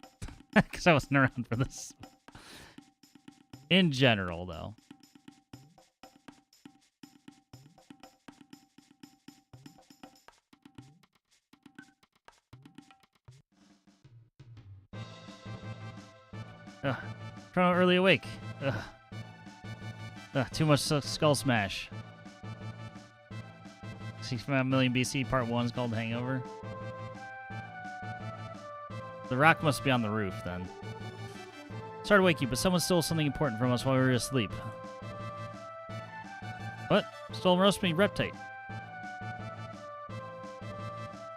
Because I wasn't around for this. In general, though. Ugh. Chrono early awake. Ugh. Ugh, too much skull smash. 65 million BC, part 1 is called Hangover. The rock must be on the roof, then. Sorry to wake you, but someone stole something important from us while we were asleep. What? Stole roast meat reptite.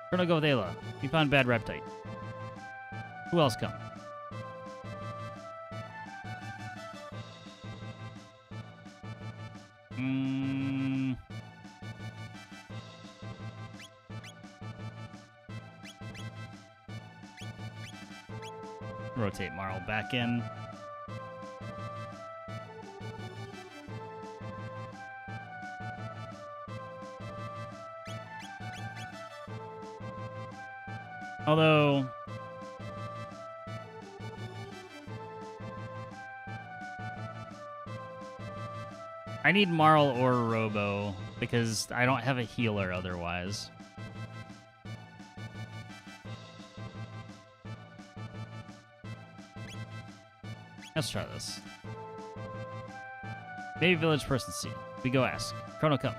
Chrono go with Ayla. We found bad reptite. Who else come? Rotate Marl back in. Although I need Marl or Robo because I don't have a healer otherwise. Let's try this. Maybe village person C. We go ask. Chrono come.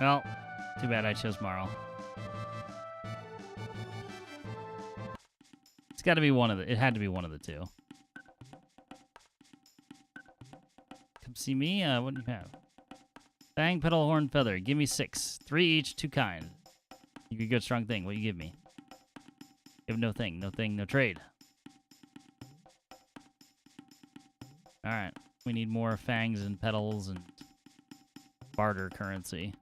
Well, too bad I chose Marl. It's got to be one of the. It had to be one of the two. Come see me. What do you have? Fang, petal, horn, feather. Give me 6. 3 each, 2 kind. You could go strong thing. What you give me? Give no thing, no trade. Alright. We need more fangs and petals and barter currency.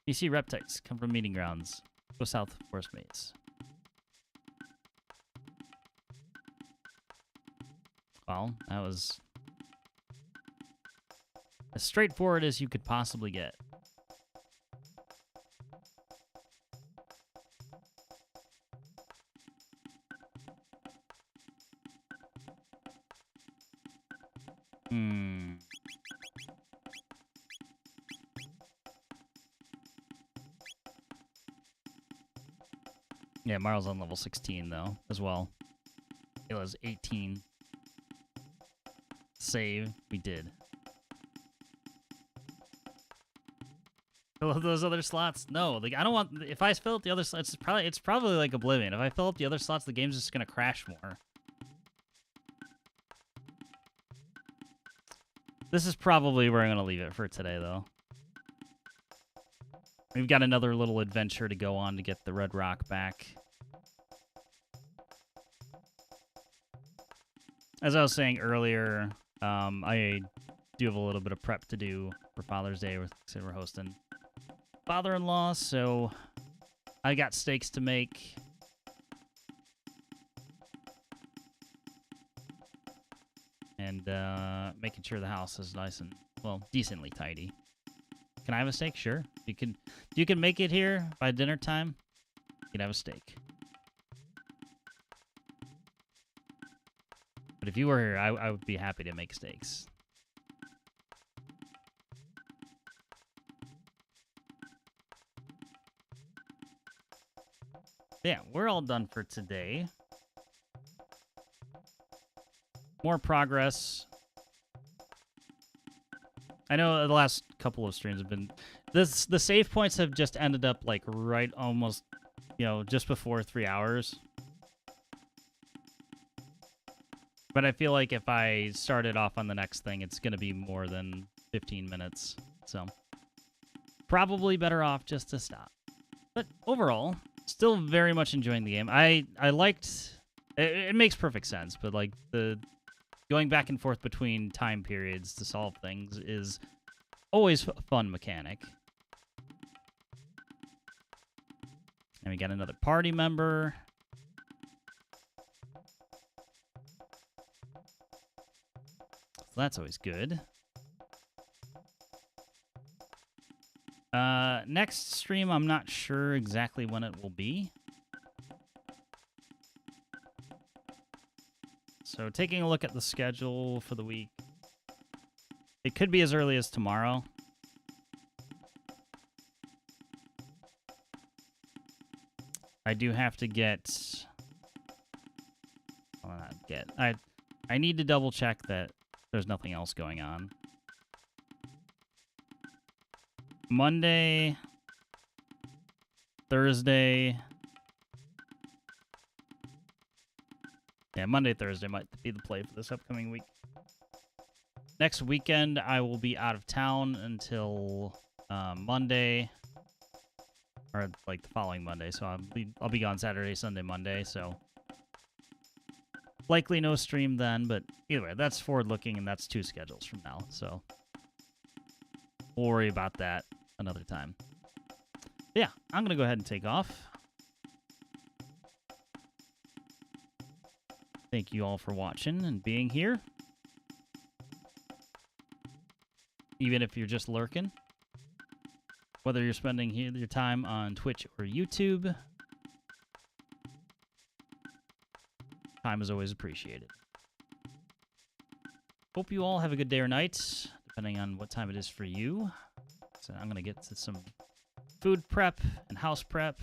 You see reptites come from meeting grounds. Go south, forest maze. Well, that was as straightforward as you could possibly get. Yeah, Marl's on level 16, though, as well. Ayla's 18. Save. We did. Fill up those other slots? No, like I don't want. If I fill up the other slots, it's probably like Oblivion. If I fill up the other slots, the game's just gonna crash more. This is probably where I'm gonna leave it for today, though. We've got another little adventure to go on to get the Red Rock back. As I was saying earlier, I do have a little bit of prep to do for Father's Day. We're hosting father-in-law, so I got steaks to make. And making sure the house is nice and, well, decently tidy. Can I have a steak? Sure. You can make it here by dinner time. You can have a steak. But if you were here, I would be happy to make steaks. Yeah, we're all done for today. More progress. I know the last couple of streams have been... The save points have just ended up, like, right almost, you know, just before 3 hours. But I feel like if I started off on the next thing, it's going to be more than 15 minutes. So, probably better off just to stop. But overall, still very much enjoying the game. I liked... It makes perfect sense, but, like, the... Going back and forth between time periods to solve things is always a fun mechanic. And we got another party member. So that's always good. Next stream, I'm not sure exactly when it will be. So taking a look at the schedule for the week, it could be as early as tomorrow. I do have to get... Well, not get. I need to double check that there's nothing else going on. Monday, Thursday... Yeah, Monday, Thursday might be the play for this upcoming week. Next weekend, I will be out of town until Monday, or like the following Monday. So I'll be gone Saturday, Sunday, Monday. So likely no stream then, but either way, that's forward-looking, and that's 2 schedules from now. So we'll worry about that another time. But yeah, I'm gonna go ahead and take off. Thank you all for watching and being here. Even if you're just lurking. Whether you're spending your time on Twitch or YouTube. Time is always appreciated. Hope you all have a good day or night, depending on what time it is for you. So I'm going to get to some food prep and house prep.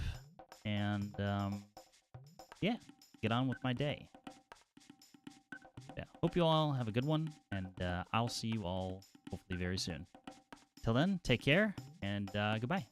And, yeah, get on with my day. Yeah, hope you all have a good one, and I'll see you all hopefully very soon. Till then, take care, and goodbye.